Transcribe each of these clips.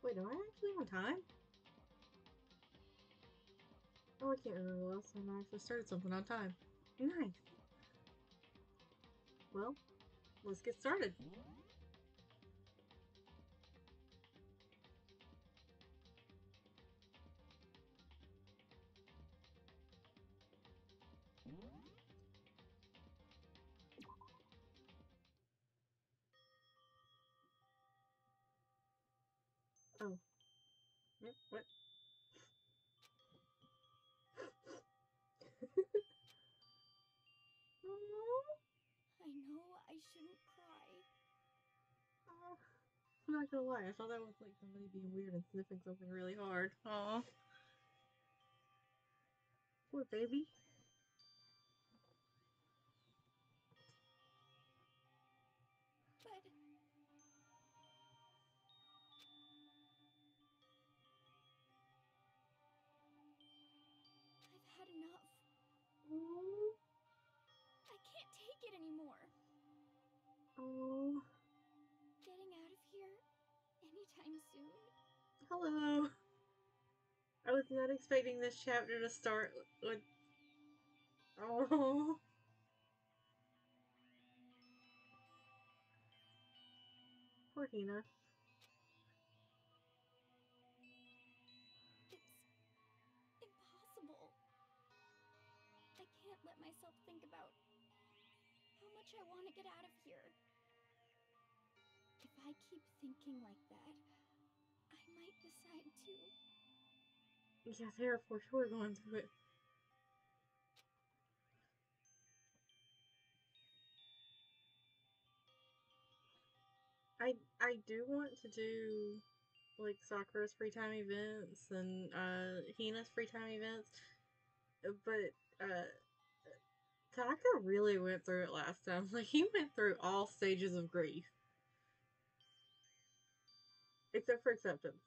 Wait, am I actually on time? Oh, I can't remember the last time I actually started something on time. Nice. Well, let's get started. Oh. What? I know I shouldn't cry. I'm not gonna lie, I thought that was like somebody being weird and sniffing something really hard. Aw. Poor baby. But I've had enough. Oh. I can't take it anymore. Oh. Getting out of here anytime soon. Hello. I was not expecting this chapter to start with. Oh. Poor Hina. It's impossible. I can't let myself think about how much I want to get out of here. If I keep thinking like that, I might decide to. Yeah, they're for sure going through it. I do want to do like Sakura's free time events and Hina's free time events, but Taka really went through it last time. Like he went through all stages of grief. Except for acceptance.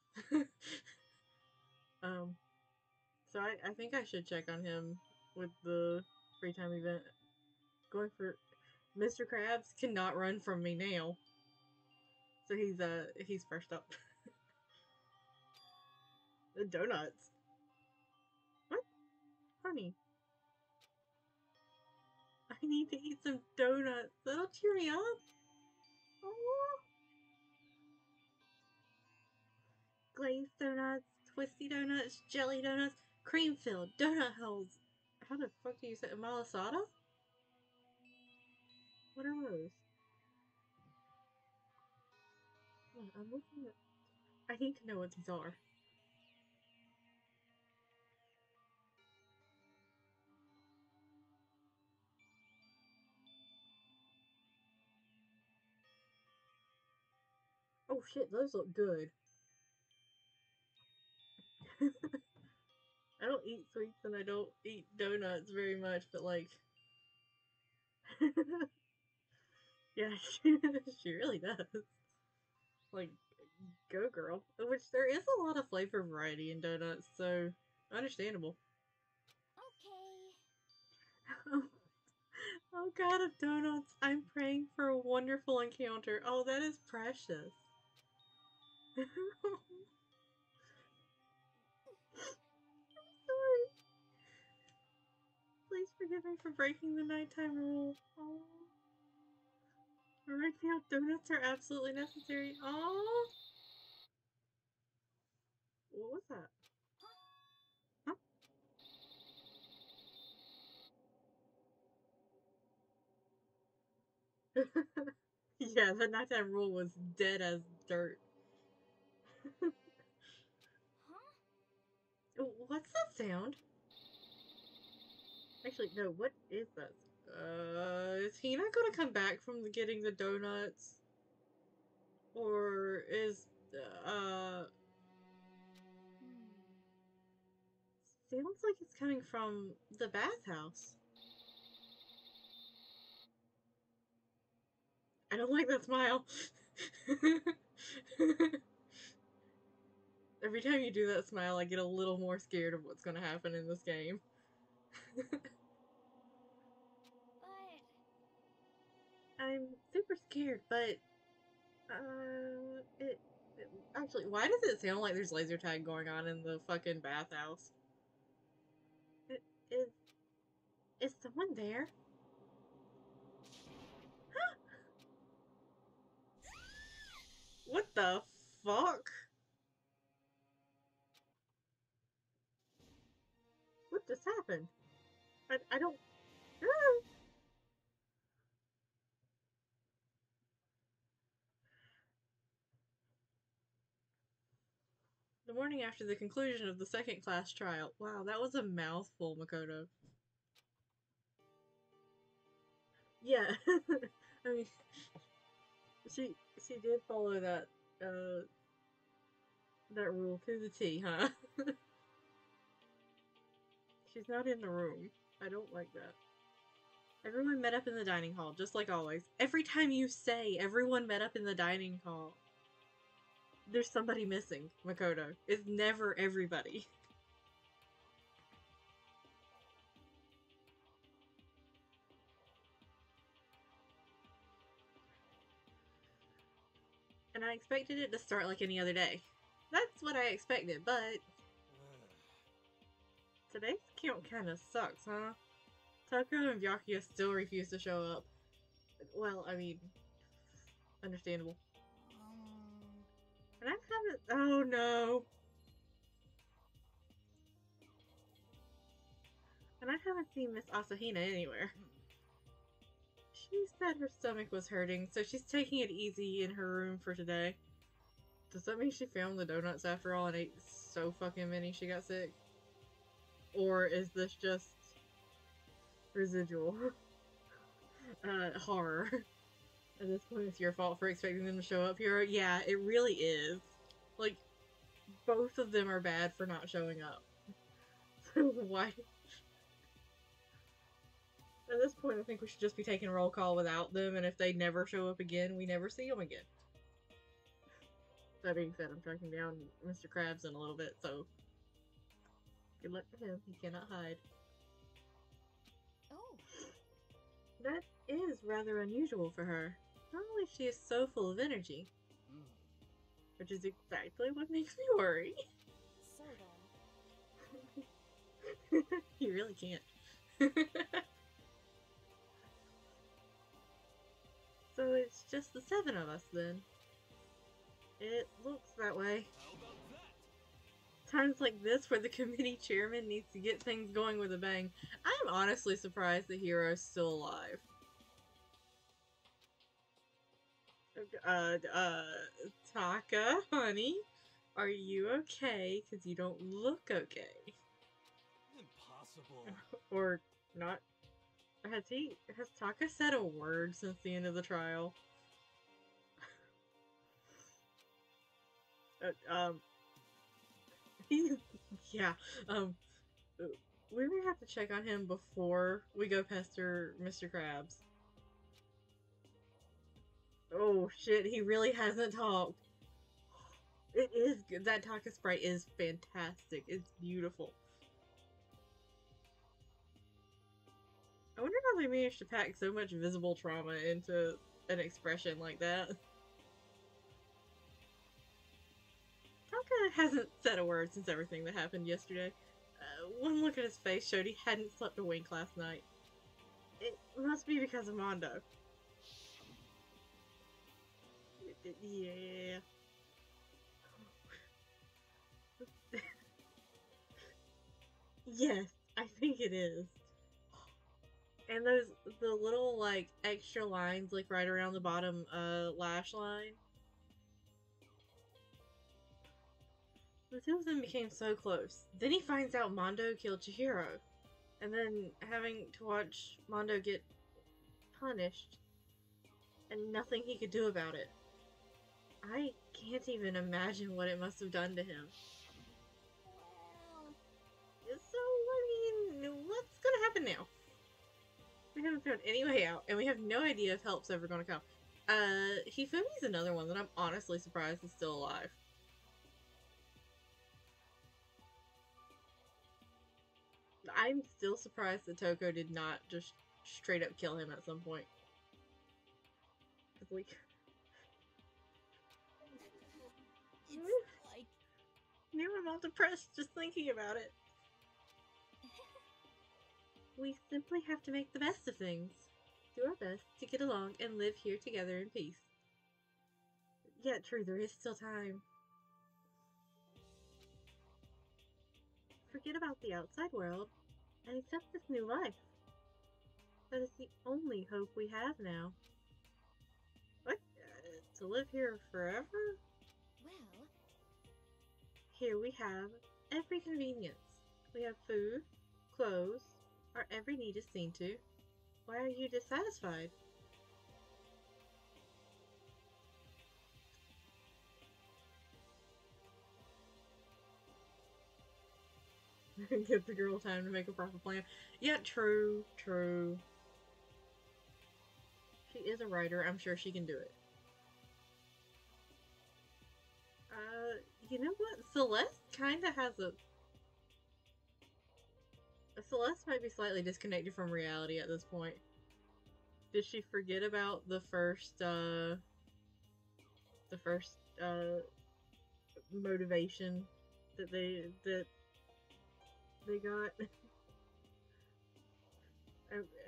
So I think I should check on him with the free time event. Going for Mr. Krabs cannot run from me now. So he's first up. The donuts. What? Honey. I need to eat some donuts. That'll cheer me up. Oh. Glazed donuts, twisty donuts, jelly donuts, cream filled donut holes. How the fuck do you say malasada? What are those? I'm looking at. I need to know what these are. Oh shit, those look good. I don't eat sweets and I don't eat donuts very much, but like. Yeah, she really does. Like, go girl. Which there is a lot of flavor variety in donuts, so understandable. Okay. Oh god of donuts, I'm praying for a wonderful encounter. Oh, that is precious. I'm sorry. Please forgive me for breaking the nighttime rule. Oh. Right now, donuts are absolutely necessary. Oh. What was that? Huh? Yeah, the nighttime rule was dead as dirt. Huh? What's that sound? Actually, no, what is that? Is he not gonna come back from getting the donuts? Or is, sounds like it's coming from the bathhouse. I don't like that smile. Every time you do that smile, I get a little more scared of what's gonna happen in this game. But I'm super scared, but, it Actually, why does it sound like there's laser tag going on in the fucking bathhouse? Is is someone there? What the fuck? What just happened? I don't. The morning after the conclusion of the second class trial. Wow, that was a mouthful, Makoto. Yeah, I mean, she did follow uh that rule to the T, huh? She's not in the room. I don't like that. Everyone met up in the dining hall, just like always. Every time you say everyone met up in the dining hall, there's somebody missing, Makoto. It's never everybody. And I expected it to start like any other day. That's what I expected, but today's count kinda sucks, huh? Toko and Byakuya still refuse to show up. Well, I mean, understandable. And I haven't. Oh no. And I haven't seen Miss Asahina anywhere. She said her stomach was hurting, so she's taking it easy in her room for today. Does that mean she found the donuts after all and ate so fucking many she got sick? Or is this just residual horror? At this point, it's your fault for expecting them to show up here. Yeah, it really is. Like, both of them are bad for not showing up. So why? At this point, I think we should just be taking roll call without them, and if they never show up again, we never see them again. That being said, I'm tracking down Mr. Krabs in a little bit, so good luck to him. He cannot hide. Oh. That is rather unusual for her. Normally she is so full of energy. Which is exactly what makes me worry. Sorta. You really can't. So it's just the 7 of us then. It looks that way. Times like this where the committee chairman needs to get things going with a bang. I'm honestly surprised the hero is still alive. Taka, honey, are you okay? Because you don't look okay. Impossible. Or not. Has Taka said a word since the end of the trial? Yeah, we may have to check on him before we go pester Mr. Krabs. Oh shit, he really hasn't talked. It is good. That Taka sprite is fantastic. It's beautiful. I wonder how they managed to pack so much visible trauma into an expression like that. Taka hasn't said a word since everything that happened yesterday. One look at his face showed he hadn't slept a wink last night. It must be because of Mondo. Yeah. Yes, I think it is. And the little, like, extra lines, like, right around the bottom, lash line. The two of them became so close. Then he finds out Mondo killed Chihiro. And then having to watch Mondo get punished. And nothing he could do about it. I can't even imagine what it must have done to him. Well. So, I mean, what's gonna happen now? We haven't found any way out, and we have no idea if help's ever gonna come. Hifumi's another one that I'm honestly surprised is still alive. I'm still surprised that Toko did not just straight up kill him at some point. Cause, like... It's like... Now I'm all depressed just thinking about it. We simply have to make the best of things. Do our best to get along and live here together in peace. Yet, true, there is still time. Forget about the outside world and accept this new life. That is the only hope we have now. What? To live here forever? Well... Here we have every convenience. We have food, clothes, our every need is seen to. Why are you dissatisfied? Give the girl time to make a proper plan. Yeah, true, true. She is a writer. I'm sure she can do it. You know what? Celeste kind of has a... Celeste might be slightly disconnected from reality at this point. Did she forget about the first motivation that they got?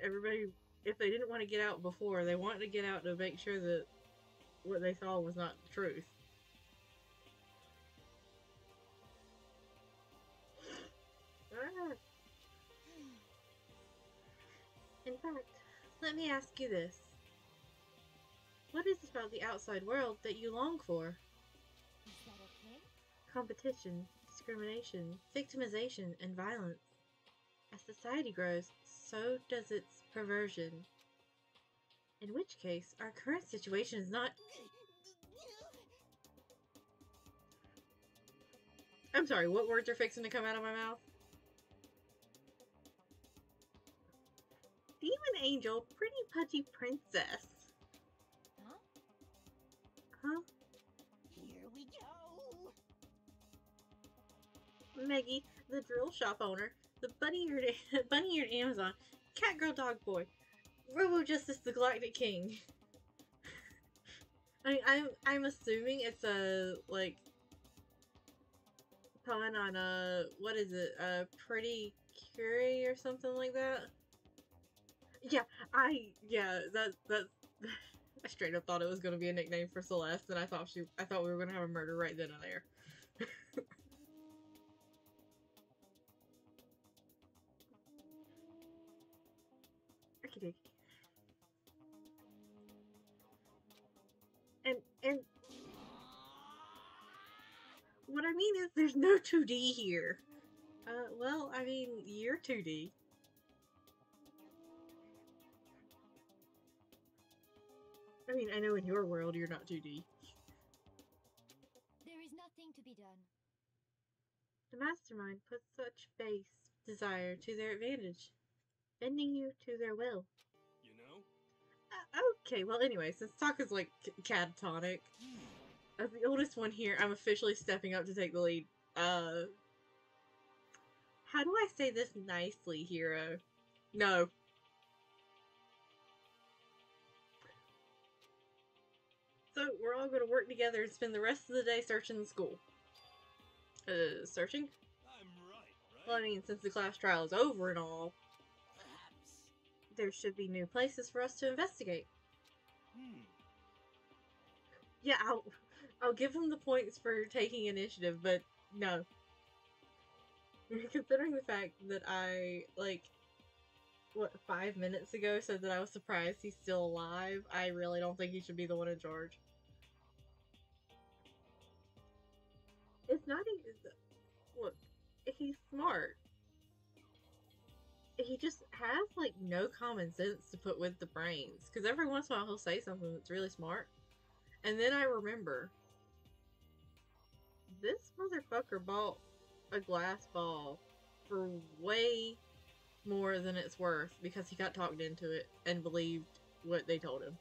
Everybody, if they didn't want to get out before, they wanted to get out to make sure that what they saw was not the truth. In fact, let me ask you this. What is it about the outside world that you long for? Is that okay? Competition, discrimination, victimization, and violence. As society grows, so does its perversion. In which case, our current situation is not... I'm sorry, what words are fixing to come out of my mouth? Demon Angel, pretty pudgy princess. Huh? Huh? Here we go! Meggie, the drill shop owner, the bunny-eared Amazon, cat girl dog boy, Robo Justice the Galactic King. I mean, I'm assuming it's a, like, pun on what is it, Pretty Curie or something like that? Yeah, that's I straight up thought it was gonna be a nickname for Celeste, and I thought we were gonna have a murder right then and there. Okay. And what I mean is there's no 2D here. Well, I mean, you're 2D. I mean, I know in your world you're not 2D. There is nothing to be done. The mastermind puts such base desire to their advantage, bending you to their will. You know? Okay, well anyway, since talk is like catatonic, as the oldest one here, I'm officially stepping up to take the lead. How do I say this nicely, hero? No. So, we're all going to work together and spend the rest of the day searching the school. Searching? I'm right? Well, I mean, since the class trial is over and all, Perhaps. there should be new places for us to investigate. Yeah, I'll give them the points for taking initiative, but no. Considering the fact that I, like, 5 minutes ago said that I was surprised he's still alive, I really don't think he should be the one in charge. It's not even... Look, he's smart. He just has, like, no common sense to put with the brains. Because every once in a while he'll say something that's really smart. And then I remember, this motherfucker bought a glass ball for way more than it's worth because he got talked into it and believed what they told him.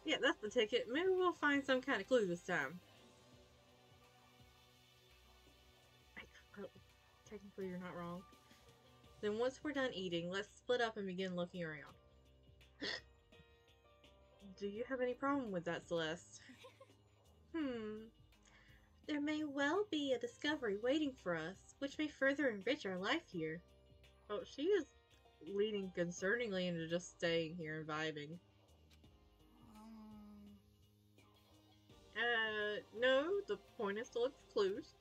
Yeah, that's the ticket. Maybe we'll find some kind of clue this time. Well, technically you're not wrong. Then once we're done eating, let's split up and begin looking around. Do you have any problem with that, Celeste? There may well be a discovery waiting for us, which may further enrich our life here. Oh, she is leaning concerningly into just staying here and vibing. No, the point is to look for clues.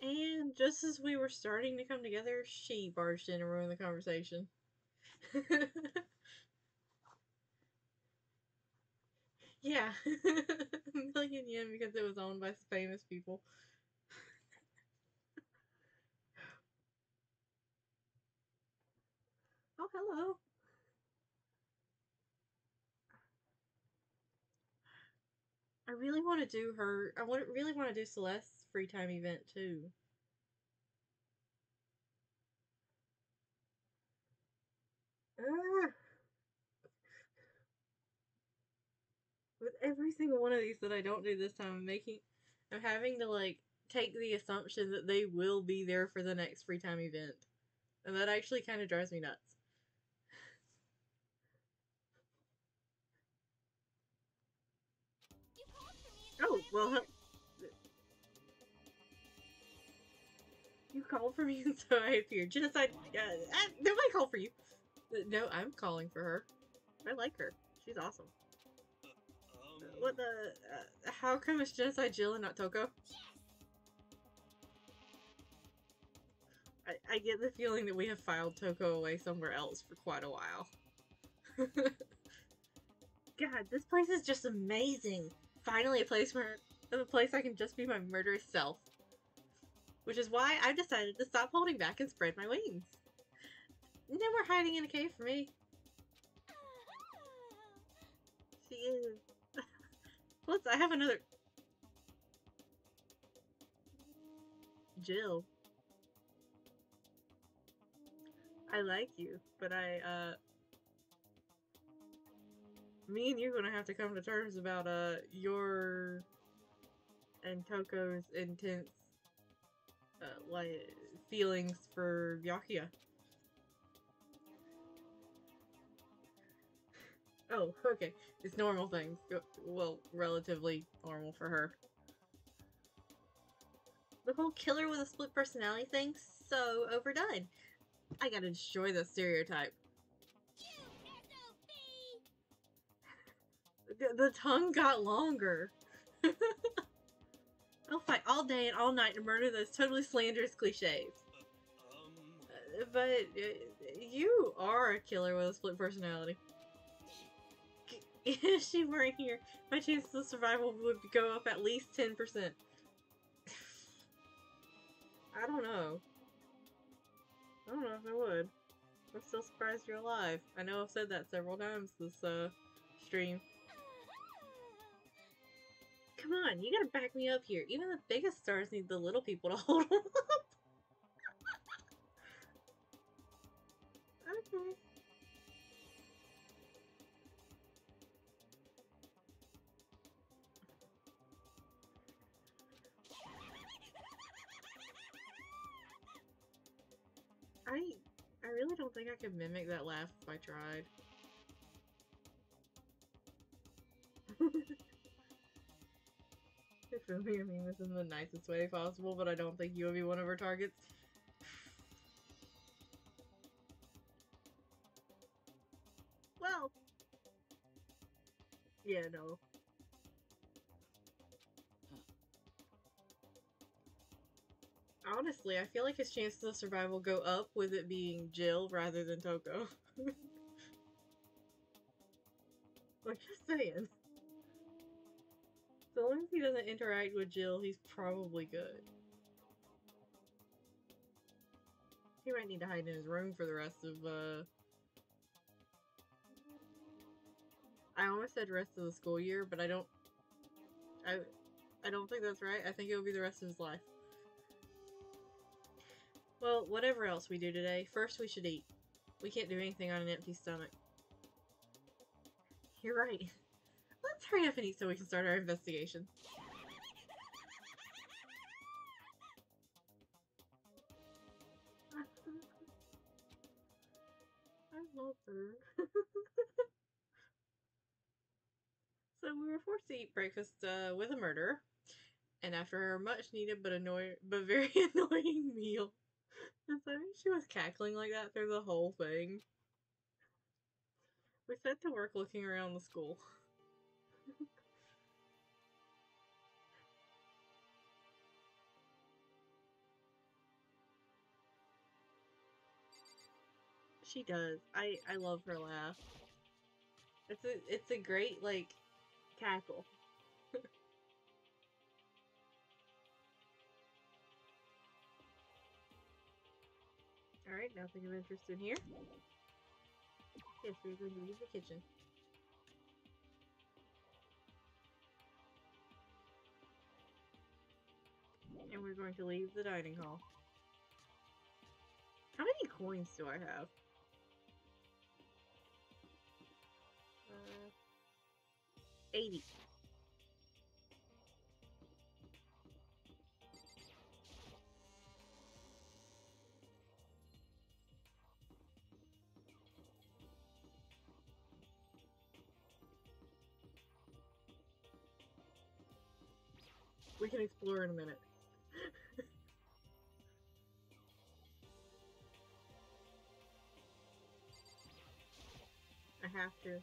And just as we were starting to come together, she barged in and ruined the conversation. Yeah. A million yen because it was owned by famous people. Oh, hello. I really want to do her. Really want to do Celeste's free time event too. With every single one of these that I don't do this time, I'm having to like take the assumption that they will be there for the next free time event, and that actually kind of drives me nuts. Oh well. You called for me, and so I appeared. Genocide. Nobody called for you. No, I'm calling for her. I like her. She's awesome. What the? How come it's Genocide Jill and not Toko? I get the feeling that we have filed Toko away somewhere else for quite a while. God, this place is just amazing. Finally, a place I can just be my murderous self. Which is why I've decided to stop holding back and spread my wings. No more hiding in a cave for me. She is. Plus, I have another... Jill. I like you, but me and you are gonna have to come to terms about, your and Toko's intense, like, feelings for Byakuya. Oh, okay. It's normal things. Well, relatively normal for her. The whole killer with a split personality thing, so overdone. I gotta destroy the stereotype. The tongue got longer. I'll fight all day and all night to murder those totally slanderous cliches. But you are a killer with a split personality. If she weren't here, my chances of survival would go up at least 10%. I don't know. I don't know if I would. I'm still surprised you're alive. I know I've said that several times this stream. Come on, you gotta back me up here. Even the biggest stars need the little people to hold them up. Okay. I really don't think I could mimic that laugh if I tried. I mean this in the nicest way possible, but I don't think you would be one of her targets. Well, yeah, no. Honestly, I feel like his chances of survival go up with it being Jill rather than Toko. Like, just saying. So long as he doesn't interact with Jill, he's probably good. He might need to hide in his room for the rest of, I almost said rest of the school year, but I don't think that's right. I think it will be the rest of his life. Well, whatever else we do today, first we should eat. We can't do anything on an empty stomach. You're right. Let's hurry up and eat so we can start our investigation. Love her. So we were forced to eat breakfast with a murderer, and after a much needed but very annoying meal, and so she was cackling like that through the whole thing. We set to work looking around the school. She does. I love her laugh. It's a great like cackle. Alright, nothing of interest in here. Yes, we're going to leave the kitchen. And we're going to leave the dining hall. How many coins do I have? 80. We can explore in a minute. I have to.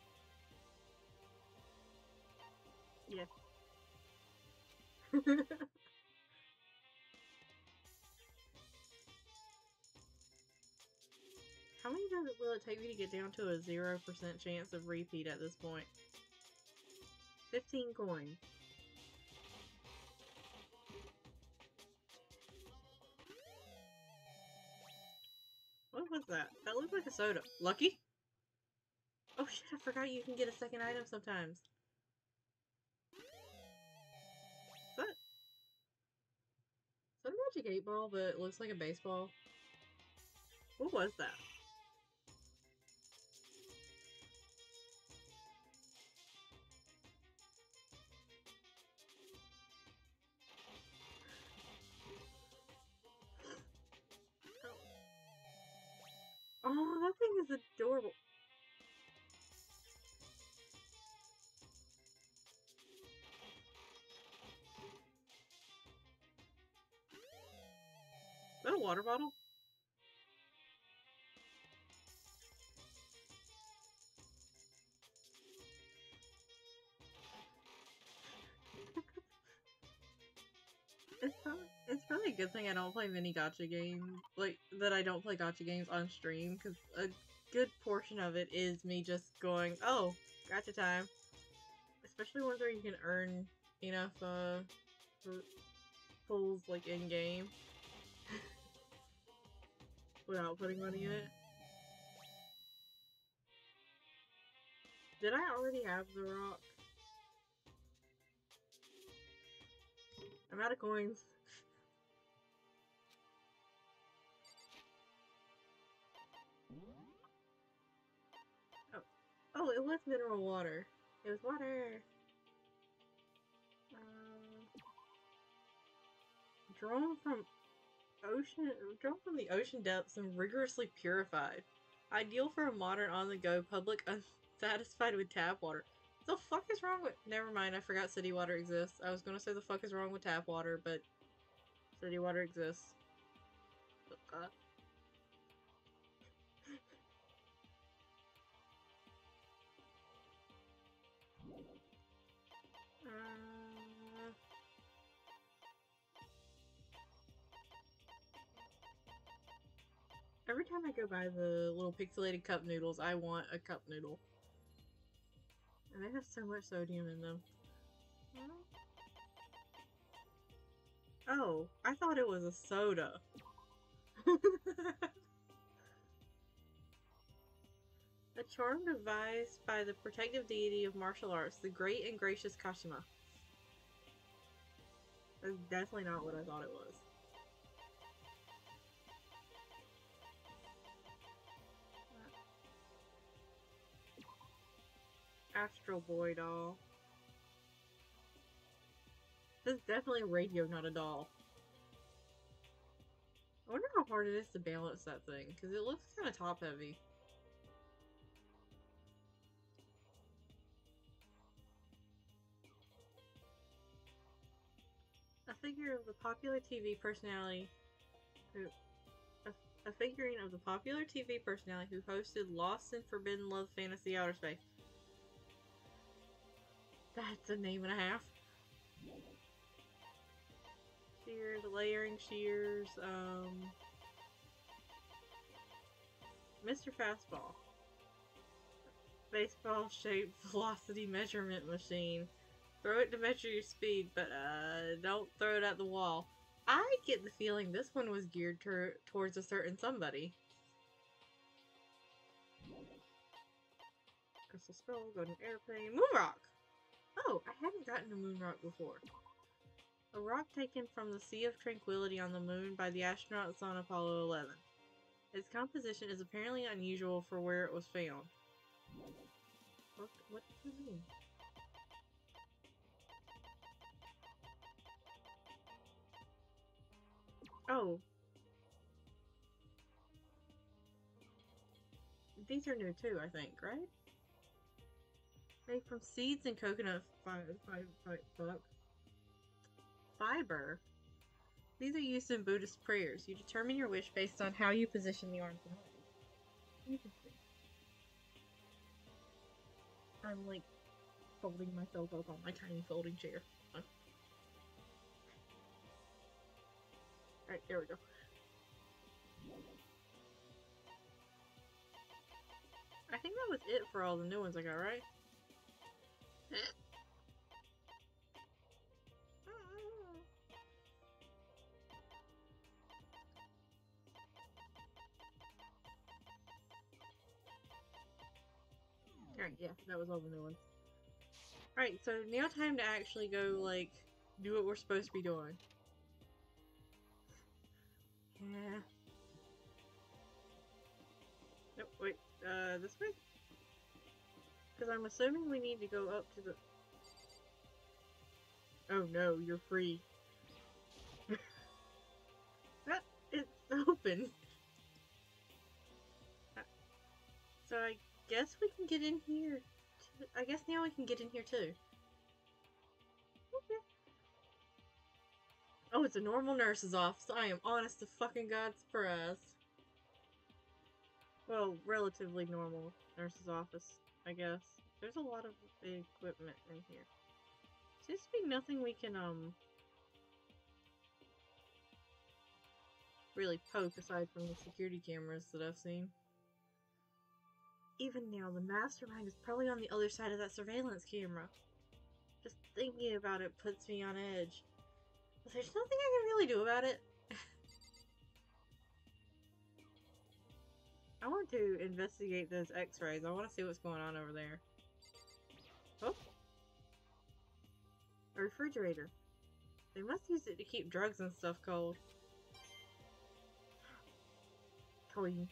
Yes. How many will it take me to get down to a 0% chance of repeat at this point? 15 coins. What was that? That looked like a soda. Lucky? Oh shit, I forgot you can get a second item sometimes. Is that a magic 8-ball, but it looks like a baseball? What was that? Oh, that thing is adorable. Is that a water bottle? It's probably a good thing I don't play mini gacha games, like, that I don't play gacha games on stream, because a good portion of it is me just going, oh, gacha time. Especially ones where you can earn enough, for pulls, like, in-game. Without putting money in it. Did I already have the rock? I'm out of coins. Oh, oh, it was mineral water. It was water. Drawn from the ocean depths and rigorously purified. Ideal for a modern on-the-go public unsatisfied with tap water. The fuck is wrong with... Never mind, I forgot city water exists. I was gonna say the fuck is wrong with tap water, but city water exists. Every time I go by the little pixelated cup noodles, I want a cup noodle. And they have so much sodium in them. Oh, I thought it was a soda. A charm devised by the protective deity of martial arts, the great and gracious Kashima. That's definitely not what I thought it was. Astral Boy doll. This is definitely a radio, not a doll. I wonder how hard it is to balance that thing, because it looks kind of top heavy. figure of the popular TV personality who a figurine of the popular TV personality who hosted Lost in Forbidden Love Fantasy Outer Space. That's a name and a half. Shears, layering shears, Mr. Fastball. Baseball shaped velocity measurement machine. Throw it to measure your speed, but don't throw it at the wall. I get the feeling this one was geared towards a certain somebody. Crystal Skull, Golden Airplane, Moonrock! Oh, I hadn't gotten a Moonrock before. A rock taken from the Sea of Tranquility on the moon by the astronauts on Apollo 11. Its composition is apparently unusual for where it was found. What does it mean? Oh. These are new too, I think, right? Made from seeds and coconut fiber. These are used in Buddhist prayers. You determine your wish based on how you position the arms and legs. Interesting. I'm like folding myself up on my tiny folding chair. Alright, there we go. I think that was it for all the new ones I got, right? Alright, yeah, that was all the new ones. Alright, so now time to actually go, like, do what we're supposed to be doing. Yeah. Nope, wait, this way? Because I'm assuming we need to go up to the... Oh no, you're free. It's open. So I guess we can get in here. I guess now we can get in here too. Okay. Oh, it's a normal nurse's office. I am honest to fucking God surprised. Well, relatively normal nurse's office, I guess. There's a lot of equipment in here. Seems to be nothing we can, really poke aside from the security cameras that I've seen. Even now, the mastermind is probably on the other side of that surveillance camera. Just thinking about it puts me on edge. But there's nothing I can really do about it. I want to investigate those x-rays. I want to see what's going on over there. Oh. A refrigerator. They must use it to keep drugs and stuff cold. Clean.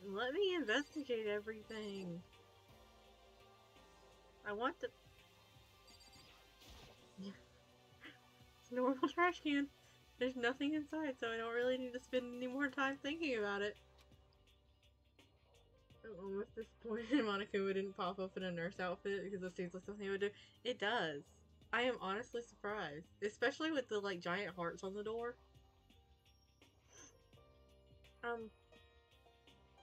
Let me investigate everything. I want to... Yeah. It's a normal trash can. There's nothing inside, so I don't really need to spend any more time thinking about it. I'm almost disappointed Monokuma didn't pop up in a nurse outfit because it seems like something he would do. It does. I am honestly surprised. Especially with the, like, giant hearts on the door.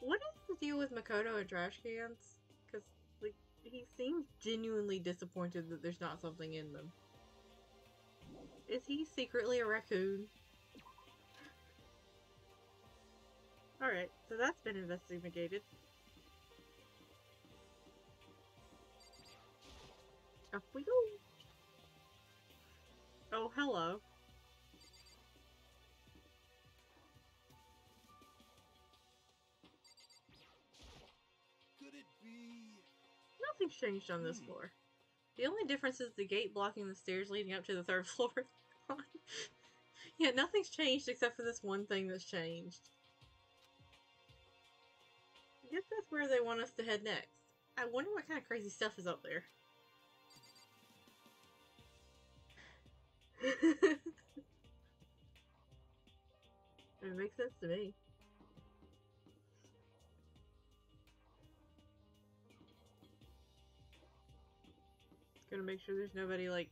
What is the deal with Makoto and trash cans? Because, like, he seems genuinely disappointed that there's not something in them. Is he secretly a raccoon? Alright, so that's been investigated. Up we go! Oh, hello. Could it be? Nothing's changed on this floor. The only difference is the gate blocking the stairs leading up to the 3rd floor. Yeah, nothing's changed except for this one thing that's changed. I guess that's where they want us to head next. I wonder what kind of crazy stuff is up there. It makes sense to me. Gonna make sure there's nobody, like,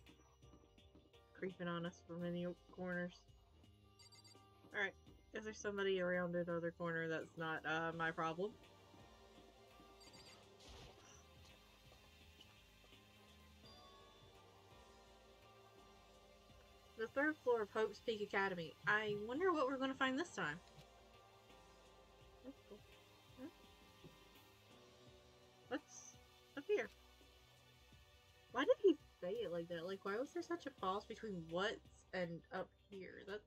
creeping on us from any corners. Alright. If there's somebody around another corner, that's not, my problem. The third floor of Hope's Peak Academy. I wonder what we're going to find this time. That's cool. Huh? What's up here? Why did he say it like that? Like, why was there such a pause between what's and up here? That's...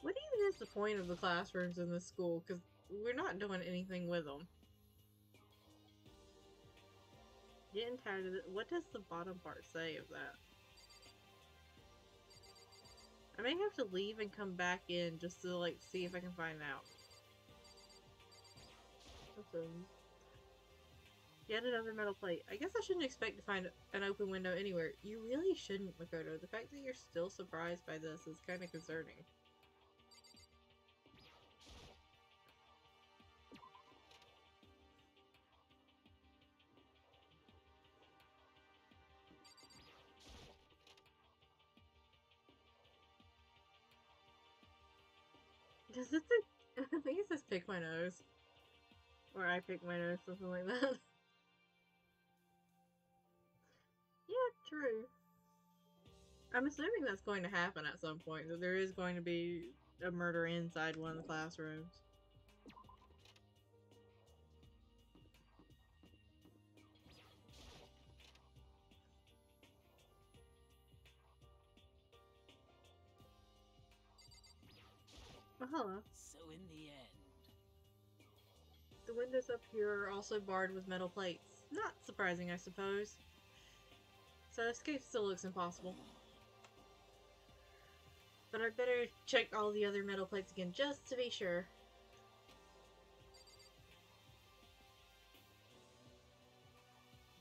What even is the point of the classrooms in this school? Because we're not doing anything with them. Getting tired of it. What does the bottom part say of that? I may have to leave and come back in just to, like, see if I can find out. Yet another metal plate. I guess I shouldn't expect to find an open window anywhere. You really shouldn't, Makoto. The fact that you're still surprised by this is kind of concerning. Does it say... I think it says pick my nose. Or I pick my nose, something like that. Yeah, true. I'm assuming that's going to happen at some point, that there is going to be a murder inside one of the classrooms. Oh, hello. So in the end... The windows up here are also barred with metal plates. Not surprising, I suppose. So escape still looks impossible. But I'd better check all the other metal plates again, just to be sure.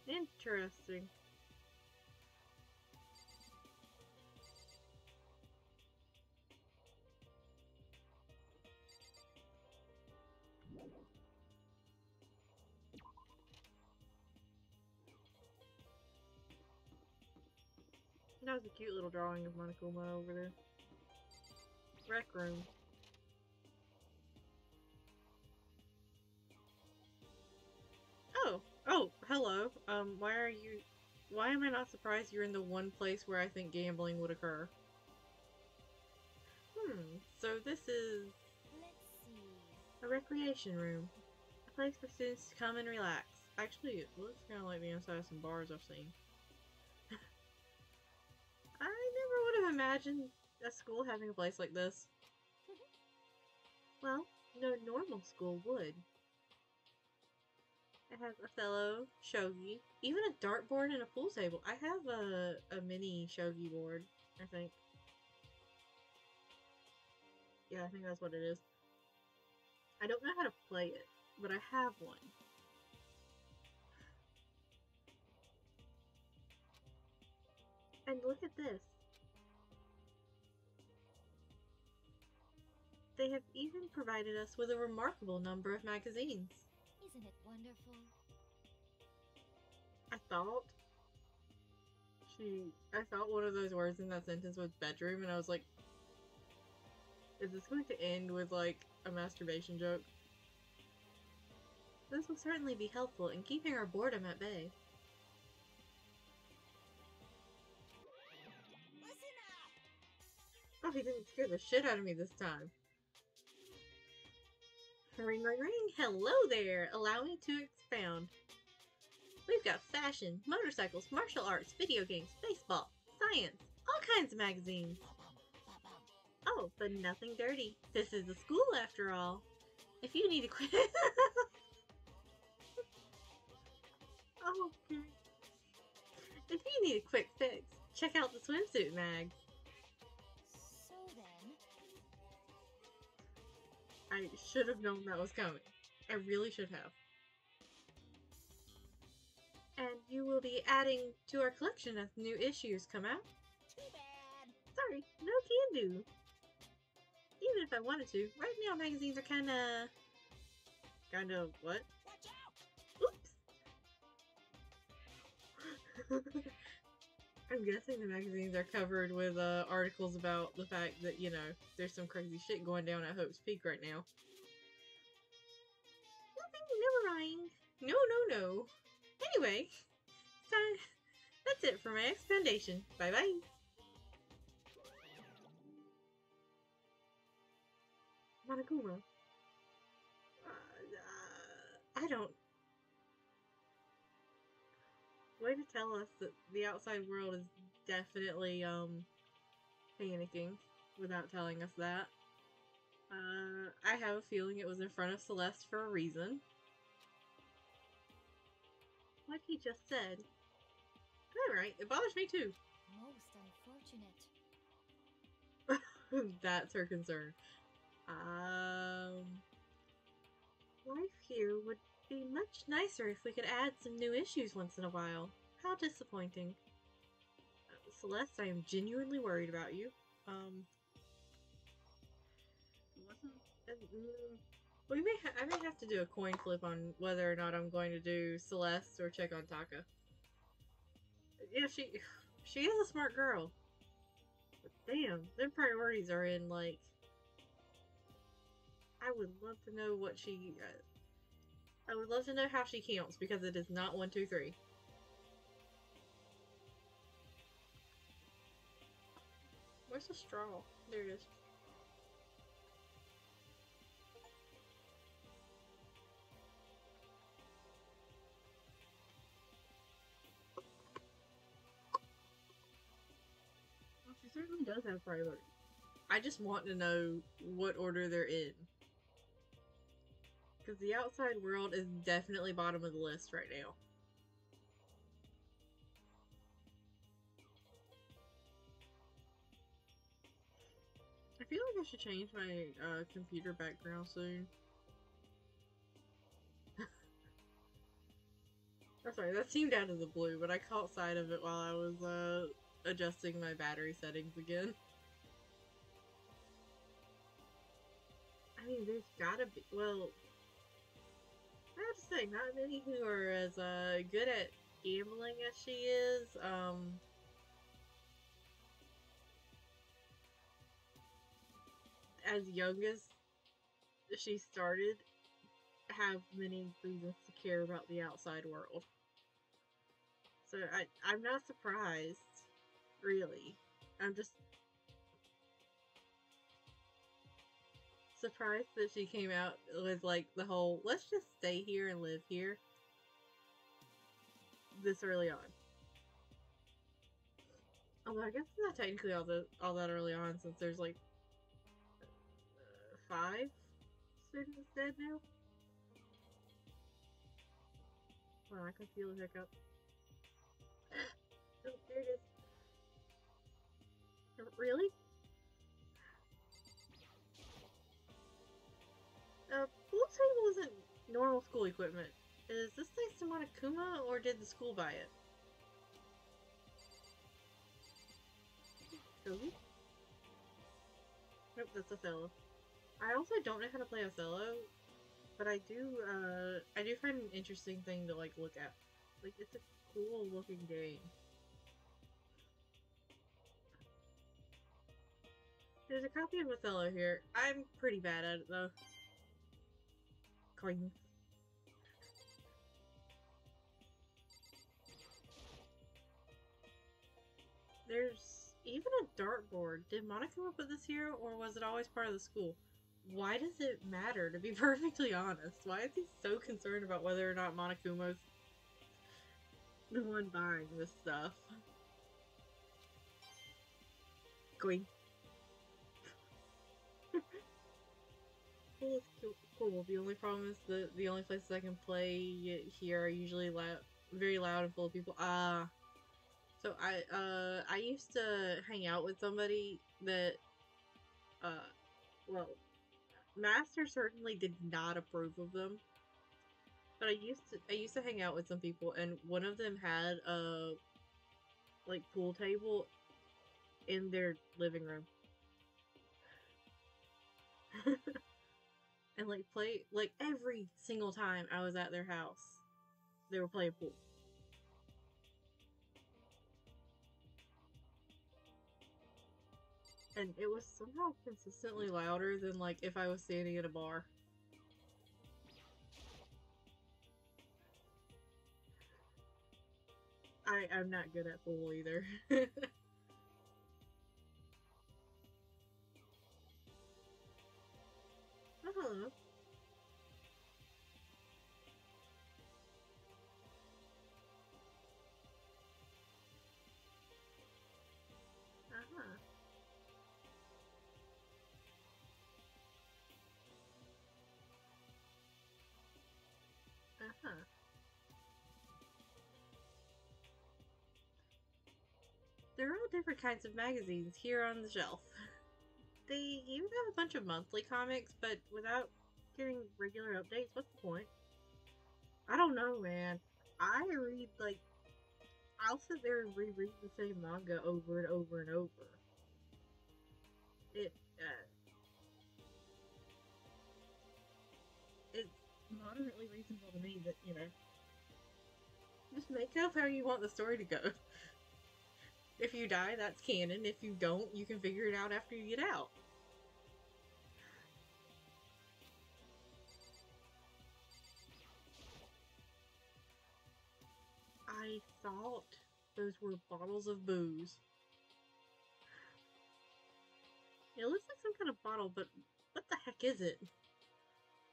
Interesting. That was a cute little drawing of Monokuma over there. Rec room. Oh, hello. Why am I not surprised you're in the one place where I think gambling would occur? So this is... Let's see. a recreation room. A place for students to come and relax. Actually, it looks kind of like the inside of some bars I've seen. I never would have imagined a school having a place like this. Well, no normal school would. It has Othello, shogi, even a dartboard and a pool table. I have a mini shogi board, I think. Yeah, I think that's what it is. I don't know how to play it, but I have one. And look at this. They have even provided us with a remarkable number of magazines. Isn't it wonderful? I thought one of those words in that sentence was bedroom, and I was like, is this going to end with, like, a masturbation joke? This will certainly be helpful in keeping our boredom at bay. Listen up! Oh, he didn't scare the shit out of me this time. Ring, ring, ring. Hello there. Allow me to expound. We've got fashion, motorcycles, martial arts, video games, baseball, science, all kinds of magazines. Oh, but nothing dirty. This is a school after all. If you need a quick... Oh, okay. If you need a quick fix, check out the swimsuit mag. So then... I should have known that was coming. I really should have. And you will be adding to our collection as new issues come out? Sorry, no can do. Even if I wanted to, right now magazines are kinda what? Watch out! Oops. I'm guessing the magazines are covered with articles about the fact that, you know, there's some crazy shit going down at Hope's Peak right now. Nothing, never mind. No. Anyway, so that's it for my explanation. Bye-bye. Monokuma. I don't... Way to tell us that the outside world is definitely, panicking without telling us that. I have a feeling it was in front of Celeste for a reason. Like he just said. Alright, it bothers me too. Most unfortunate. That's her concern. Life here would be much nicer if we could add some new issues once in a while. How disappointing. Celeste, I am genuinely worried about you. I may have to do a coin flip on whether or not I'm going to do Celeste or check on Taka. Yeah, she is a smart girl. But damn, their priorities are in, like... I would love to know what she... I would love to know how she counts, because it is not 1, 2, 3. Where's the straw? There it is. Well, she certainly does have priorities. I just want to know what order they're in. Because the outside world is definitely bottom of the list right now. I feel like I should change my computer background soon. I'm sorry, that seemed out of the blue, but I caught sight of it while I was adjusting my battery settings again. I mean, there's gotta be, well, I have to say, not many who are as good at gambling as she is. As young as she started, have many reasons to care about the outside world. So I'm not surprised, really. I'm just surprised that she came out with, like, the whole, let's just stay here and live here this early on. Although I guess it's not technically all that early on, since there's, like, 5 students dead now. Wow, I can feel a hiccup. Oh, there it is. Really? Pool table isn't normal school equipment. Is this thanks to Monokuma, or did the school buy it? Kogi? Nope, that's Othello. I also don't know how to play Othello, but I do find an interesting thing to, like, look at. Like, it's a cool looking game. There's a copy of Othello here. I'm pretty bad at it, though. Coins. There's even a dartboard. Did Monokuma put this here, or was it always part of the school? Why does it matter, to be perfectly honest? Why is he so concerned about whether or not Monokuma's the one buying this stuff? Coin. Cool, cool. The only problem is that the only places I can play here are usually very loud and full of people. So I used to hang out with somebody that, well, Master certainly did not approve of them. But I used to hang out with some people, and one of them had a, like, pool table in their living room. And like play, like every single time I was at their house, they were playing pool. And it was somehow consistently louder than like if I was standing at a bar. I'm not good at pool either. Oh, hello. Uh-huh. Uh-huh. There are all different kinds of magazines here on the shelf. They even have a bunch of monthly comics, but without getting regular updates, what's the point? I don't know, man. I read, like, I'll sit there and reread the same manga over and over and over. It, it's moderately reasonable to me that, you know, just make up how you want the story to go. If you die, that's canon. If you don't, you can figure it out after you get out. I thought those were bottles of booze. It looks like some kind of bottle, but what the heck is it?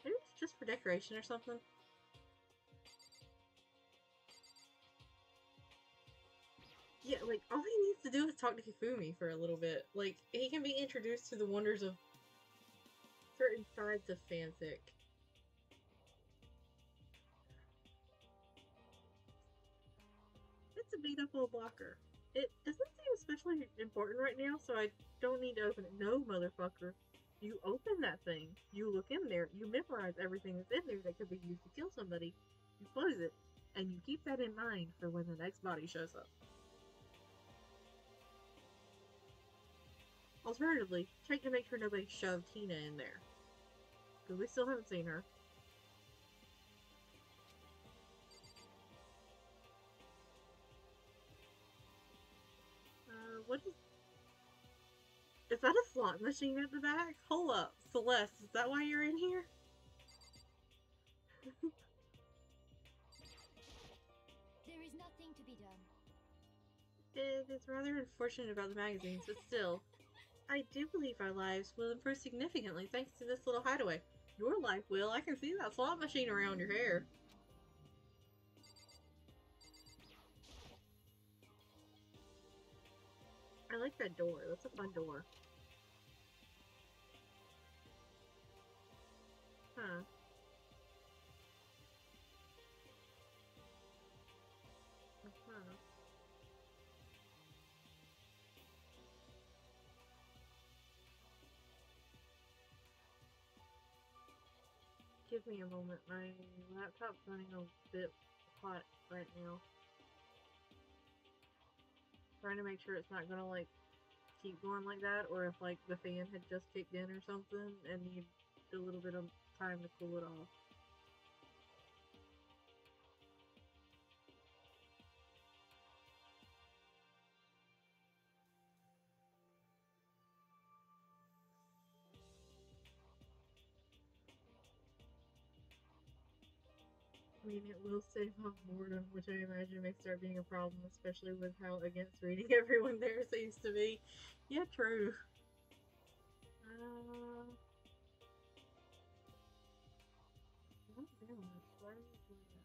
Maybe it's just for decoration or something. Yeah, like, all he needs to do is talk to Hifumi for a little bit. Like, he can be introduced to the wonders of certain sides of fanfic. It's a beat-up old blocker. It doesn't seem especially important right now, so I don't need to open it. No, motherfucker. You open that thing, you look in there, you memorize everything that's in there that could be used to kill somebody, you close it, and you keep that in mind for when the next body shows up. Alternatively, check to make sure nobody shoved Tina in there. Because we still haven't seen her. What is... Is that a slot machine at the back? Hold up. Celeste, is that why you're in here? There is nothing to be done. It is rather unfortunate about the magazines, but still, I do believe our lives will improve significantly thanks to this little hideaway. Your life will. I can see that slot machine around your hair. I like that door. That's a fun door. Huh. Uh-huh. Give me a moment. My laptop's running a bit hot right now. Trying to make sure it's not gonna, like, keep going like that, or if, like, the fan had just kicked in or something and need a little bit of time to cool it off. I mean, it will save off boredom, which I imagine may start being a problem, especially with how against reading everyone there seems to be. Yeah, true. What damn it? Why are you doing that?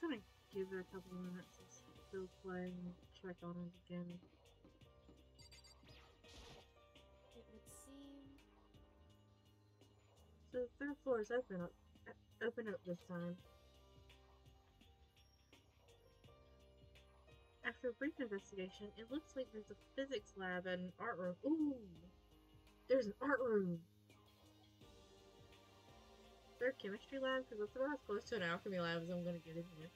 I'm gonna give it a couple minutes of still playing, check on it again. It would seem. So the third floor is open. Open up this time. After a brief investigation, it looks like there's a physics lab and an art room. Ooh! There's an art room! Is there a chemistry lab? Because that's about as close to an alchemy lab as I'm gonna get in here.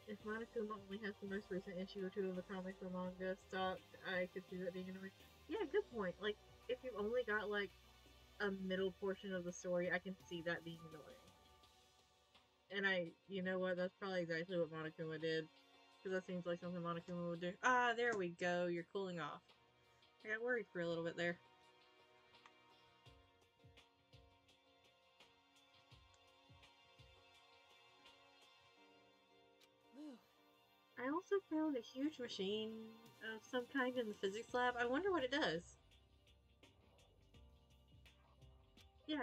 If Monokuma only has the most recent issue or two of a comic or manga stock, I could see that being annoying. Yeah, good point. Like, if you've only got, like, a middle portion of the story, I can see that being annoying. And you know what, that's probably exactly what Monokuma did. Because that seems like something Monokuma would do. Ah, there we go, you're cooling off. I got worried for a little bit there. I also found a huge machine of some kind in the physics lab. I wonder what it does. Yeah,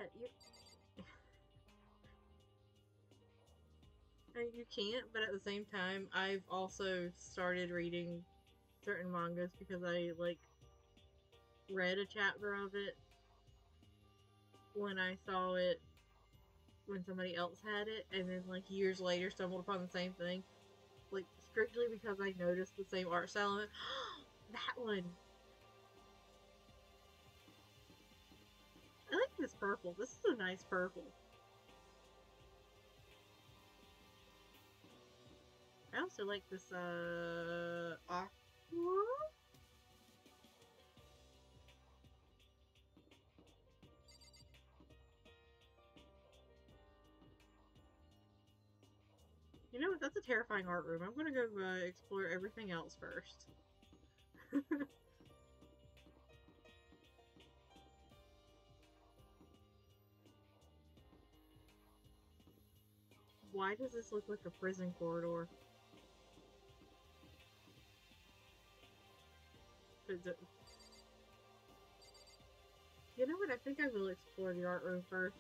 you can't, but at the same time, I've also started reading certain mangas because I, like, read a chapter of it when I saw it when somebody else had it, and then, like, years later stumbled upon the same thing. Like, strictly because I noticed the same art style. And that one! I like this purple. This is a nice purple. I also like this, aqua? You know what? That's a terrifying art room. I'm gonna go explore everything else first. Why does this look like a prison corridor? You know what? I think I will explore the art room first.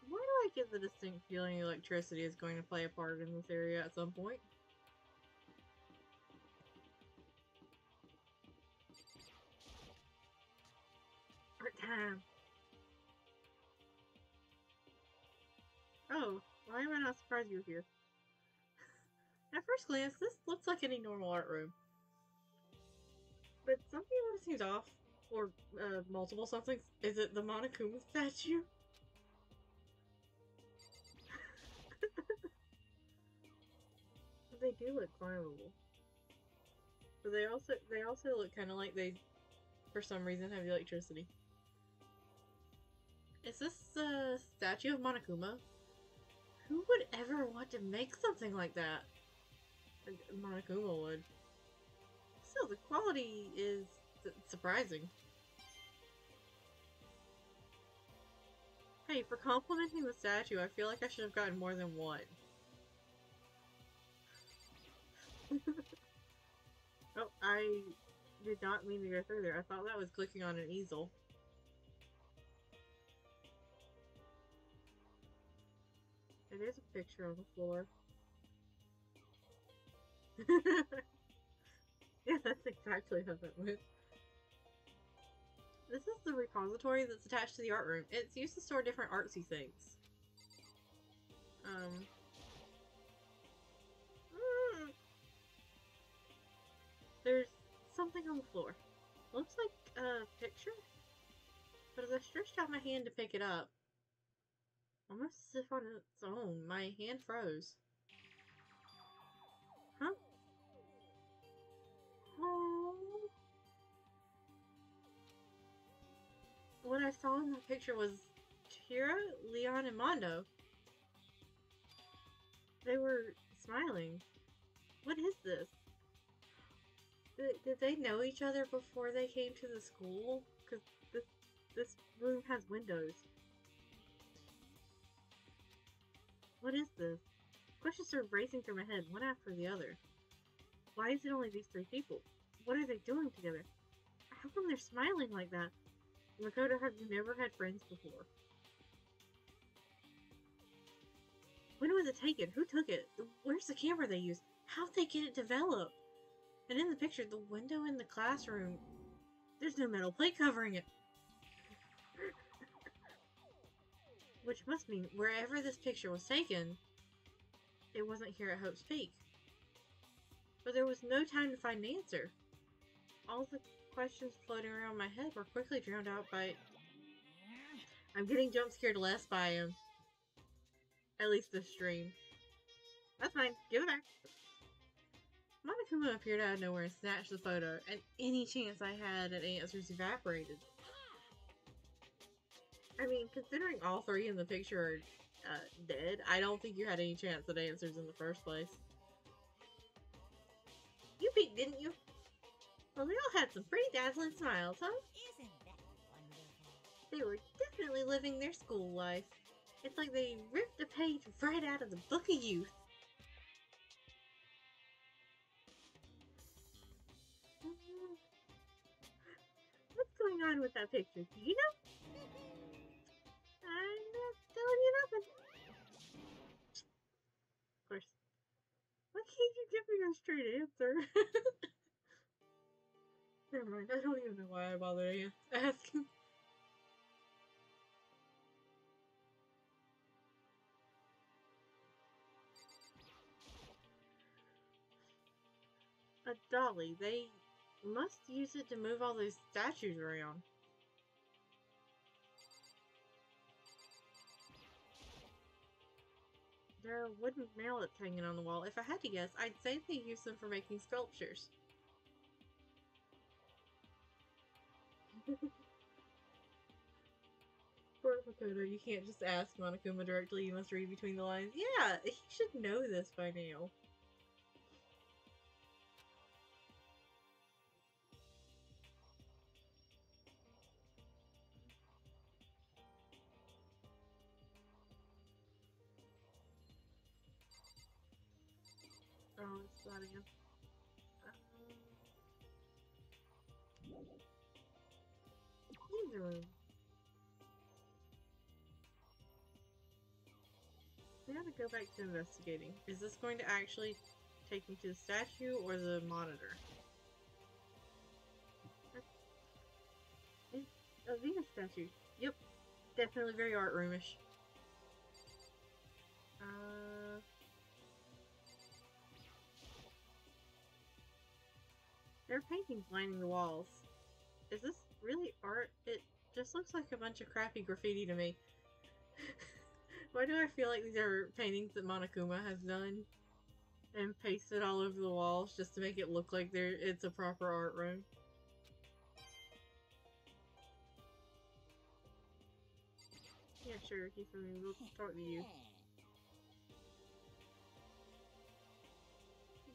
Why do I get the distinct feeling electricity is going to play a part in this area at some point? Art time! Oh, why am I not surprised you're here? At first glance, this looks like any normal art room. But something about it seems off. Or, multiple somethings. Is it the Monokuma statue? They do look climbable. But they also look kind of like they, for some reason, have electricity. Is this a statue of Monokuma? Who would ever want to make something like that? Monokuma would. Still, the quality is surprising. Hey, for complimenting the statue, I feel like I should have gotten more than one. Oh, I did not mean to go through there. I thought that was clicking on an easel. And there's a picture on the floor. Yeah, that's exactly how that went. This is the repository that's attached to the art room. It's used to store different artsy things. There's something on the floor. Looks like a picture? But as I stretched out my hand to pick it up, almost as if on its own, my hand froze. Huh? Oh. What I saw in that picture was Tira, Leon, and Mondo. They were smiling. What is this? Did they know each other before they came to the school? Because this room has windows. What is this? Questions are racing through my head, one after the other. Why is it only these three people? What are they doing together? How come they're smiling like that? Makoto, have you never had friends before? When was it taken? Who took it? Where's the camera they used? How'd they get it developed? And in the picture, the window in the classroom, there's no metal plate covering it. Which must mean wherever this picture was taken, it wasn't here at Hope's Peak. But there was no time to find an answer. All the questions floating around my head were quickly drowned out by... I'm getting jump scared less by him. At least this stream. That's fine. Give it back. Monokuma appeared out of nowhere and snatched the photo, and any chance I had at answers evaporated. I mean, considering all three in the picture are dead, I don't think you had any chance at answers in the first place. You peeked, didn't you? Well, they all had some pretty dazzling smiles, huh? Isn't that wonderful? They were definitely living their school life. It's like they ripped a page right out of the Book of Youth. What's going on with that picture? Do you know? I'm not telling you nothing. Of course. Why can't you give me a straight answer? Never mind, I don't even know why I bothered asking. A dolly. They must use it to move all those statues around. There are wooden mallets hanging on the wall. If I had to guess, I'd say they use them for making sculptures. Poor Makoto, you can't just ask Monokuma directly, you must read between the lines. Yeah, he should know this by now. Oh, it's not again. Leave the room. We gotta go back to investigating. Is this going to actually take me to the statue or the monitor? It's a Venus statue. Yep. Definitely very art roomish. There are paintings lining the walls. Is this really art? It just looks like a bunch of crappy graffiti to me. Why do I feel like these are paintings that Monokuma has done and pasted all over the walls just to make it look like it's a proper art room? Yeah, sure, Hifumi, we'll talk to you.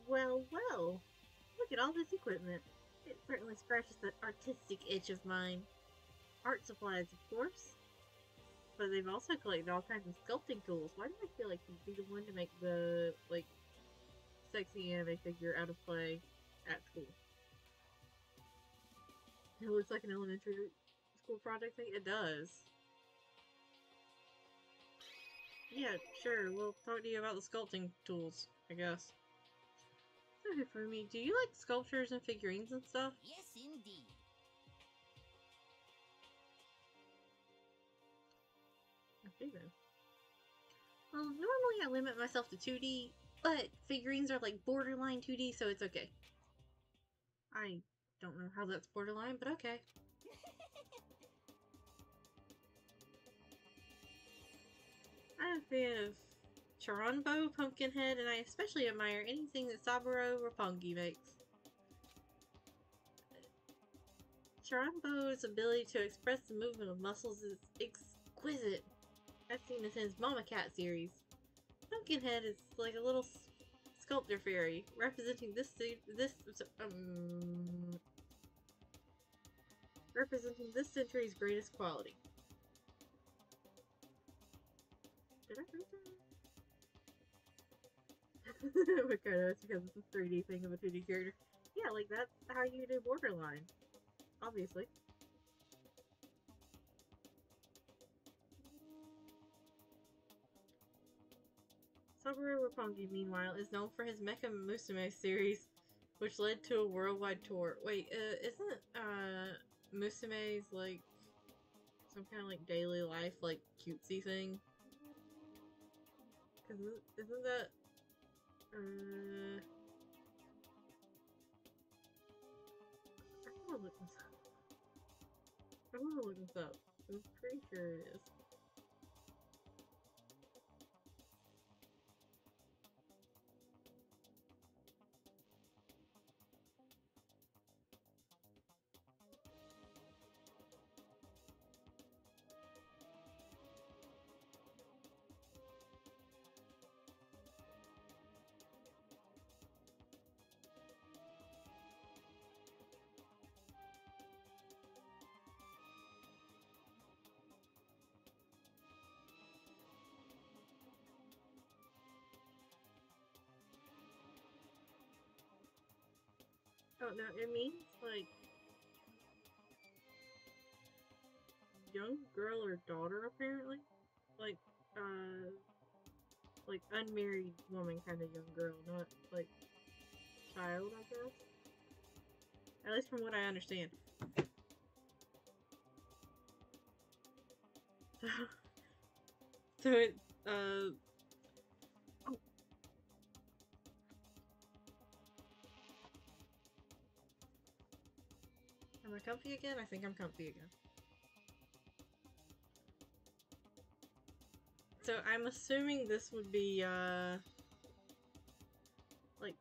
Well, well, look at all this equipment. It certainly scratches that artistic itch of mine. Art supplies, of course. But they've also collected all kinds of sculpting tools. Why do I feel like you'd be the one to make the, like, sexy anime figure out of clay at school? It looks like an elementary school project thing. It does. Yeah, sure. We'll talk to you about the sculpting tools, I guess. Okay, for me, do you like sculptures and figurines and stuff? Yes, indeed. Okay then. Well, normally I limit myself to 2D, but figurines are like borderline 2D, so it's okay. I don't know how that's borderline, but okay. I'm a fan of Charanbo, Pumpkinhead, and I especially admire anything that Saburo Roppongi makes. Charanbo's ability to express the movement of muscles is exquisite. I've seen this in his Mama Cat series. Pumpkinhead is like a little sculptor fairy, representing this century's greatest quality. Did I read that? Makoto, it's because it's a 3D thing of a 2D character. Yeah, like that's how you do borderline. Obviously. Sakura Roppongi, meanwhile, is known for his Mecha Musume series, which led to a worldwide tour. Wait, isn't, Musume's, like, some kind of, like, daily life, like, cutesy thing? Cause isn't that, I wanna look this up. I wanna look this up. I'm pretty sure it is. Oh, no, it means, like, young girl or daughter, apparently. Like, like, unmarried woman kind of young girl, not, like, child, I guess. At least from what I understand. So it, oh. Am I comfy again? I think I'm comfy again. So I'm assuming this would be, like,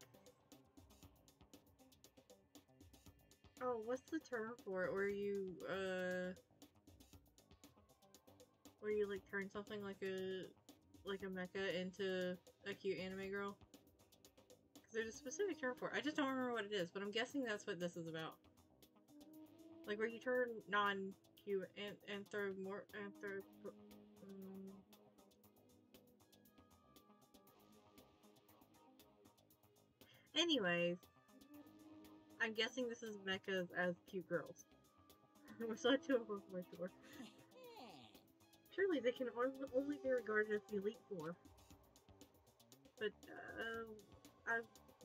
oh, what's the term for it? Where you, like, turn something like a mecha into a cute anime girl? Because there's a specific term for it. I just don't remember what it is, but I'm guessing that's what this is about. Like, where you turn non-cute and throw more, anyways, I'm guessing this is mechas as cute girls. Which led to a worldwide tour. Surely they can only be regarded as the Elite Four. But,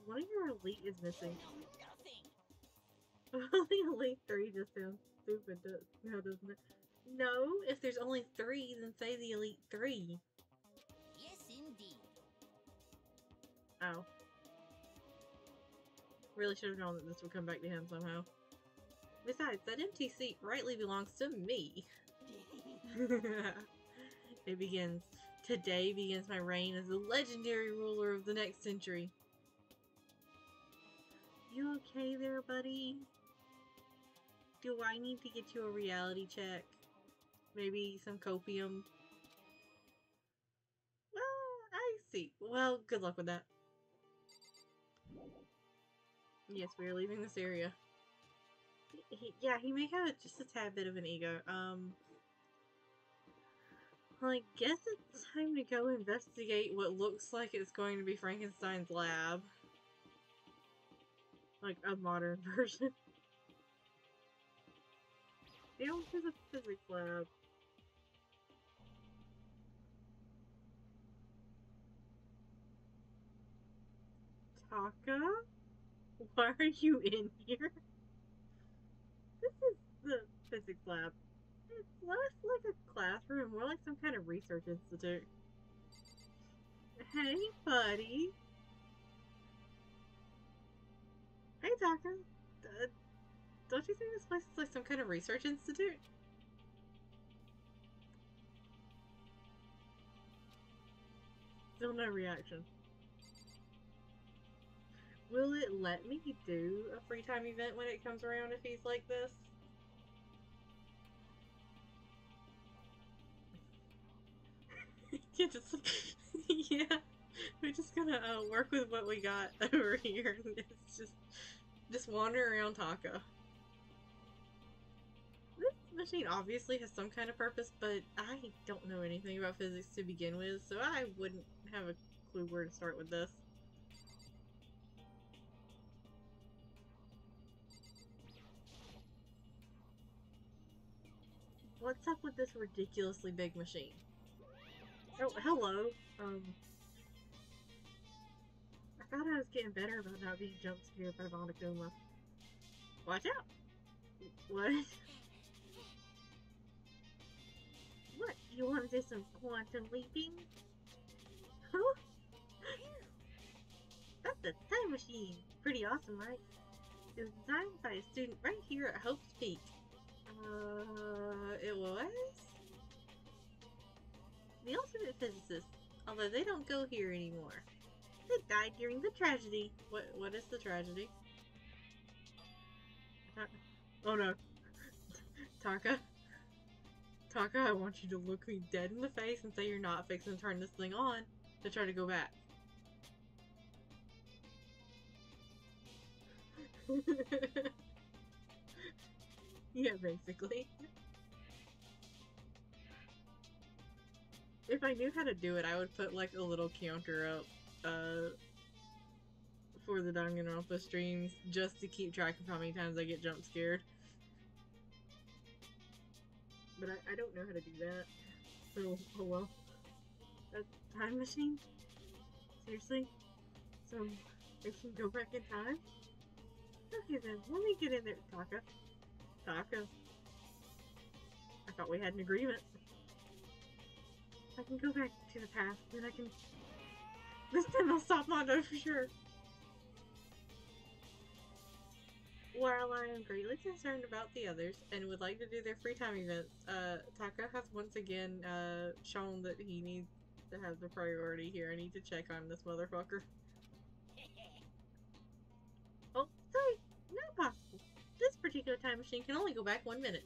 one of your Elite is missing. The Elite 3 just sounds stupid, now doesn't it? No, if there's only 3, then say the Elite 3. Yes, indeed. Oh. Really should have known that this would come back to him somehow. Besides, that empty seat rightly belongs to me. It begins. Today begins my reign as the legendary ruler of the next century. You okay there, buddy? Do I need to get you a reality check? Maybe some copium? Well, I see. Well, good luck with that. Yes, we are leaving this area. He may have just a tad bit of an ego. Well, I guess it's time to go investigate what looks like it's going to be Frankenstein's lab. Like, a modern version. They don't have a physics lab. Taka? Why are you in here? This is the physics lab. It's less like a classroom, more like some kind of research institute. Hey, buddy. Hey, Taka. Don't you think this place is like some kind of research institute? Still no reaction. Will it let me do a free time event when it comes around if he's like this? Yeah, we're just gonna work with what we got over here. It's just wander around Taka. This machine obviously has some kind of purpose, but I don't know anything about physics to begin with, so I wouldn't have a clue where to start with this. What's up with this ridiculously big machine? Oh, hello. thought I was getting better about not being jump scared by Monokuma. Watch out! What? What? You want to do some quantum leaping? Huh? That's a time machine. Pretty awesome, right? It was designed by a student right here at Hope's Peak. It was? The ultimate physicist, although they don't go here anymore. They died during the tragedy. What is the tragedy? Oh no. Taka, I want you to look me dead in the face and say you're not fixing to turn this thing on to try to go back. Yeah, basically. If I knew how to do it, I would put like a little counter up for the Danganronpa streams just to keep track of how many times I get jump scared. But I don't know how to do that. So, oh well. A time machine? Seriously? So, I can go back in time? Okay then, let me get in there. Taka. I thought we had an agreement. I can go back to the past, then I can... This time I'll stop Mondo for sure. While I am greatly concerned about the others and would like to do their free time events, Taka has once again shown that he needs to have the priority here. I need to check on this motherfucker. Oh, sorry, not possible. This particular time machine can only go back 1 minute.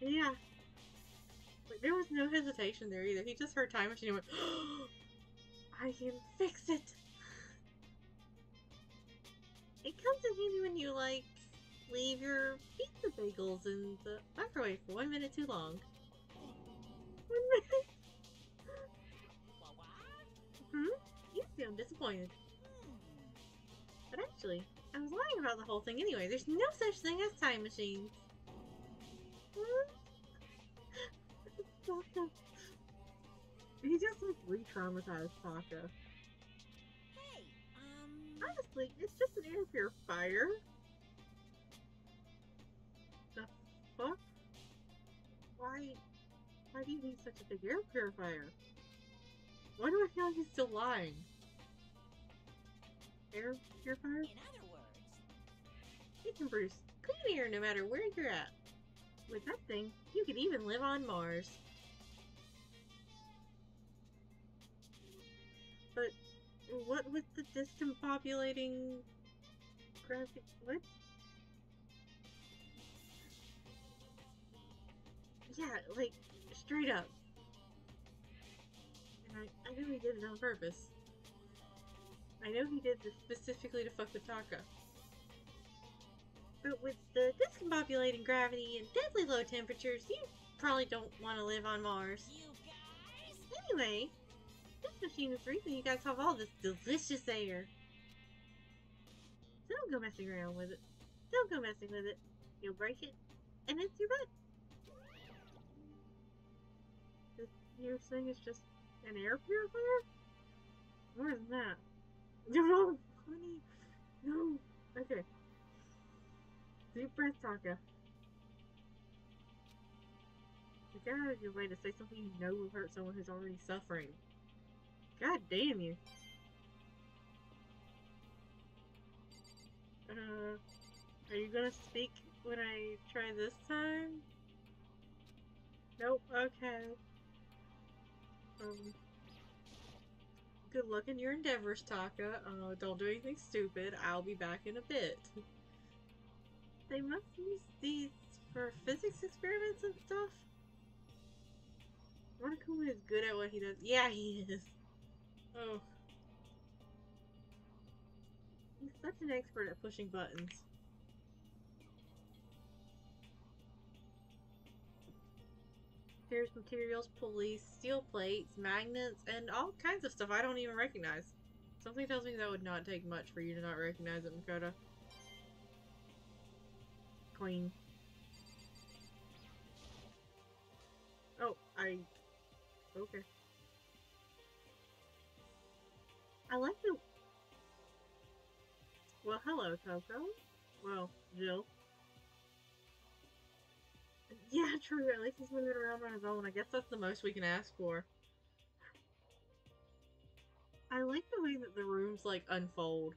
Yeah. But there was no hesitation there either. He just heard time machine and went, oh, I can fix it! It comes in handy when you, like, leave your pizza bagels in the microwave for 1 minute too long. 1 minute? You sound disappointed. But actually, I was lying about the whole thing anyway. There's no such thing as time machines. Taka. He just like re-traumatized Taka. Hey, Honestly, it's just an air purifier. The fuck? Why do you need such a big air purifier? Why do I feel like he's still lying? Air purifier? in other words, It can produce clean air no matter where you're at. With that thing, you could even live on Mars. But what with the discombobulating graphic? What? Yeah, like, straight up. And I know he did it on purpose. I know he did this specifically to fuck with Taka. But with the discombobulating gravity and deadly low temperatures, you probably don't want to live on Mars. you guys. Anyway, this machine is the reason you guys have all this delicious air. So don't go messing around with it. Don't go messing with it. You'll break it, and it's your butt. This new thing is just an air purifier? More than that. No, honey. No. Okay. Deep breath, Taka. You get out of your way to say something you know will hurt someone who's already suffering. God damn you. Are you gonna speak when I try this time? Nope, okay. Good luck in your endeavors, Taka. Don't do anything stupid. I'll be back in a bit. They must use these for physics experiments and stuff. Monokuma is good at what he does. Yeah, he is. Oh. He's such an expert at pushing buttons. Ferrous materials, pulleys, steel plates, magnets, and all kinds of stuff I don't even recognize. Something tells me that would not take much for you to not recognize it, Makoto. Queen. Oh, Okay. I like the... Well, hello, Coco. Well, Jill. Yeah, true. At least he's moving around on his own. I guess that's the most we can ask for. I like the way that the rooms, like, unfold.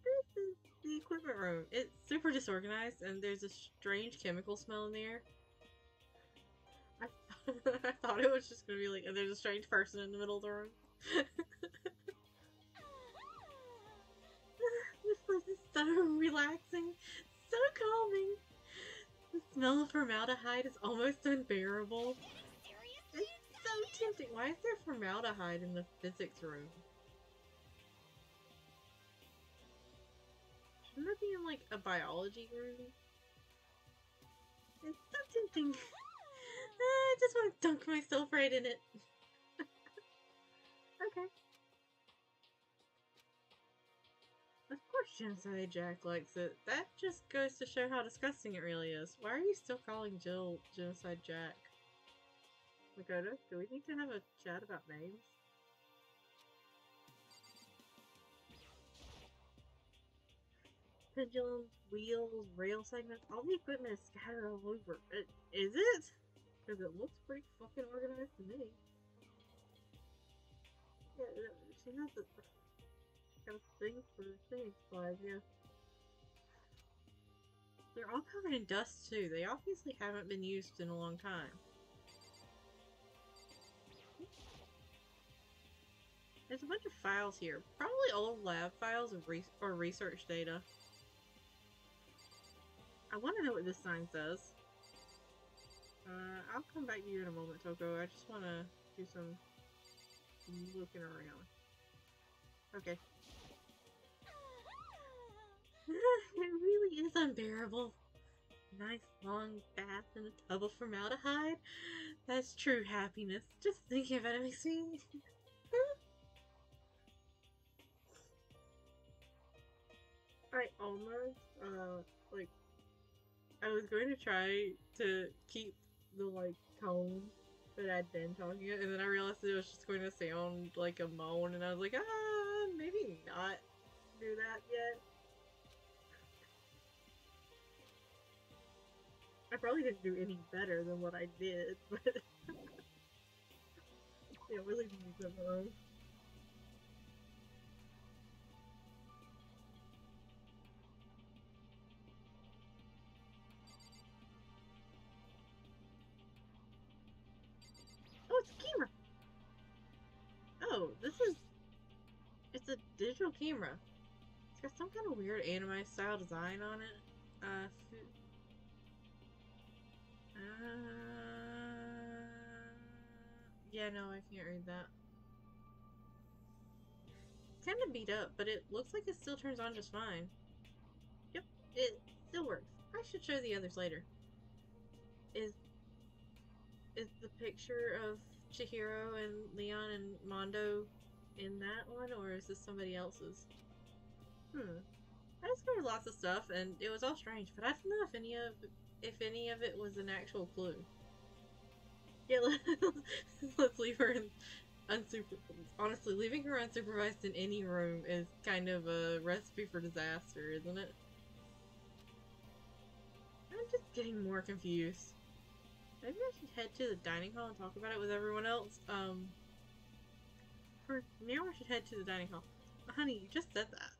This is the equipment room. It's super disorganized, and there's a strange chemical smell in there. I thought it was just gonna be like, there's a strange person in the middle of the room. This place is so relaxing, so calming. The smell of formaldehyde is almost unbearable. It's so tempting. Why is there formaldehyde in the physics room? Shouldn't that be in like a biology room? It's so tempting. I just want to dunk myself right in it. Okay. Of course Genocide Jack likes it. That just goes to show how disgusting it really is. Why are you still calling Jill Genocide Jack? Makoto, do we need to have a chat about names? Pendulums, wheels, rail segments, all the equipment is scattered all over. Is it? Because it looks pretty fucking organized to me. Yeah, she has a kind of thing for things supplies, yeah. They're all covered in dust too. They obviously haven't been used in a long time. There's a bunch of files here. Probably old lab files of or research data. I want to know what this sign says. I'll come back to you in a moment, Toko. I just want to do some looking around. Okay. It really is unbearable. Nice long bath in a tub of formaldehyde. That's true happiness. Just thinking about it makes me... I almost, like, I was going to try to keep the, like, tone that I'd been talking at, and then I realized it was just going to sound like a moan, and I was like, maybe not do that yet. I probably didn't do any better than what I did, but yeah, we're leaving these alone. Oh, it's a camera! Oh, it's a digital camera. It's got some kind of weird anime style design on it. Yeah, no, I can't read that. It's kind of beat up, but it looks like it still turns on just fine. Yep, it still works. I should show the others later. Is the picture of Chihiro and Leon and Mondo in that one, or is this somebody else's? I discovered lots of stuff, and it was all strange, but I don't know if any of it was an actual clue. Yeah, let's leave her unsupervised. Honestly, leaving her unsupervised in any room is kind of a recipe for disaster, isn't it? I'm just getting more confused. Maybe I should head to the dining hall and talk about it with everyone else. For now, I should head to the dining hall. Honey, you just said that.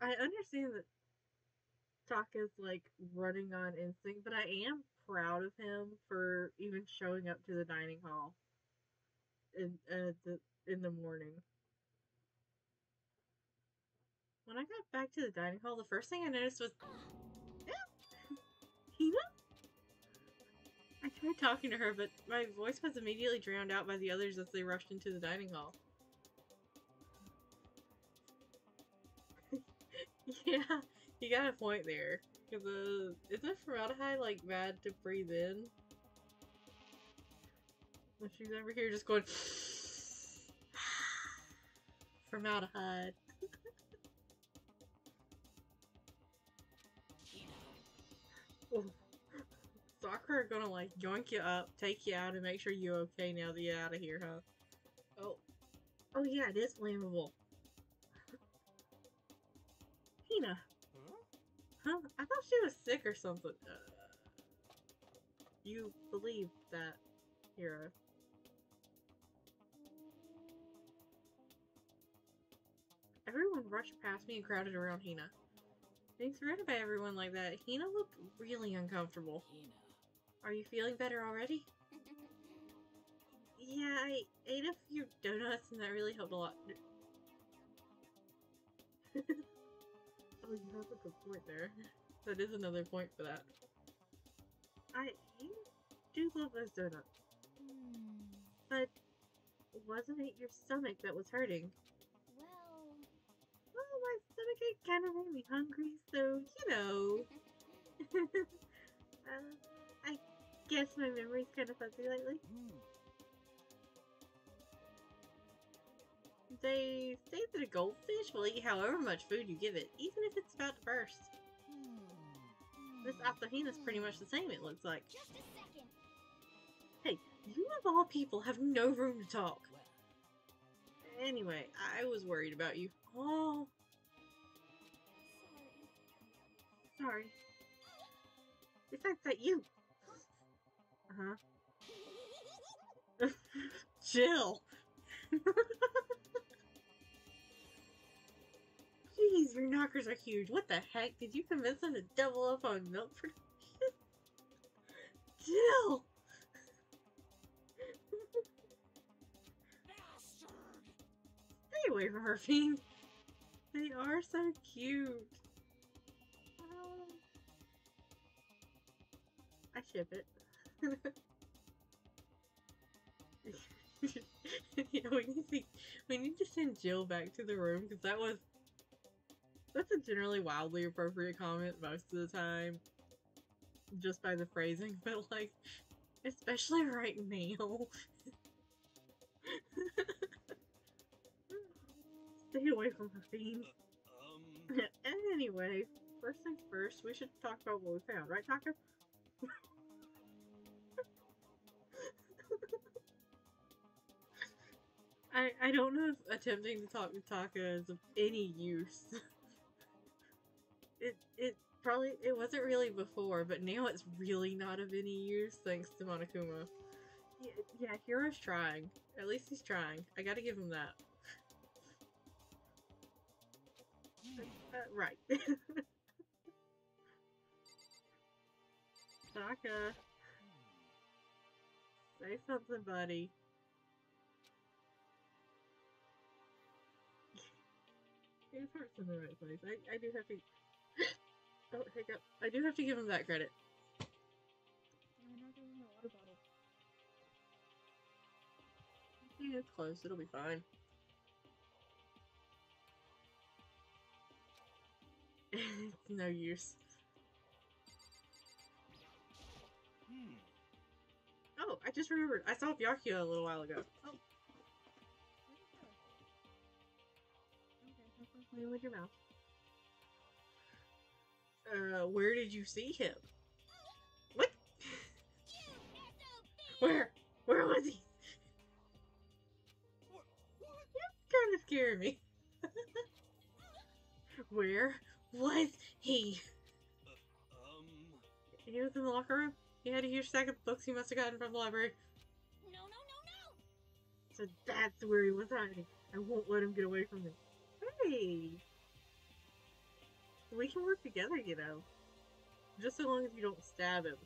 I understand that Taka's like running on instinct, but I am proud of him for even showing up to the dining hall in the morning. When I got back to the dining hall, the first thing I noticed was, Hina? I tried talking to her, but my voice was immediately drowned out by the others as they rushed into the dining hall. Yeah, you got a point there. Cause isn't formaldehyde like bad to breathe in? If she's over here just going formaldehyde. Sakura gonna like yoink you up, take you out, and make sure you're okay now that you're out of here, huh? Oh. Oh yeah, it is flammable. Hina. Huh? I thought she was sick or something. You believe that, Hero. Everyone rushed past me and crowded around Hina. Being surrounded by everyone like that, Hina looked really uncomfortable. Are you feeling better already? Yeah, I ate a few donuts and that really helped a lot. Oh, you have a good point there. That is another point for that. I do love those donuts. But wasn't it your stomach that was hurting? Well, my stomach ache kind of made me hungry, so, you know. I guess my memory's kind of fuzzy lately. They say that a goldfish will eat however much food you give it, even if it's about to burst. This Asahina's pretty much the same, it looks like. Just a second. Hey, you of all people have no room to talk. Anyway, I was worried about you. Oh. Sorry. Besides that, you. Uh-huh. Chill. Jeez, your knockers are huge. What the heck? Did you convince them to double up on milk production? Chill. Stay away from her, Fiend. They are so cute. I ship it. Yeah, we need to send Jill back to the room because that's a generally wildly appropriate comment most of the time, just by the phrasing, but like, especially right now. Stay away from her, Fiend. Anyway, first things first, we should talk about what we found, right, Taka? I don't know if attempting to talk to Taka is of any use. It wasn't really before, but now it's really not of any use thanks to Monokuma. Yeah, Hiro's trying. At least he's trying. I gotta give him that. Right. Taka. Say something, buddy. His heart's in the right place. I do have to... Oh, hiccup. I do have to give him that credit. I'm not giving him a water bottle. Yeah, it's close. It'll be fine. It's no use. Oh, I just remembered. I saw Byakuya a little while ago. Oh. Okay, playing with your mouth. Where did you see him? What? Where? Where was he? You're kind of scaring me. Where was he? He was in the locker room. He had a huge stack of books he must have gotten from the library. No. So that's where he was hiding. I won't let him get away from me. Hey! We can work together, you know. Just so long as you don't stab him.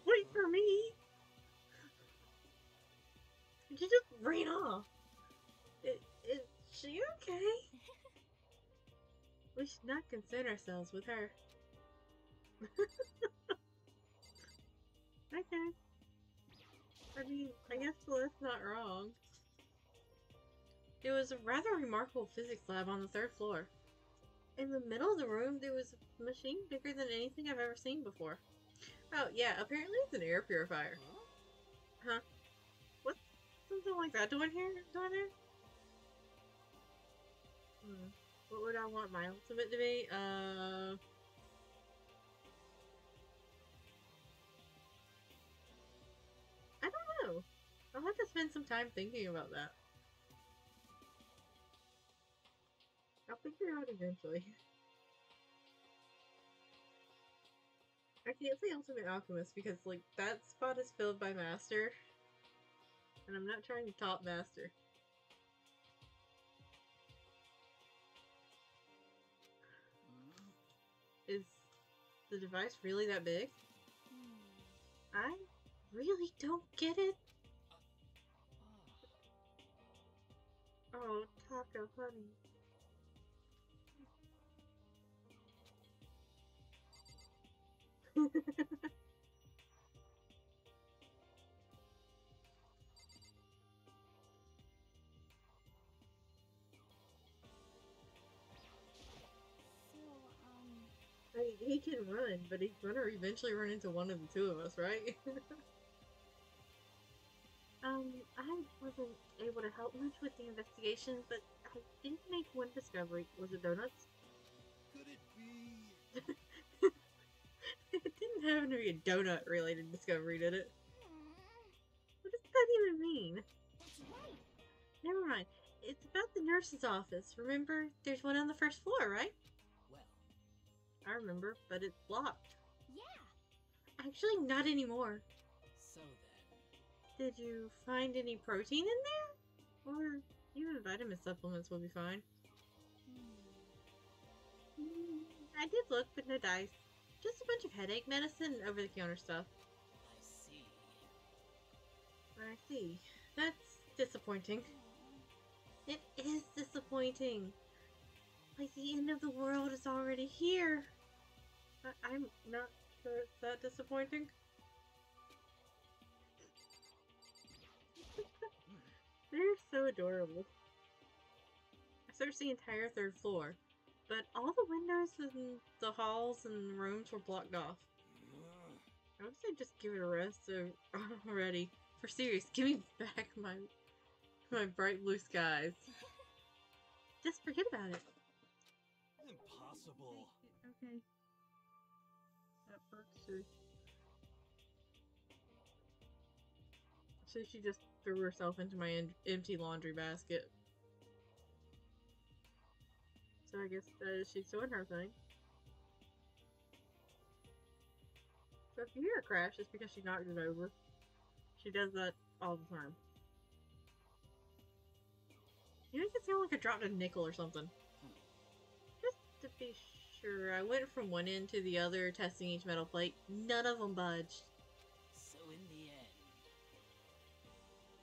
Wait for me! You just ran off. Is she okay? We should not concern ourselves with her. Okay. I mean, I guess Celeste's not wrong. It was a rather remarkable physics lab on the 3rd floor. In the middle of the room, there was a machine bigger than anything I've ever seen before. Oh, yeah, apparently it's an air purifier. Huh? What's something like that doing here? Down there? What would I want my ultimate to be? I don't know. I'll have to spend some time thinking about that. I'll figure it out eventually. I can't say Ultimate Alchemist because, like, that spot is filled by Master. And I'm not trying to top Master. Is the device really that big? I really don't get it. Oh, Taco, honey. He can run, but he's gonna eventually run into one of the two of us, right? I wasn't able to help much with the investigation, but I did make one discovery. Was it donuts? Could it be? It didn't happen to be a donut-related discovery, did it? What does that even mean? That's right. Never mind. It's about the nurse's office. Remember, there's one on the first floor, right? Well, I remember, but it's locked. Yeah. Actually, not anymore. so then. Did you find any protein in there? Or even vitamin supplements will be fine. I did look, but no dice. Just a bunch of headache medicine and over-the-counter stuff. I see. I see. That's disappointing. It is disappointing. Like the end of the world is already here. I'm not sure it's that disappointing. They're so adorable. I searched the entire third floor, but all the windows in the halls and rooms were blocked off. I would say just give it a rest already. For serious, give me back my bright blue skies. Just forget about it. Impossible. Okay. That works too. So she just threw herself into my empty laundry basket. So I guess she's doing her thing. So if you hear a crash, it's because she knocked it over. She does that all the time. You make it sound like I dropped a nickel or something. Just to be sure, I went from one end to the other, testing each metal plate. None of them budged. So in the end.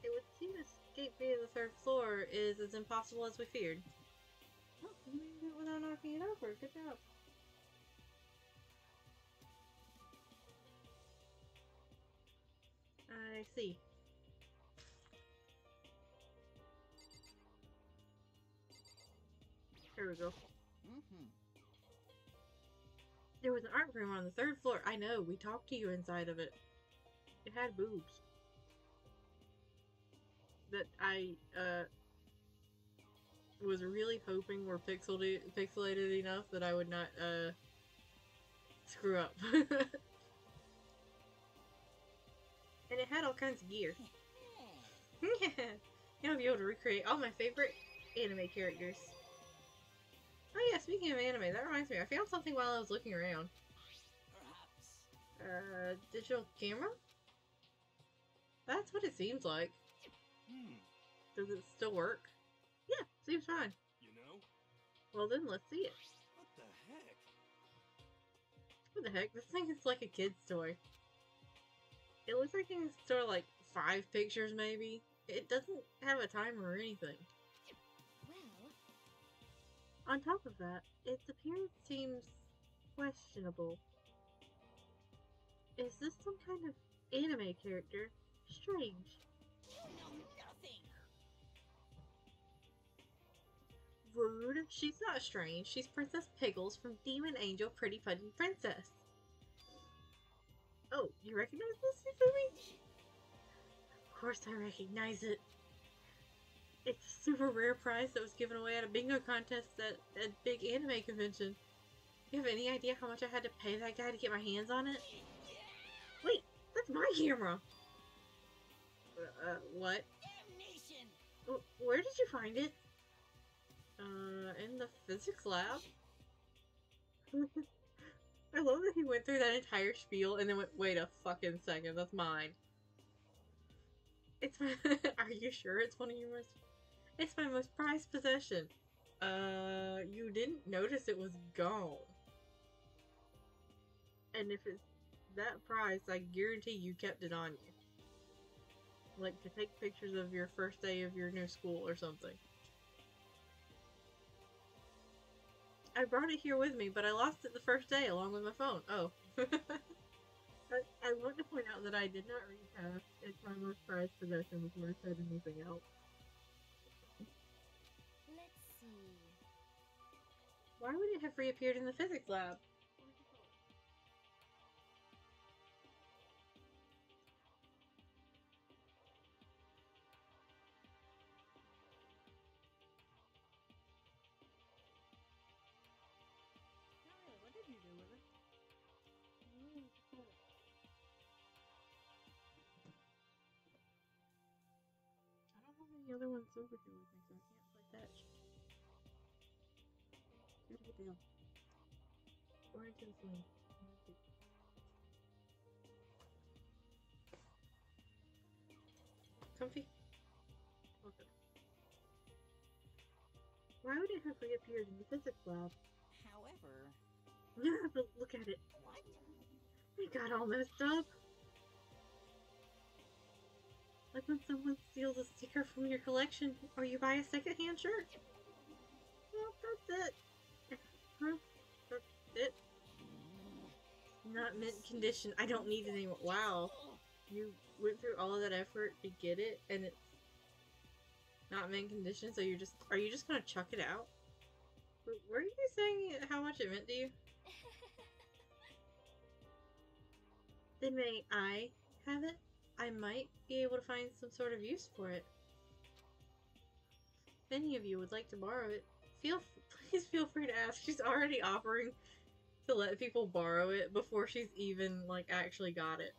It would seem to escape via the third floor is as impossible as we feared. Oh, you made it without knocking it over. Good job. I see. Here we go. There was an art room on the third floor. I know, we talked to you inside of it. It had boobs. That I, was really hoping were pixelated enough that I would not, screw up. And it had all kinds of gear. You'll be able to recreate all my favorite anime characters. Oh yeah, speaking of anime, that reminds me, I found something while I was looking around. Perhaps. Digital camera? That's what it seems like. Does it still work? Yeah, seems fine. You know? Well then, let's see it. What the heck? What the heck? This thing is like a kid's toy. It looks like it can store like 5 pictures maybe. It doesn't have a timer or anything. Well, On top of that, its appearance seems questionable. Is this some kind of anime character? Strange. You know nothing. Rude. She's not strange. She's Princess Pickles from Demon Angel Pretty Putty Princess. Oh, you recognize this, Ifumi? Of course I recognize it. It's super rare prize that was given away at a bingo contest at a big anime convention. You have any idea how much I had to pay that guy to get my hands on it? Wait, that's my camera! What? Damnation! Where did you find it? In the physics lab? I love that he went through that entire spiel and then went, wait a fucking second, that's mine. It's my- Are you sure it's one of your most- It's my most prized possession. You didn't notice it was gone. And if it's that prized, I guarantee you kept it on you. Like, to take pictures of your first day of your new school or something. I brought it here with me, but I lost it the first day along with my phone. Oh. I want to point out that I did not read past "It's my most prized possession" before I said anything else. Let's see. Why would it have reappeared in the physics lab? What did you do with it? I don't have any other ones over here with me, so I can't play fetch. Gotta get down. Or into the swing. Comfy? Okay. Why would it have reappeared in the physics lab? However, Yeah, but look at it. what? It got all messed up. Like when someone steals a sticker from your collection, or you buy a secondhand shirt. Well, that's it. Huh? That's it? Not mint condition. I don't need it anymore. Wow. You went through all of that effort to get it, and it's not mint condition, so are you just gonna chuck it out? Were you saying how much it meant to you? Then may I have it? I might be able to find some sort of use for it. If any of you would like to borrow it, please feel free to ask. She's already offering to let people borrow it before she's even, like, actually got it.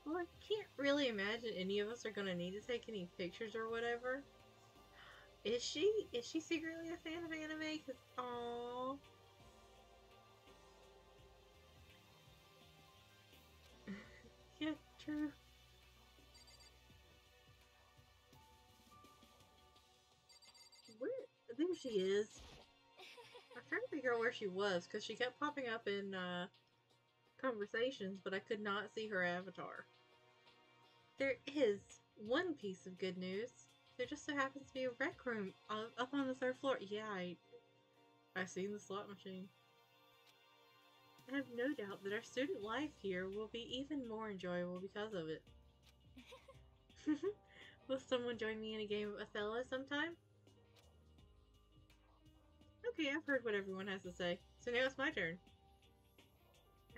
Well, I can't really imagine any of us are gonna need to take any pictures or whatever. Is she? Is she secretly a fan of anime? Cause, aww. Yeah, true. Where? There she is. I was trying to figure out where she was, because she kept popping up in, conversations, but I could not see her avatar. There is one piece of good news. There just so happens to be a rec room up on the third floor. Yeah, I seen the slot machine. I have no doubt that our student life here will be even more enjoyable because of it. Will someone join me in a game of Othello sometime? Okay, I've heard what everyone has to say, so now it's my turn.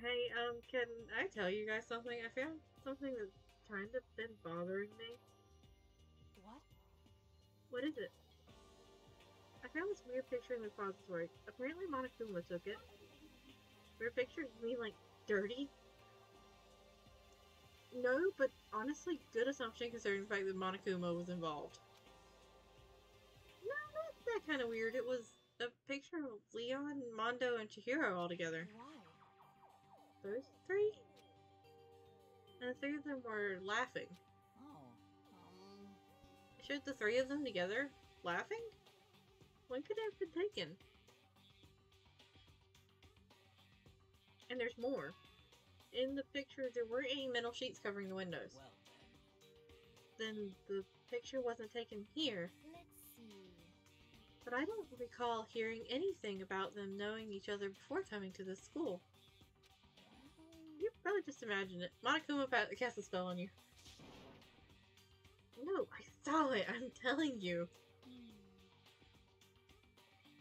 Hey, can I tell you guys something? I found something that's kind of been bothering me. What? What is it? I found this weird picture in the repository. Apparently Monokuma took it. Weird picture? You mean, like, dirty? No, but honestly, good assumption considering the fact that Monokuma was involved. No, not that kind of weird. It was a picture of Leon, Mondo, and Chihiro all together. Why? Those three? And the three of them were laughing. Oh, It showed the three of them together, laughing? When could it have been taken? And there's more. In the picture, there weren't any metal sheets covering the windows. Well Then the picture wasn't taken here. Let's see. But I don't recall hearing anything about them knowing each other before coming to this school. You probably just imagined it. Monokuma cast a spell on you. No, I saw it, I'm telling you.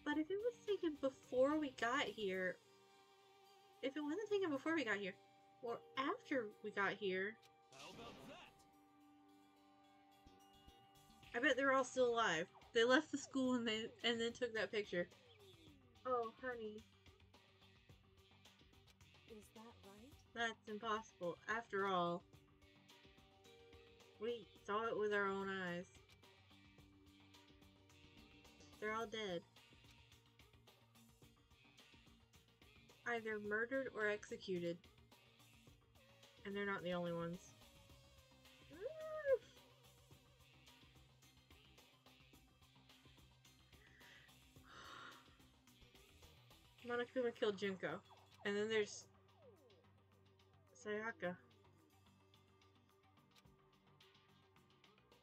But if it was taken before we got here... If it wasn't taken before we got here, or after we got here... How about that? I bet they're all still alive. They left the school and then took that picture. Oh, honey. Is that right? That's impossible. After all, we saw it with our own eyes. They're all dead. Either murdered or executed. And they're not the only ones. Monokuma killed Junko. And then there's Sayaka.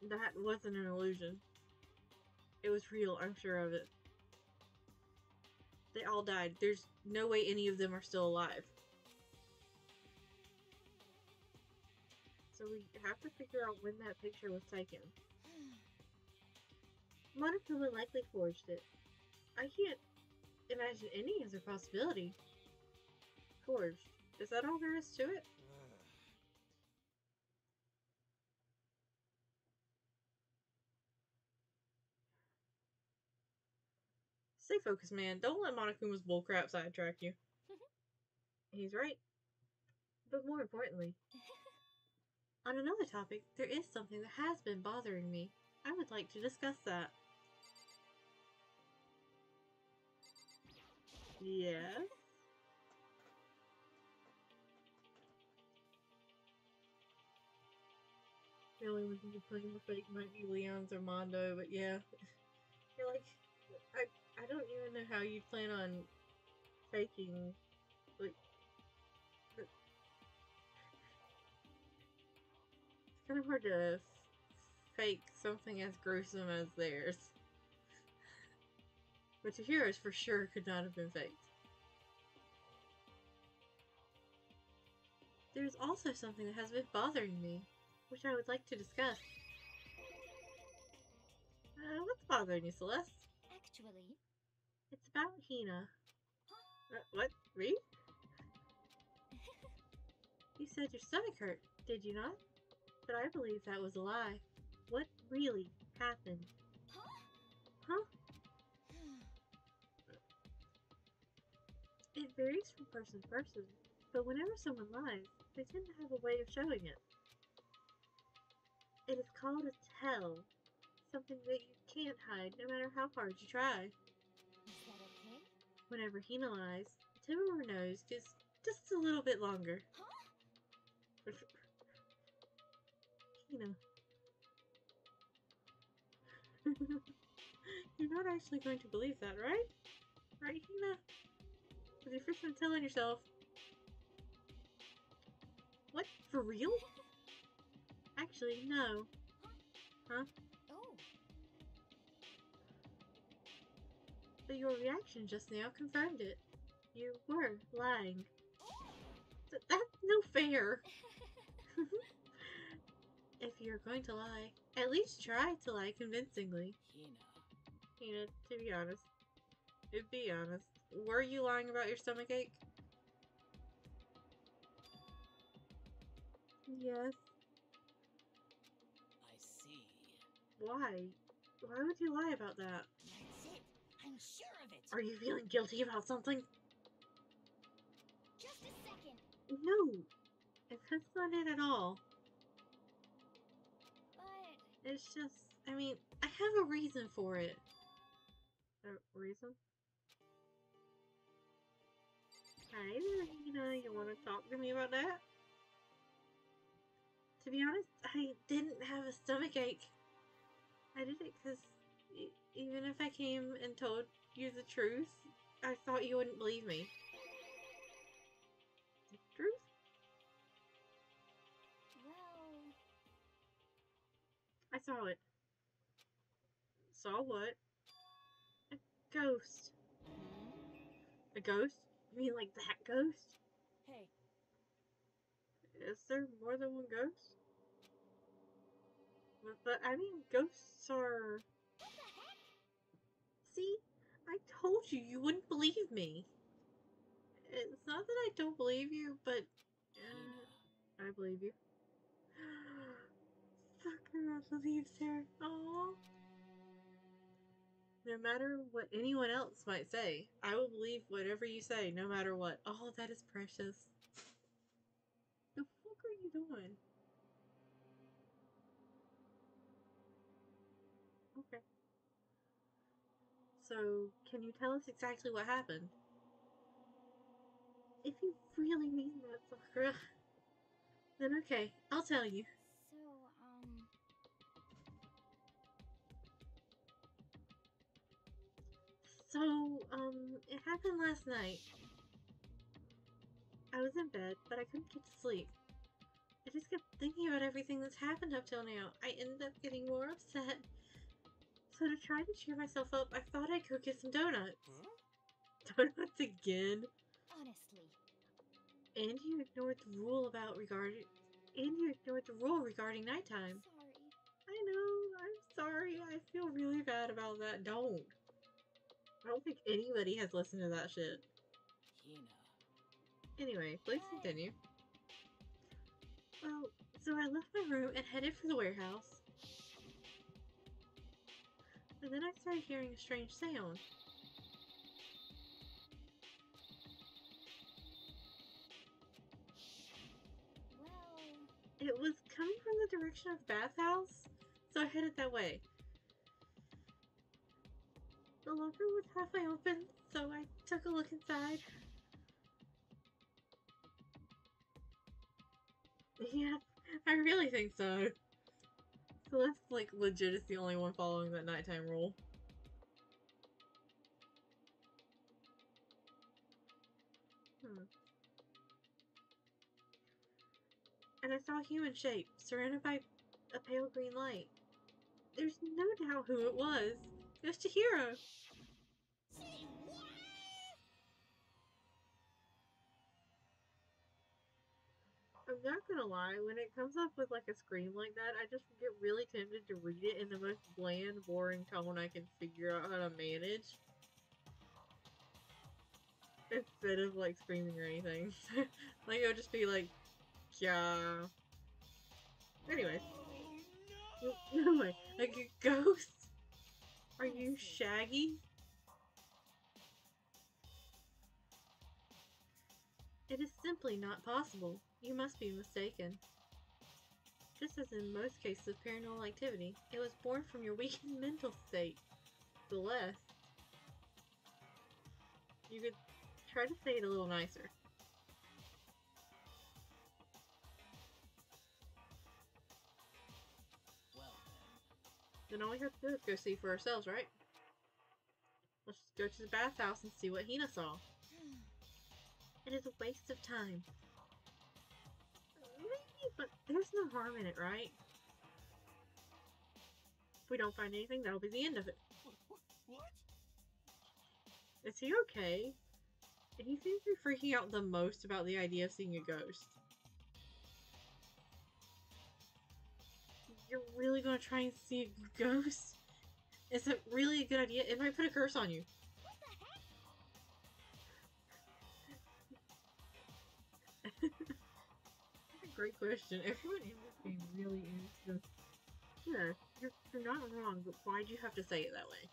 That wasn't an illusion. It was real, I'm sure of it. They all died. There's no way any of them are still alive. So we have to figure out when that picture was taken. Monokuma likely forged it. I can't imagine any other possibility. Forged. Is that all there is to it? Stay focused, man. Don't let Monokuma's bullcrap sidetrack you. He's right. But more importantly, on another topic, there is something that has been bothering me. I would like to discuss that. Yes? The only one who can claim the fake might be Leon's or Mondo, but yeah. You're like, I don't even know how you'd plan on faking, like, it's kind of hard to fake something as gruesome as theirs. But Chihiro's for sure could not have been faked. There's also something that has been bothering me, which I would like to discuss. What's bothering you, Celeste? Actually, It's about Hina. What? Me? You said your stomach hurt, did you not? But I believe that was a lie. What really happened? Huh? It varies from person to person, but whenever someone lies, they tend to have a way of showing it. It is called a tell. Something that you can't hide no matter how hard you try. is that okay? Whenever Hina lies, the tip of her nose gets just a little bit longer. Huh? Hina. You're not actually going to believe that, right? Right, Hina? With your first time telling yourself. What? For real? Actually, no. Huh? Oh, But your reaction just now confirmed it. You were lying. That's no fair. If you're going to lie, at least try to lie convincingly. Hina, to be honest. Be honest. Were you lying about your stomach ache? Yes. I see. Why? Why would you lie about that? That's it. I'm sure of it. Are you feeling guilty about something? just a second. No. That's not it at all. But It's just, I mean, I have a reason for it. A reason? Hi there, Hina. You want to talk to me about that? To be honest, I didn't have a stomach ache. I did it because even if I came and told you the truth, I thought you wouldn't believe me. The truth? well, I saw it. Saw what? A ghost. A ghost? You mean like that ghost? Hey, Is there more than one ghost? But I mean, ghosts are... what the heck? See? I told you you wouldn't believe me. It's not that I don't believe you, but... Hina. I believe you. Sakura believes her. Aww. No matter what anyone else might say, I will believe whatever you say, no matter what. Oh, that is precious. The fuck are you doing? Okay. So, can you tell us exactly what happened? If you really mean that, Sakura, then okay, I'll tell you. So, it happened last night. I was in bed, but I couldn't get to sleep. I just kept thinking about everything that's happened up till now. I ended up getting more upset. So to try to cheer myself up, I thought I'd go get some donuts. Huh? Donuts again? Honestly. And you ignored the rule regarding nighttime. Sorry. I know, I'm sorry. I feel really bad about that. Don't. I don't think anybody has listened to that shit. Hina. Anyway, please continue. Well, so I left my room and headed for the warehouse. And then I started hearing a strange sound. It was coming from the direction of the bathhouse, so I headed that way. The locker was halfway open, so I took a look inside. Yeah, I really think so. Celeste, like, legit is the only one following that nighttime rule. And I saw a human shape, surrounded by a pale green light. There's no doubt who it was. It was Chihiro. Say what? I'm not gonna lie, when it comes up with like a scream like that, I just get really tempted to read it in the most bland, boring tone I can figure out how to manage. Instead of like screaming or anything. Like it would just be like, yeah. Anyways. Oh, No way. Like a ghost? Are you Shaggy? It is simply not possible. You must be mistaken. Just as in most cases of paranormal activity, it was born from your weakened mental state. Celeste. You could try to say it a little nicer. Well Then all we have to do is go see for ourselves, right? Let's just go to the bathhouse and see what Hina saw. It is a waste of time. Maybe, but there's no harm in it, right? If we don't find anything, that'll be the end of it. what? Is he okay? He seems to be freaking out the most about the idea of seeing a ghost. You're really gonna try and see a ghost? Is it really a good idea? It might put a curse on you. What the heck? That's a great question. Everyone in this game really is just... Yeah, you're not wrong, but why'd you have to say it that way?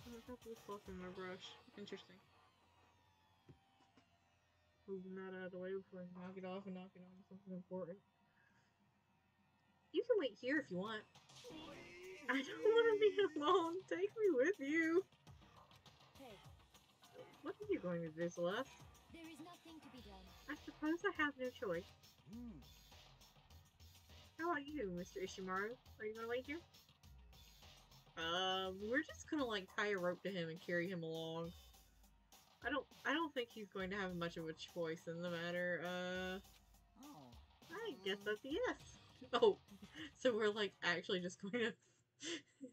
I got this fluff in my brush. Interesting. Moving that out of the way before I knock it off and knock it on to something important. You can wait here if you want. Please. I don't want to be alone. Take me with you. Hey, What are you going to do, Celeste? there is nothing to be done. I suppose I have no choice. How about you, Mr. Ishimaru? Are you gonna wait here? We're just gonna like tie a rope to him and carry him along. I don't think he's going to have much of a choice in the matter. I guess that's a yes. Oh, so we're like actually just going to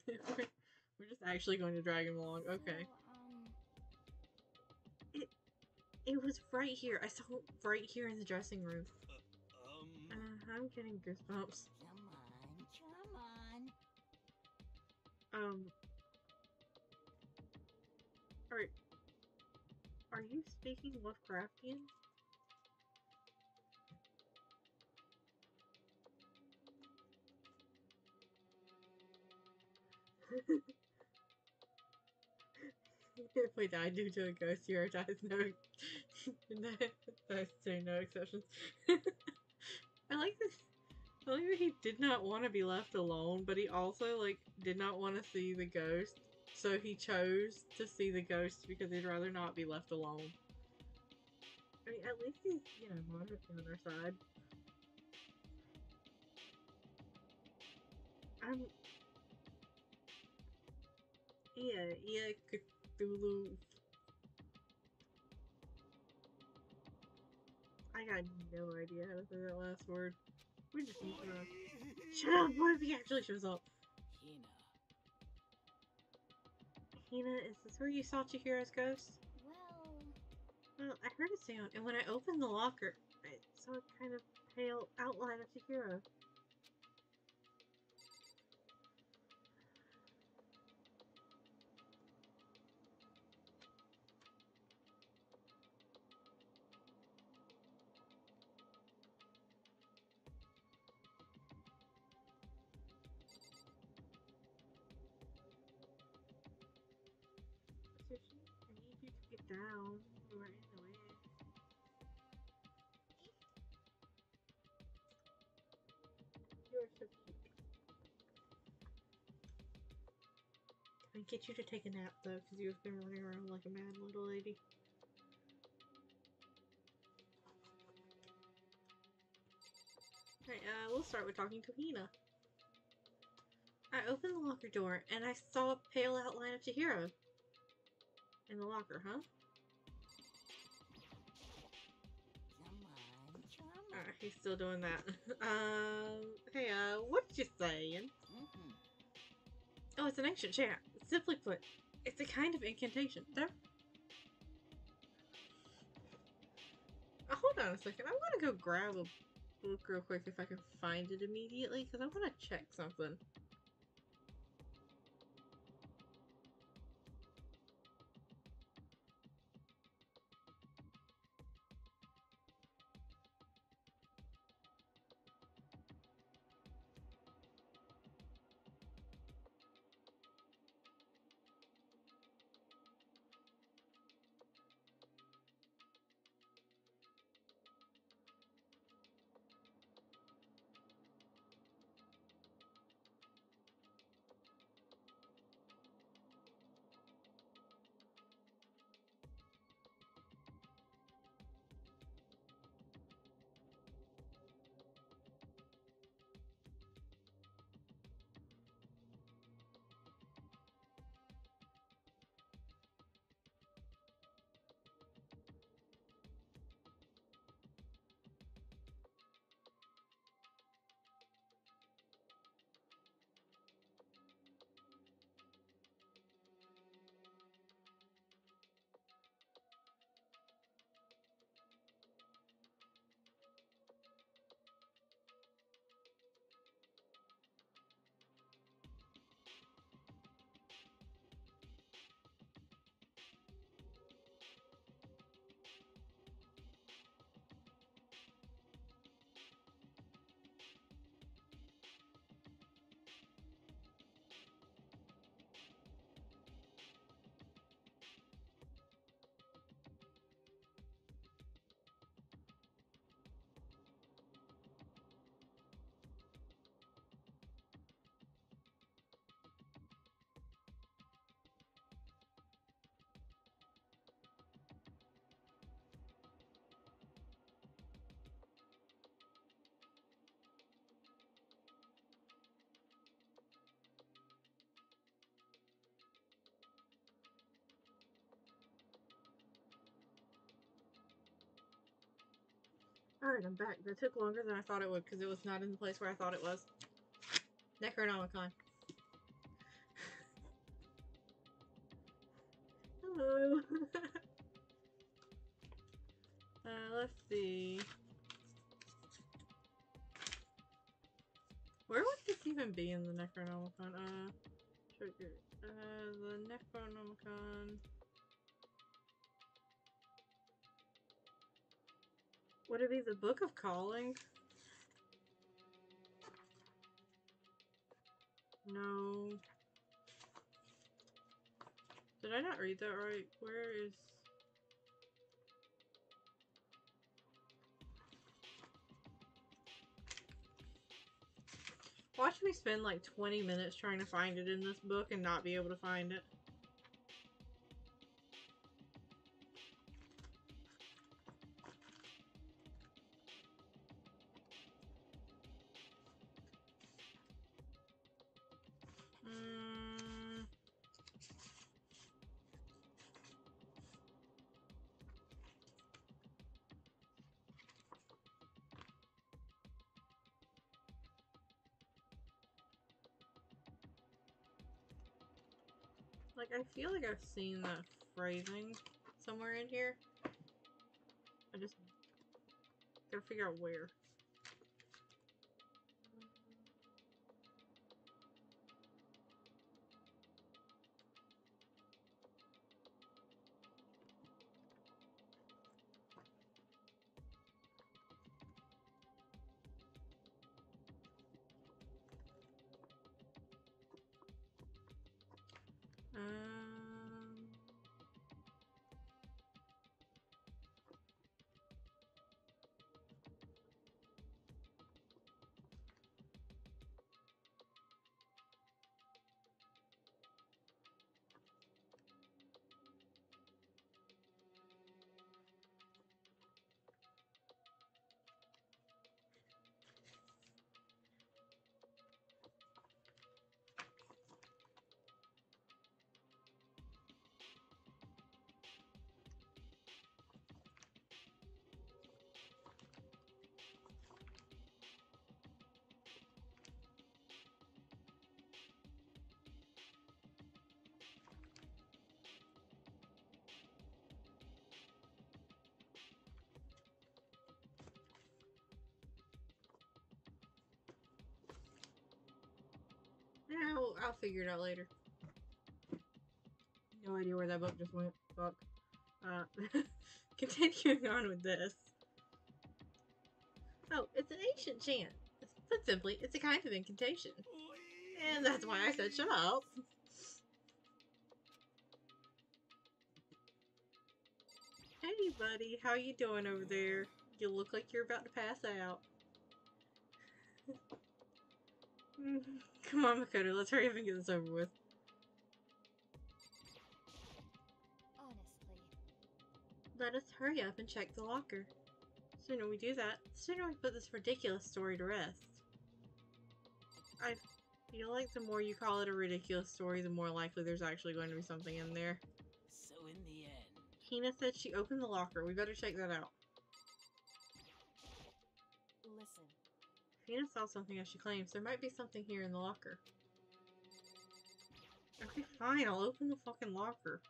we're just actually going to drag him along. Okay. It was right here. I saw it right here in the dressing room. I'm getting goosebumps. Come on. Are you speaking Lovecraftian? If we die due to a ghost, your dies no. I say no exceptions. I like this. I like that he did not want to be left alone, but he also like did not want to see the ghost, so he chose to see the ghost because he'd rather not be left alone. I mean, at least he's, you know, moderately on our side. Yeah, Cthulhu. I got no idea how to say that last word. We just need to. Shut up! What if he actually shows up? Hina. Hina, is this where you saw Chihira's ghost? Well, I heard a sound, and when I opened the locker, I saw a kind of pale outline of Chihiro. I need you to get down. You are in the way. You are so cute. Can I get you to take a nap, though, because you have been running around like a mad little lady. Alright, we'll start with talking to Hina. I opened the locker door, and I saw a pale outline of Chihiro. In the locker, huh? Come on. Alright, he's still doing that. Hey, what you saying? Oh, it's an ancient chant. Simply put, it's a kind of incantation. There. Hold on a second. I'm gonna go grab a book real quick if I can find it immediately, because I want to check something. Alright, I'm back. That took longer than I thought it would because it was not in the place where I thought it was. Necronomicon. Hello. Let's see. Where would this even be in the Necronomicon? Trigger. The Necronomicon. Would it be the Book of Calling? No. Did I not read that right? Where is... Watch me spend like 20 minutes trying to find it in this book and not be able to find it. Like, I feel like I've seen that phrasing somewhere in here. I just gotta figure out where. Um... Yeah, I'll figure it out later. No idea where that book just went. Fuck. Continuing on with this. Oh, it's an ancient chant. Put simply, it's a kind of incantation. And that's why I said shut up. Hey buddy, how you doing over there? You look like you're about to pass out. Come on, Makoto, let's hurry up and get this over with. Honestly. Let us hurry up and check the locker. The sooner we do that, the sooner we put this ridiculous story to rest. I feel like the more you call it a ridiculous story, the more likely there's actually going to be something in there. So in the end... Hina said she opened the locker. We better check that out. Listen. Hina saw something as she claims. There might be something here in the locker. Okay, fine. I'll open the fucking locker.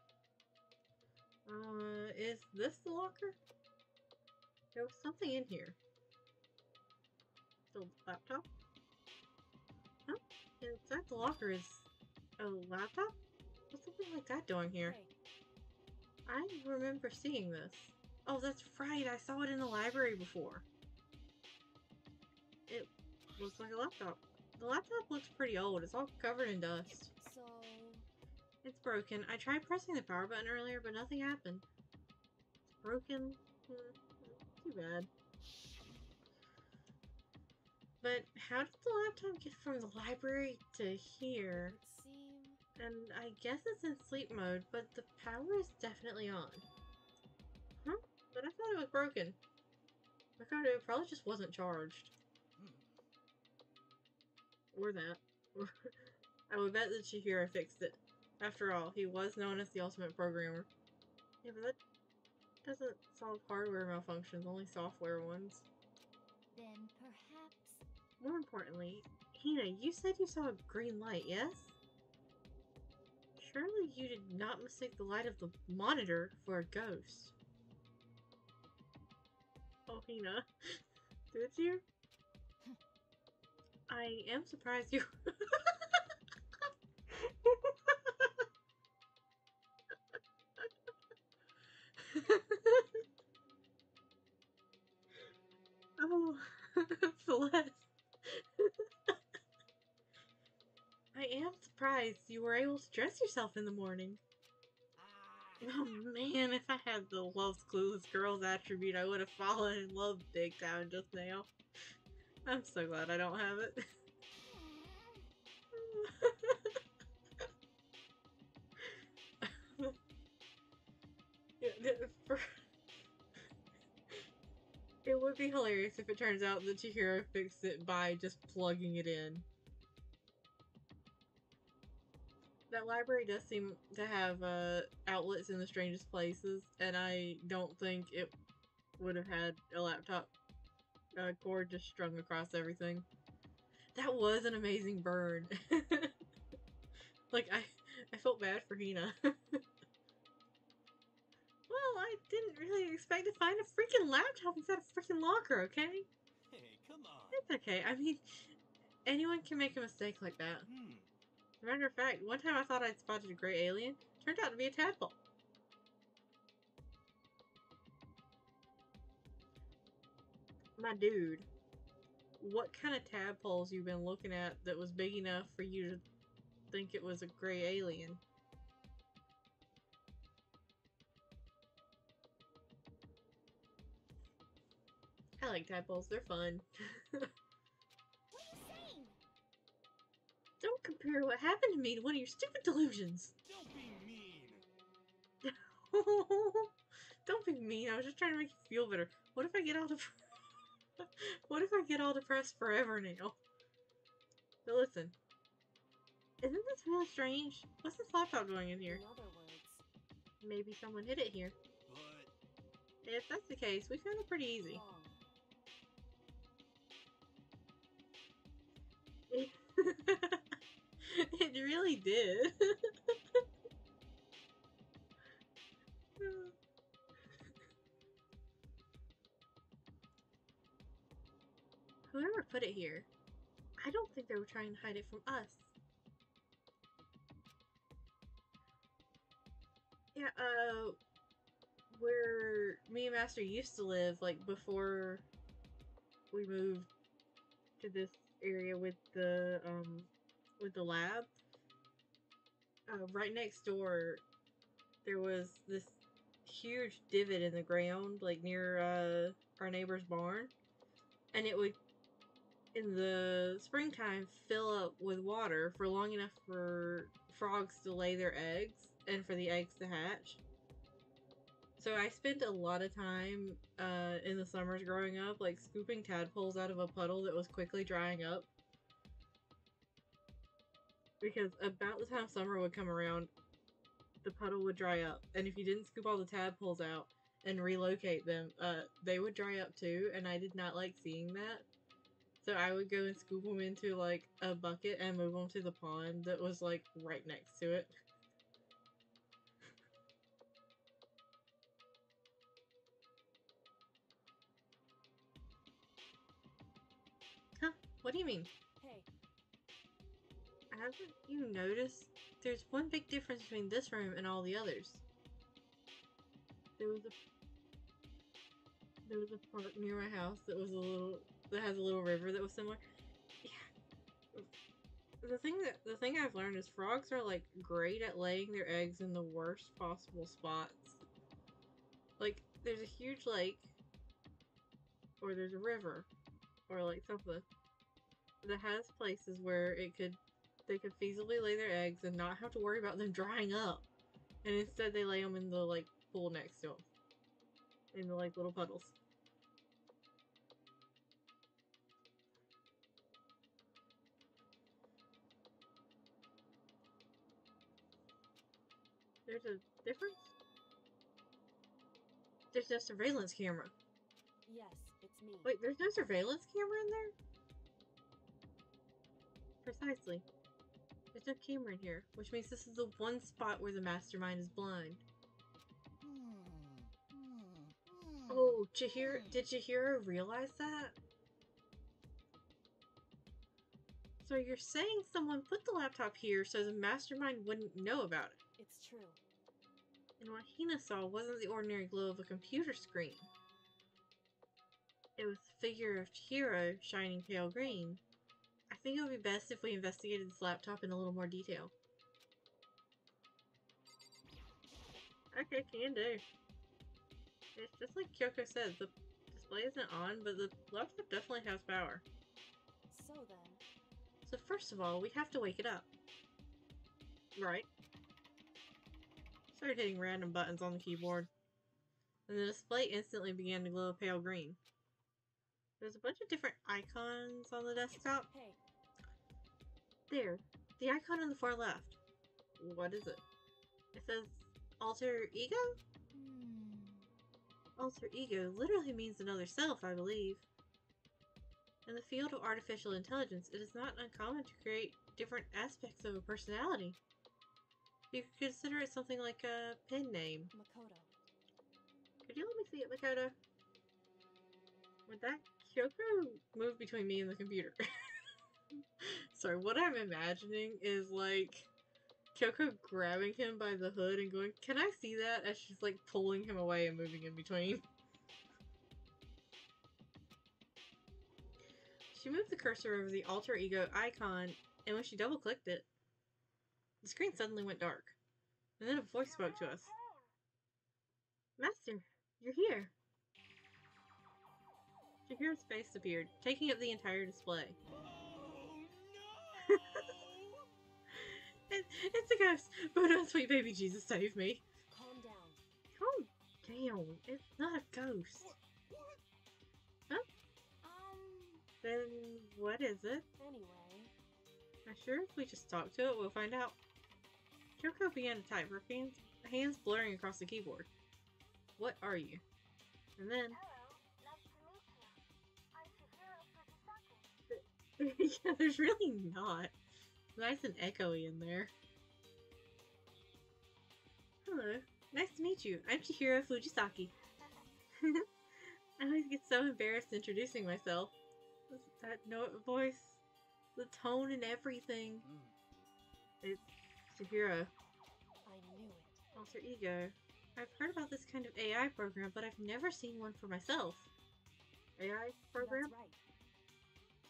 Is this the locker? There was something in here. The laptop? Huh? Inside the locker is a laptop? What's something like that doing here? Hey. I remember seeing this. Oh, that's right. I saw it in the library before. It looks like a laptop. The laptop looks pretty old. It's all covered in dust. So... It's broken. I tried pressing the power button earlier, but nothing happened. It's broken. Too bad. But how did the laptop get from the library to here? It would seem... And I guess it's in sleep mode, but the power is definitely on. Huh? But I thought it was broken. Makoto, it probably just wasn't charged. Or that. I would bet that Chihiro fixed it. After all, he was known as the ultimate programmer. Yeah, but that doesn't solve hardware malfunctions, only software ones. Then perhaps... More importantly, Hina, you said you saw a green light, yes? Surely you did not mistake the light of the monitor for a ghost. Oh, Hina. Did you? I am surprised you... Oh, Celeste. I am surprised you were able to dress yourself in the morning. Oh man, if I had the loves clueless girls attribute, I would have fallen in love big time just now. I'm so glad I don't have it. It would be hilarious if it turns out that Chihiro fixed it by just plugging it in. That library does seem to have outlets in the strangest places, and I don't think it would have had a laptop cord just strung across everything. That was an amazing burn. Like, I felt bad for Hina. Well, I didn't really expect to find a freaking laptop inside a freaking locker, okay? Hey, come on. It's okay. I mean, anyone can make a mistake like that. As a matter of fact, one time I thought I'd spotted a gray alien. Turned out to be a tadpole. My dude, what kind of tadpoles you been looking at that was big enough for you to think it was a gray alien? I like tadpoles. They're fun. What are you saying? Don't compare what happened to me to one of your stupid delusions. Don't be mean. Don't be mean. I was just trying to make you feel better. What if I get all what if I get all depressed forever now? But listen, isn't this really strange? What's this laptop doing in here? In other words, Maybe someone hid it here. But If that's the case, we found it pretty easy. wrong. It really did. Whoever put it here, I don't think they were trying to hide it from us. Yeah, where me and Master used to live, like, before we moved to this area with the lab, right next door, there was this huge divot in the ground, like, near, our neighbor's barn, and it would, in the springtime, fill up with water for long enough for frogs to lay their eggs, and for the eggs to hatch. So I spent a lot of time in the summers growing up, like, scooping tadpoles out of a puddle that was quickly drying up. Because about the time summer would come around, the puddle would dry up. And if you didn't scoop all the tadpoles out and relocate them, they would dry up too, and I did not like seeing that. So I would go and scoop them into, like, a bucket and move them to the pond that was, like, right next to it. Huh? What do you mean? Hey, Haven't you noticed? There's one big difference between this room and all the others. There was a park near my house that was that has a little river that was similar. Yeah. The thing I've learned is frogs are, like, great at laying their eggs in the worst possible spots. Like, there's a huge lake, or there's a river, or, like, something that has places where they could feasibly lay their eggs and not have to worry about them drying up. And instead they lay them in the, like, pool next to them. In the, like, little puddles. There's a difference? There's no surveillance camera. yes, it's me. Wait, there's no surveillance camera in there? Precisely. There's no camera in here, which means this is the one spot where the mastermind is blind. Oh, did Chihiro realize that? So you're saying someone put the laptop here so the mastermind wouldn't know about it? It's true. And what Hina saw wasn't the ordinary glow of a computer screen. It was the figure of Chihiro shining pale green. I think it would be best if we investigated this laptop in a little more detail. Okay, can do. It's just like Kyoko said, the display isn't on, but the laptop definitely has power. So then, So first of all, we have to wake it up. Right. Started hitting random buttons on the keyboard, and the display instantly began to glow pale green. There's a bunch of different icons on the desktop. hey, There, the icon on the far left. What is it? It says alter ego? Alter ego literally means another self, I believe. In the field of artificial intelligence, it is not uncommon to create different aspects of a personality. You could consider it something like a pen name. Makoto. Could you let me see it, Makoto? Would that Kyoko move between me and the computer? Sorry, what I'm imagining is like Kyoko grabbing him by the hood and going, "Can I see that?" as she's like pulling him away and moving in between. She moved the cursor over the alter ego icon, and when she double clicked it, the screen suddenly went dark. And then a voice spoke to us. "Master, you're here." Shihira's face appeared, taking up the entire display. Oh, no! It's a ghost, but oh, sweet baby Jesus, save me. Calm down. Calm down. It's not a ghost. What? Then what is it? Anyway, I'm sure if we just talk to it, we'll find out. Kyoko began to type, her hands blurring across the keyboard. "What are you?" And then... yeah, there's really not. Nice and echoey in there. "Hello. Nice to meet you. I'm Chihiro Fujisaki." I always get so embarrassed introducing myself. That note voice, the tone and everything. It's Chihiro. I knew it. Alter ego. I've heard about this kind of AI program, but I've never seen one for myself. AI program?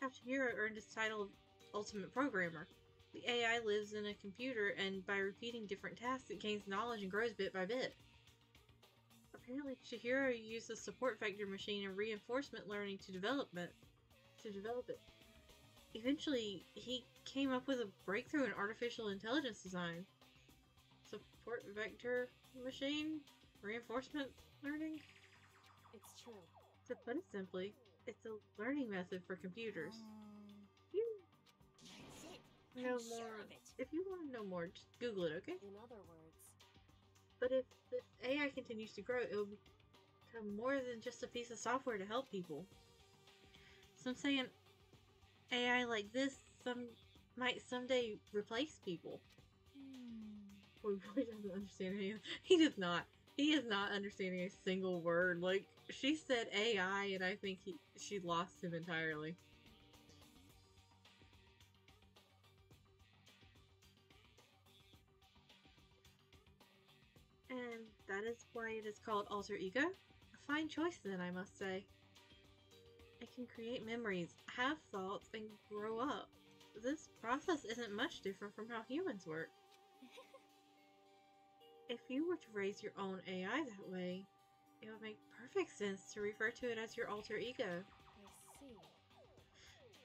That's right. Chihiro earned his title of Ultimate Programmer. The AI lives in a computer, and by repeating different tasks, it gains knowledge and grows bit by bit. Apparently, Chihiro used the support vector machine and reinforcement learning to develop it. Eventually, he came up with a breakthrough in artificial intelligence design. Support vector machine? Reinforcement learning? It's true. To put it simply, it's a learning method for computers. That's it. Know I'm sure more. of it. If you want to know more, just Google it, okay? In other words, But if the AI continues to grow, it will become more than just a piece of software to help people. Some say an AI like this might someday replace people. Boy doesn't understand any of He does not. He is not understanding a single word. Like, she said AI, and I think she lost him entirely. And that is why it is called alter ego. A fine choice then, I must say. It can create memories, have thoughts, and grow up. This process isn't much different from how humans work. If you were to raise your own AI that way, it would make perfect sense to refer to it as your alter ego. I see.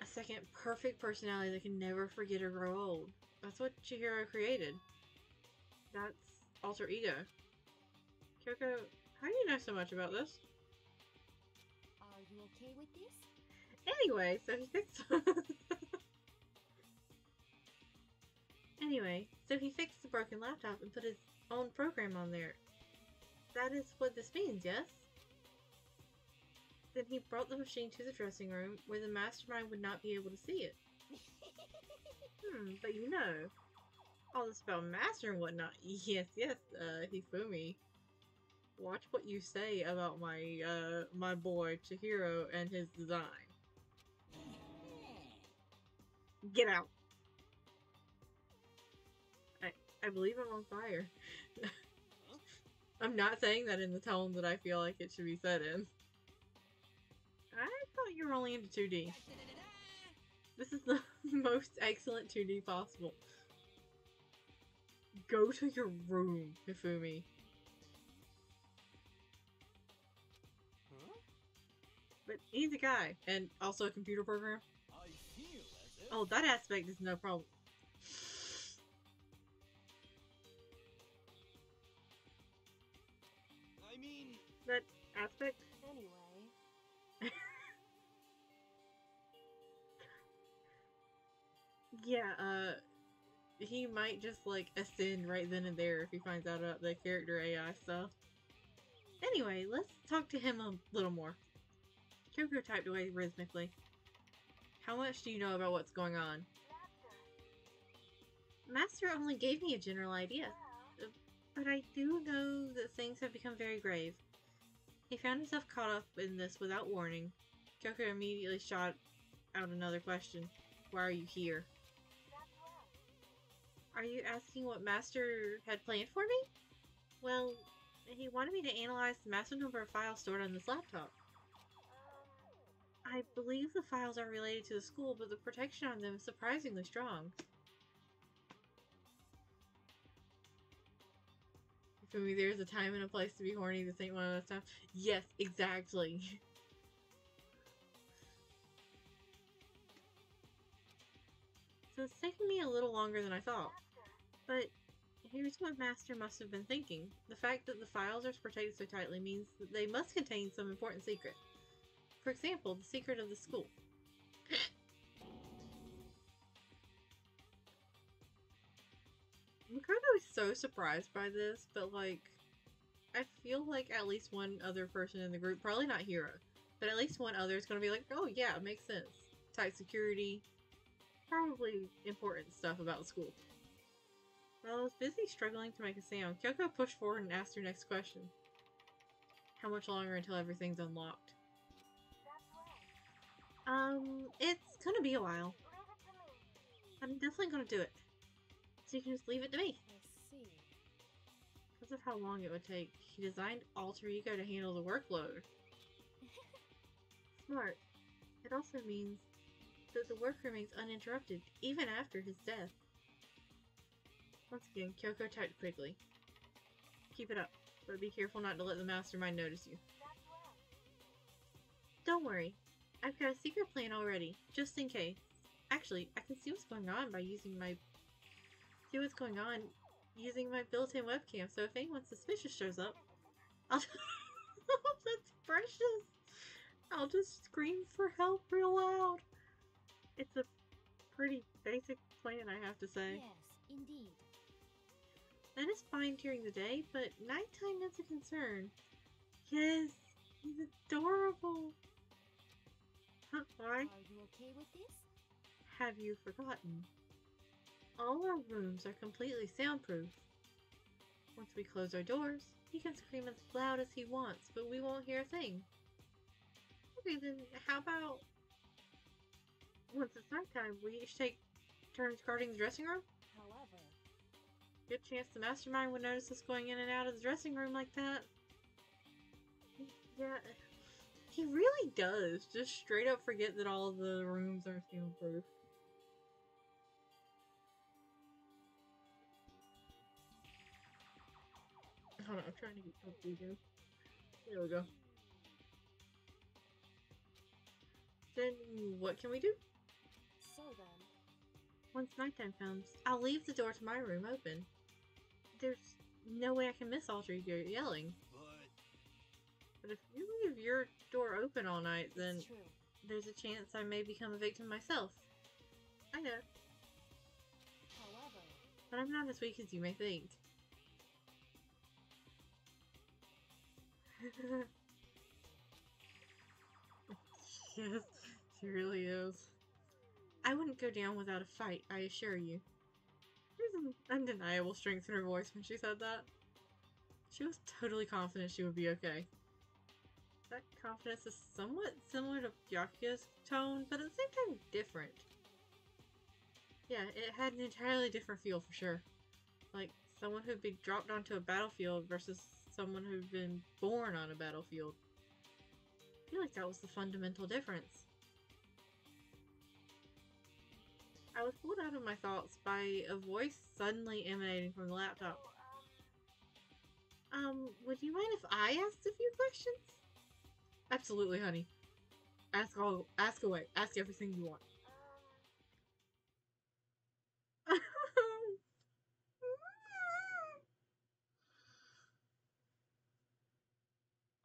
A second perfect personality that can never forget or grow old. That's what Chihiro created. That's alter ego. Kyoko, how do you know so much about this? Are you okay with this? Anyway, so he fixed Anyway, so he fixed the broken laptop and put his own program on there. That is what this means, yes? Then he brought the machine to the dressing room where the mastermind would not be able to see it. But you know, all this about master and whatnot. Yes, Hifumi. Watch what you say about my boy Chihiro and his design. Get out. I believe I'm on fire. I'm not saying that in the tone that I feel like it should be said in. I thought you were only into 2D. This is the most excellent 2D possible. Go to your room, Hifumi. But he's a guy, and also a computer program. I feel as if Oh, that aspect is no problem. I mean, That aspect? Anyway, Yeah, he might just, like, ascend right then and there if he finds out about the character AI stuff. Anyway, let's talk to him a little more. Kyoko typed away rhythmically. How much do you know about what's going on? Master only gave me a general idea, but I do know that things have become very grave. He found himself caught up in this without warning. Kyoko immediately shot out another question. Why are you here? Are you asking what Master had planned for me? Well, he wanted me to analyze the massive number of files stored on this laptop. I believe the files are related to the school, but the protection on them is surprisingly strong. For me, there's a time and a place to be horny. This ain't one of those times. Yes, exactly. So it's taken me a little longer than I thought. But here's what Master must have been thinking. The fact that the files are protected so tightly means that they must contain some important secret. For example, the secret of the school. I'm kind of so surprised by this, but like, I feel like at least one other person in the group, probably not Hiro, but at least one other is going to be like, oh yeah, it makes sense. Tight security, probably important stuff about the school. While I was busy struggling to make a sound, Kyoko pushed forward and asked her next question. How much longer until everything's unlocked? It's gonna be a while. I'm definitely gonna do it. So you can just leave it to me. I see. Because of how long it would take, he designed Alter Ego to handle the workload. Smart. It also means that the work remains uninterrupted, even after his death. Once again, Kyoko typed quickly. Keep it up, but be careful not to let the mastermind notice you. Don't worry. I've got a secret plan already, just in case. Actually, I can see what's going on by using my built-in webcam, so if anyone suspicious shows up, I'll that's precious. I'll just scream for help real loud. It's a pretty basic plan, I have to say. Yes, indeed. That is fine during the day, but nighttime is a concern. Yes, he's adorable. Huh, why? Are you okay with this? Have you forgotten? All our rooms are completely soundproof. Once we close our doors, he can scream as loud as he wants, but we won't hear a thing. Okay, then how about once it's nighttime, we each take turns guarding the dressing room? However, Good chance the mastermind would notice us going in and out of the dressing room like that. Yeah, he really does. Just straight up forget that all the rooms are soundproof. Hold on, I'm trying to get comfy again. There we go. Then what can we do? so then, Once nighttime comes, I'll leave the door to my room open. There's no way I can miss Alter Ego yelling. But if you leave your door open all night, then it's true. there's a chance I may become a victim myself. I know, However, but I'm not as weak as you may think. Yes, she really is. I wouldn't go down without a fight, I assure you. There's an undeniable strength in her voice when she said that. She was totally confident she would be okay. That confidence is somewhat similar to Byakuya's tone, but at the same time different. Yeah, it had an entirely different feel for sure. Like someone who'd be dropped onto a battlefield versus someone who'd been born on a battlefield. I feel like that was the fundamental difference. I was pulled out of my thoughts by a voice suddenly emanating from the laptop. Would you mind if I asked a few questions? Absolutely, honey. Ask away. Ask everything you want.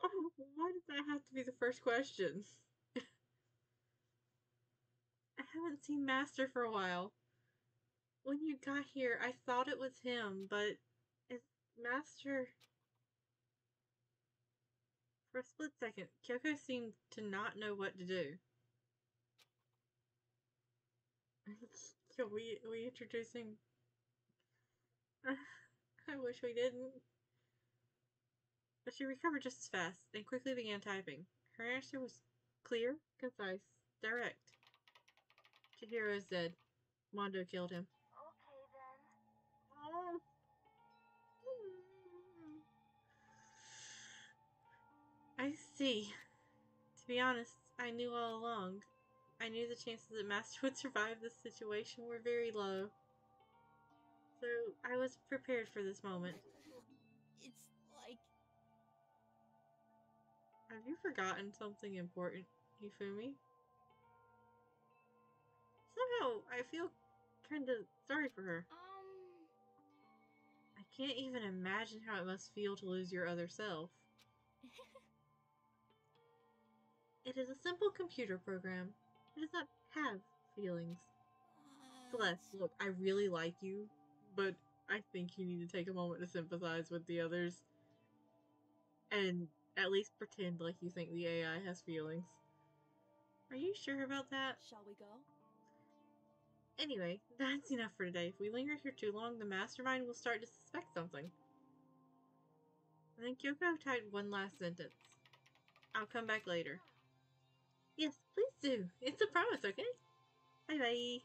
Oh, why did that have to be the first question? I haven't seen Master for a while. When you got here, I thought it was him, but it's Master. For a split second, Kyoko seemed to not know what to do. Can we introducing? I wish we didn't. But she recovered just as fast and quickly began typing. Her answer was clear, concise, direct. Chihiro is dead. Mondo killed him. Okay then. Oh. I see. To be honest, I knew all along. I knew the chances that Master would survive this situation were very low. So, I was prepared for this moment. It's like... Have you forgotten something important, Hifumi? Somehow, I feel kinda sorry for her. I can't even imagine how it must feel to lose your other self. It is a simple computer program. It does not have feelings. Celeste, look, I really like you, but I think you need to take a moment to sympathize with the others. And at least pretend like you think the AI has feelings. Are you sure about that? Shall we go? Anyway, that's enough for today. If we linger here too long, the mastermind will start to suspect something. And then Kyoko typed one last sentence. I'll come back later. Yes, please do. It's a promise, okay? Bye-bye.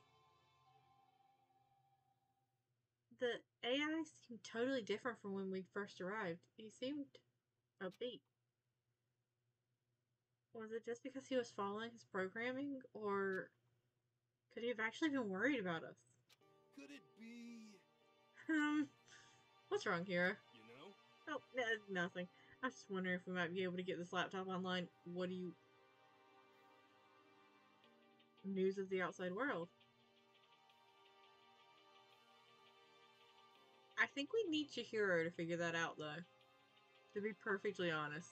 The AI seemed totally different from when we first arrived. He seemed upbeat. Was it just because he was following his programming, or could he have actually been worried about us? Could it be... What's wrong, Hira? You know? Oh, nothing. I was just wondering if we might be able to get this laptop online. What do you... News of the outside world. I think we need Chihiro to figure that out, though. To be perfectly honest.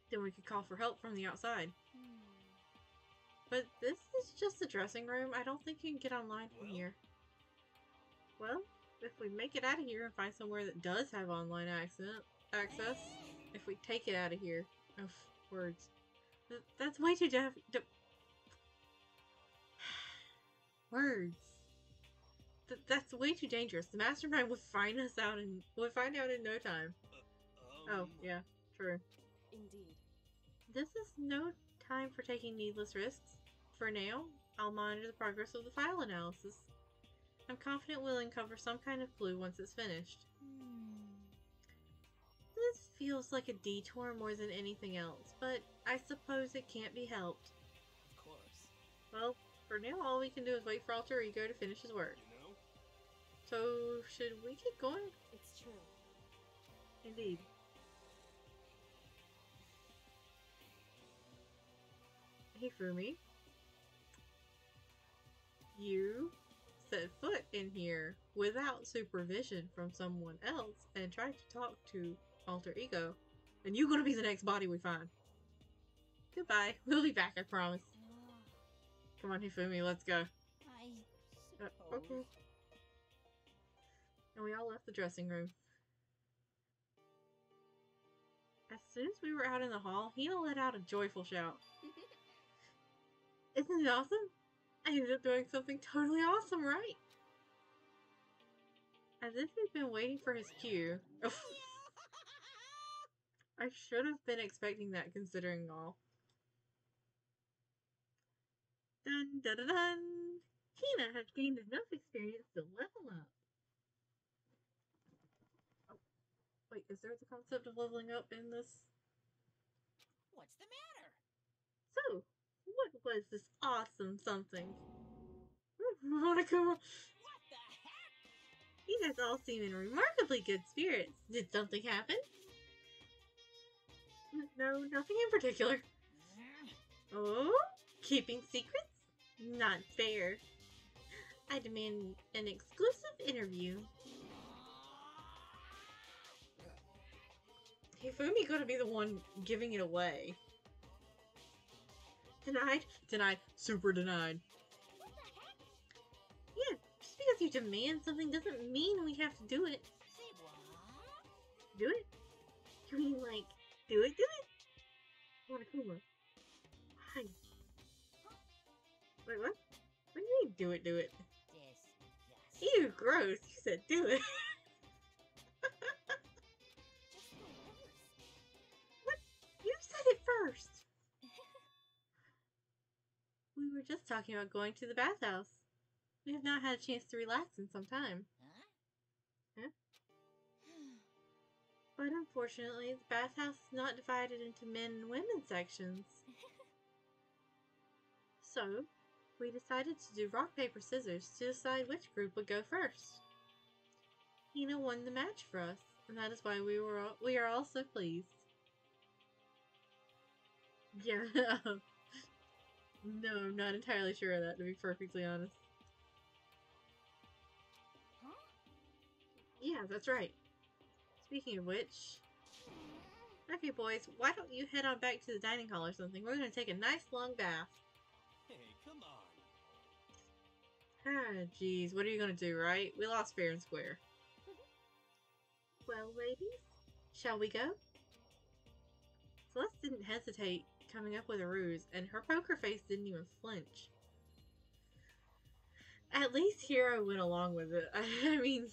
Then we could call for help from the outside. But this is just the dressing room. I don't think you can get online from here. Well, if we make it out of here and find somewhere that does have online access, if we take it out of here. Oh, words. That's way too words. That's way too dangerous. The mastermind would find us out and would find out in no time. Oh, yeah, true. Indeed. This is no time for taking needless risks. For now, I'll monitor the progress of the file analysis. I'm confident we'll uncover some kind of clue once it's finished. This feels like a detour more than anything else, but I suppose it can't be helped. Of course. Well, for now, all we can do is wait for Alter Ego to finish his work. You know? So, should we get going? It's true. Indeed. Hifumi, you set foot in here without supervision from someone else and tried to talk to Alter Ego, and you're gonna be the next body we find. Goodbye. We'll be back, I promise. Come on, Hifumi, let's go. Okay. And we all left the dressing room. As soon as we were out in the hall, Hina let out a joyful shout. Isn't it awesome? I ended up doing something totally awesome, right? As if he'd been waiting for his cue. I should have been expecting that, considering all. Dun dun dun dun! Hina has gained enough experience to level up. Oh, wait, is there the concept of leveling up in this? What's the matter? So, what was this awesome something? Monica, What the heck? you guys all seem in remarkably good spirits. Did something happen? No, nothing in particular. Oh? Keeping secrets? Not fair. I demand an exclusive interview. Hifumi gonna be the one giving it away. Denied? Denied. Super denied. What the heck? Yeah, just because you demand something doesn't mean we have to do it. Say what? Do it? You mean like, do it? Monokuma. Why? Wait, what? What do you mean, do it? This. Ew, gross. You said do it. Just the worst. What? You said it first. We were just talking about going to the bathhouse. We have not had a chance to relax in some time. Huh? But unfortunately, the bathhouse is not divided into men and women sections. So, we decided to do rock, paper, scissors to decide which group would go first. Hina won the match for us, and that is why we are all so pleased. Yeah, no, I'm not entirely sure of that, to be perfectly honest. Huh? Yeah, that's right. Speaking of which, okay, boys, why don't you head on back to the dining hall or something? We're gonna take a nice long bath. Hey, come on. Ah, jeez, what are you gonna do, right? We lost fair and square. Well, ladies, shall we go? Celeste didn't hesitate coming up with a ruse, and her poker face didn't even flinch. At least Hero went along with it. I mean...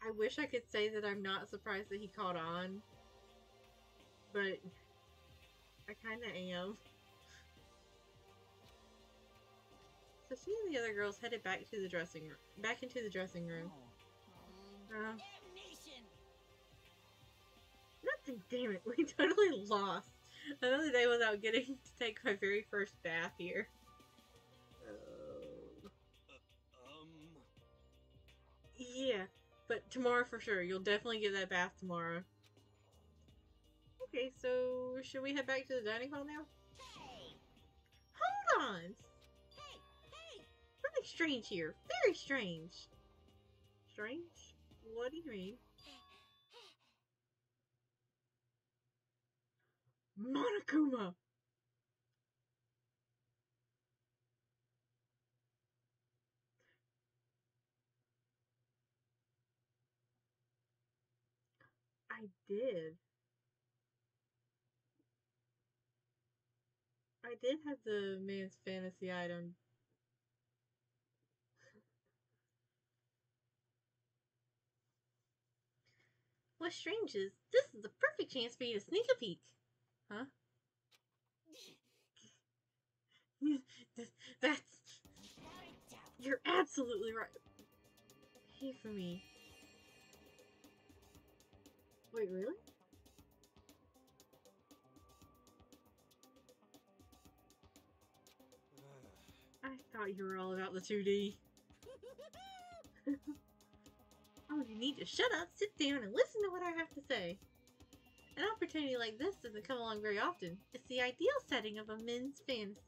I wish I could say that I'm not surprised that he caught on, but I kind of am. So she and the other girls headed back into the dressing room. Damnation! Nothing, damn it, we totally lost. Another day without getting to take my very first bath here. Yeah, but tomorrow for sure. You'll definitely get that bath tomorrow. Okay, so should we head back to the dining hall now? Hey! Hold on! Hey! Something strange here. Very strange. Strange? What do you mean? Monokuma! I did. I did have the man's fantasy item. What's strange is, this is the perfect chance for you to sneak a peek. Huh? That's... You're absolutely right. Hey, for me. Wait, really? I thought you were all about the 2D. Oh, you need to shut up, sit down, and listen to what I have to say. An opportunity like this doesn't come along very often. It's the ideal setting of a men's fantasy.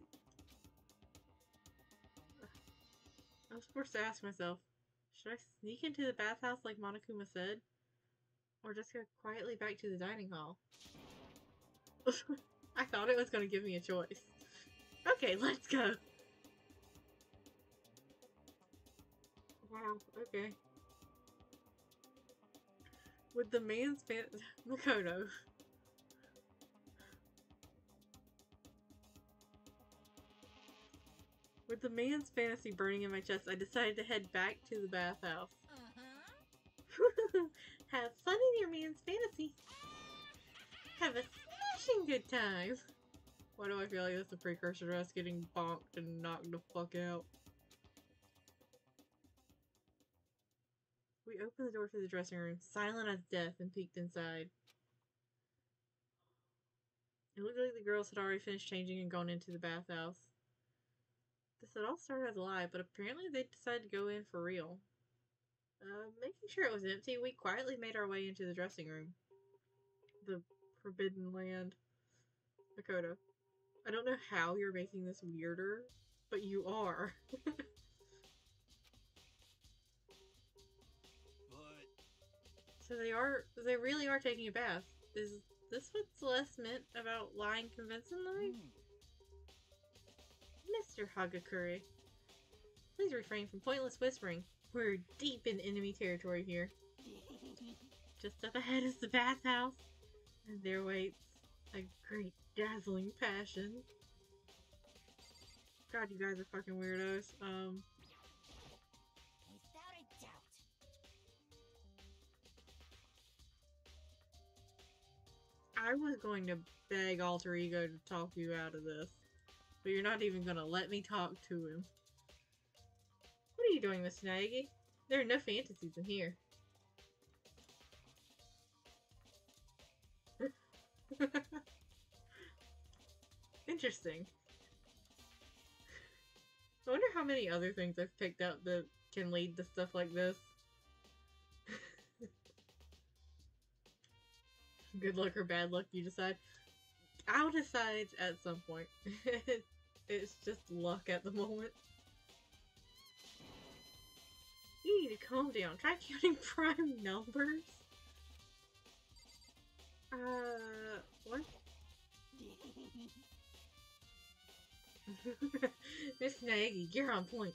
I was forced to ask myself, should I sneak into the bathhouse like Monokuma said? Or just go quietly back to the dining hall? I thought it was going to give me a choice. Okay, let's go. Wow, okay. With the man's Makoto. With the man's fantasy burning in my chest, I decided to head back to the bathhouse. Have fun in your man's fantasy. Have a smashing good time. Why do I feel like that's a precursor to us getting bonked and knocked the fuck out? We opened the door to the dressing room, silent as death, and peeked inside. It looked like the girls had already finished changing and gone into the bathhouse. This had all started as a lie, but apparently they decided to go in for real. Making sure it was empty, we quietly made our way into the dressing room. The Forbidden Land. Makoto. I don't know how you're making this weirder, but you are. But So they really are taking a bath. Is this what Celeste meant about lying convincingly? Mr. Hagakure, please refrain from pointless whispering. We're deep in enemy territory here. Just up ahead is the bathhouse, and there waits a great dazzling passion. God, you guys are fucking weirdos. without a doubt. I was going to beg Alter Ego to talk you out of this, but you're not even gonna let me talk to him. What are you doing, Miss Nagy? There are no fantasies in here. Interesting. I wonder how many other things I've picked up that can lead to stuff like this. Good luck or bad luck, you decide. I'll decide at some point. It's just luck at the moment. You need to calm down. Try counting prime numbers. What? Miss Nagy, you're on point.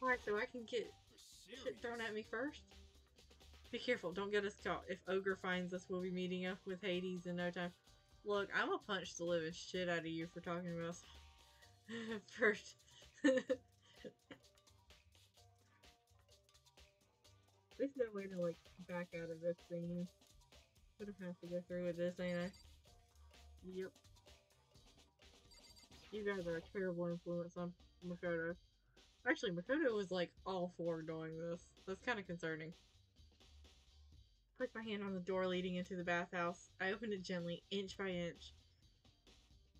Alright, so I can get shit thrown at me first? Be careful, don't get us caught. If Ogre finds us, we'll be meeting up with Hades in no time. Look, I'm gonna punch the living shit out of you for talking about us first. There's no way to, like, back out of this thing. Gonna have to go through with this, ain't I? Yep. You guys are a terrible influence on Makoto. Actually, Makoto was, like, all for doing this. That's kind of concerning. Put my hand on the door leading into the bathhouse. I opened it gently, inch by inch.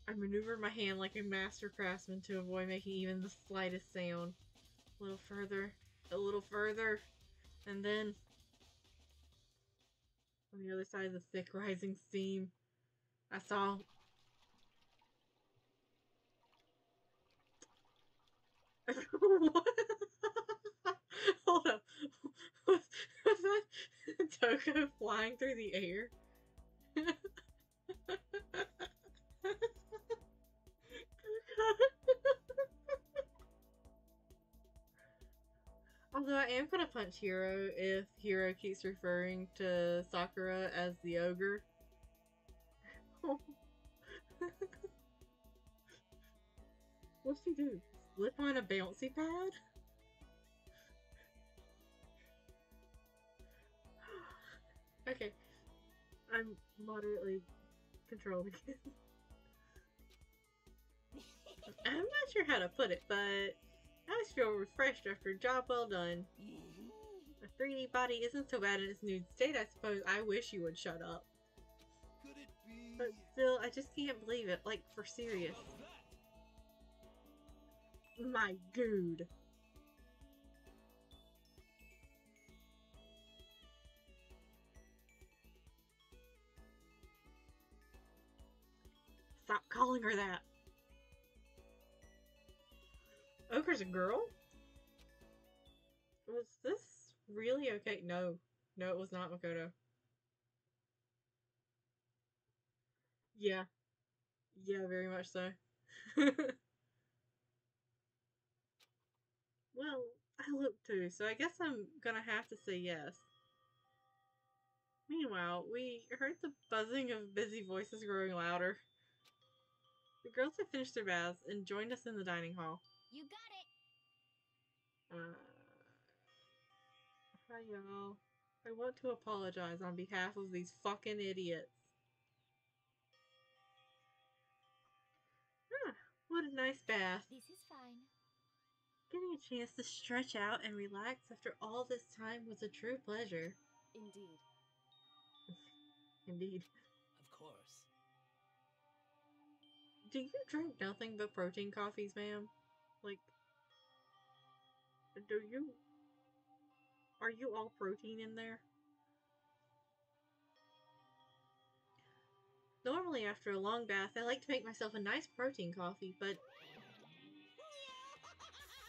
I maneuvered my hand like a master craftsman to avoid making even the slightest sound. A little further, and then on the other side of the thick rising steam, I saw... What? Hold up. Was that Toko flying through the air? Although I am gonna punch Hiro if Hiro keeps referring to Sakura as the ogre. What's she do? Slip on a bouncy pad? Okay. I'm moderately controlled again. I'm not sure how to put it, but I just feel refreshed after a job well done. A 3D body isn't so bad in its nude state, I suppose. I wish you would shut up. Could it be? But still, I just can't believe it. Like, for serious. My dude. Stop calling her that. Ogre's a girl? Was this really okay? No. No, it was not Makoto. Yeah. Yeah, very much so. Well, I look too, so I guess I'm gonna have to say yes. Meanwhile, we heard the buzzing of busy voices growing louder. The girls had finished their baths and joined us in the dining hall. You got it. Hi y'all. I want to apologize on behalf of these fucking idiots. Ah, what a nice bath. This is fine. Getting a chance to stretch out and relax after all this time was a true pleasure. Indeed. Indeed. Of course. Do you drink nothing but protein coffees, ma'am? Like, do you? Are you all protein in there? Normally, after a long bath, I like to make myself a nice protein coffee, but...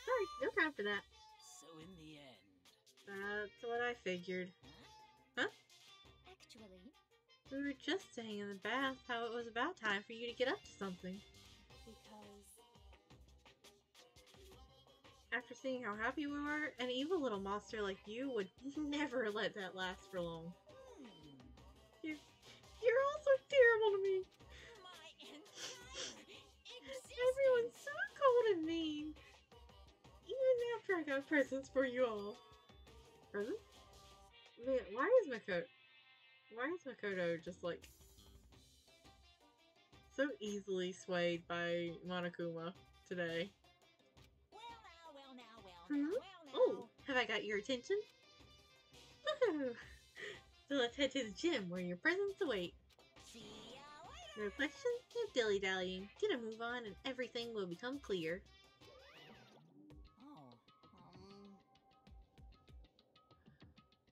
Sorry, no time for that. So in the end... That's what I figured. Huh? Actually, We were just saying in the bath how it was about time for you to get up to something. because After seeing how happy we were, an evil little monster like you would never let that last for long. You're all so terrible to me. My entire Everyone's existence! so cold and mean. Even after I got presents for you all. Presents? Man, why is Makoto just like so easily swayed by Monokuma today? Well now. Oh, have I got your attention? Woohoo! So let's head to the gym where your presents await. See ya No later! questions, no dilly-dallying. Get a move on and everything will become clear. Oh,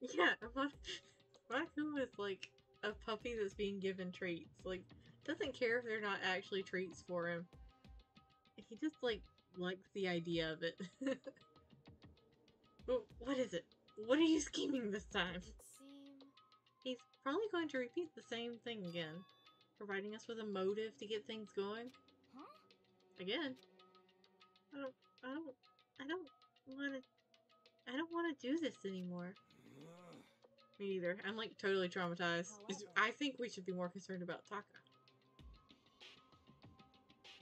Yeah, Monokuma is like a puppy that's being given treats. Like, doesn't care if they're not actually treats for him. He just likes the idea of it. Well, what is it? What are you scheming this time? it seemed He's probably going to repeat the same thing again, providing us with a motive to get things going. huh? Again. I don't want to do this anymore. Me either. I'm like totally traumatized. However, I think we should be more concerned about Taka.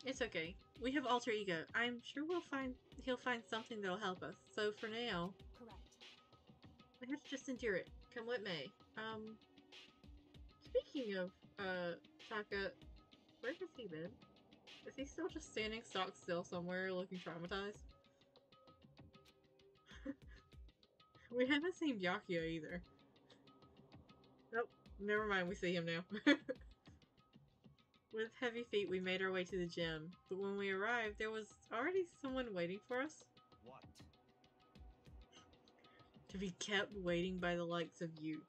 It's okay. We have alter ego. I'm sure he'll find something that'll help us. So for now, correct. we have to just endure it. Come what may. Speaking of Taka, where has he been? Is he still just standing stock still somewhere looking traumatized? We haven't seen Byakuya either. Nope, never mind, we see him now. With heavy feet, we made our way to the gym, but when we arrived, there was already someone waiting for us. What? To be kept waiting by the likes of you.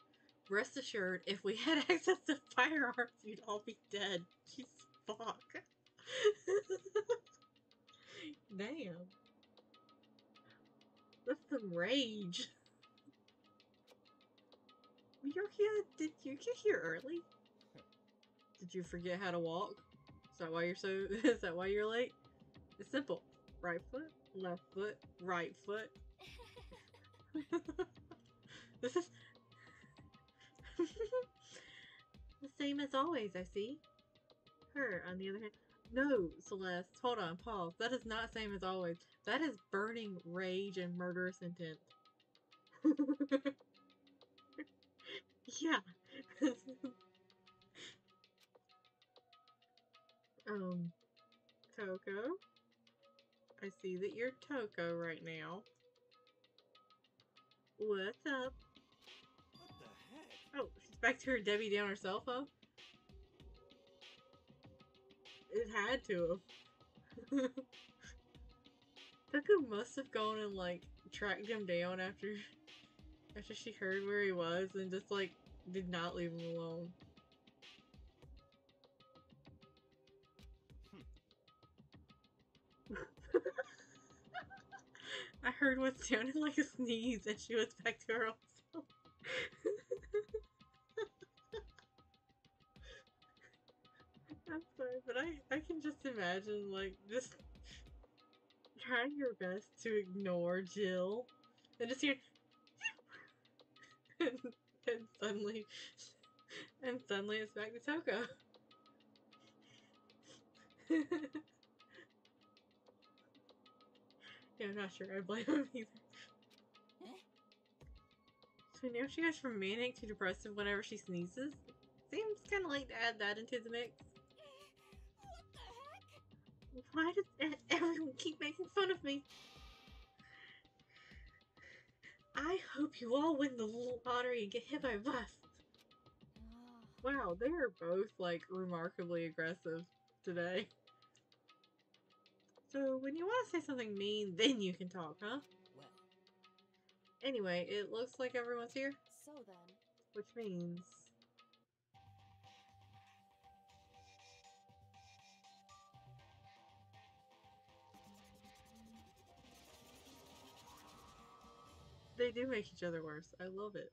Rest assured, if we had access to firearms, you'd all be dead. Jesus fuck. Damn. That's some rage. Byakuya, did you get here early? Did you forget how to walk? Is that why is that why you're late? It's simple. Right foot, left foot, right foot. This is the same as always, I see. Her, on the other hand. No, Celeste, hold on, pause. That is not same as always. That is burning rage and murderous intent. Yeah. Toko. I see that you're Toko right now. What's up? What the heck? Oh, she's back to her Debbie Downer cell phone? It had to have. Toko must have gone and, like, tracked him down after she heard where he was and just, like, did not leave him alone. I heard what sounded like a sneeze and she was back to her own self. I'm sorry, but I can just imagine, like, just trying your best to ignore Jill and just hear and, and suddenly it's back to Toko. Yeah, I'm not sure I blame him either. So now she goes from manic to depressive whenever she sneezes. Seems kind of late to add that into the mix. What the heck? Why does everyone keep making fun of me? I hope you all win the lottery and get hit by a bus. Wow, they are both, like, remarkably aggressive today. So, when you want to say something mean, then you can talk, huh? Well, Anyway, it looks like everyone's here, So then, which means... they do make each other worse. I love it.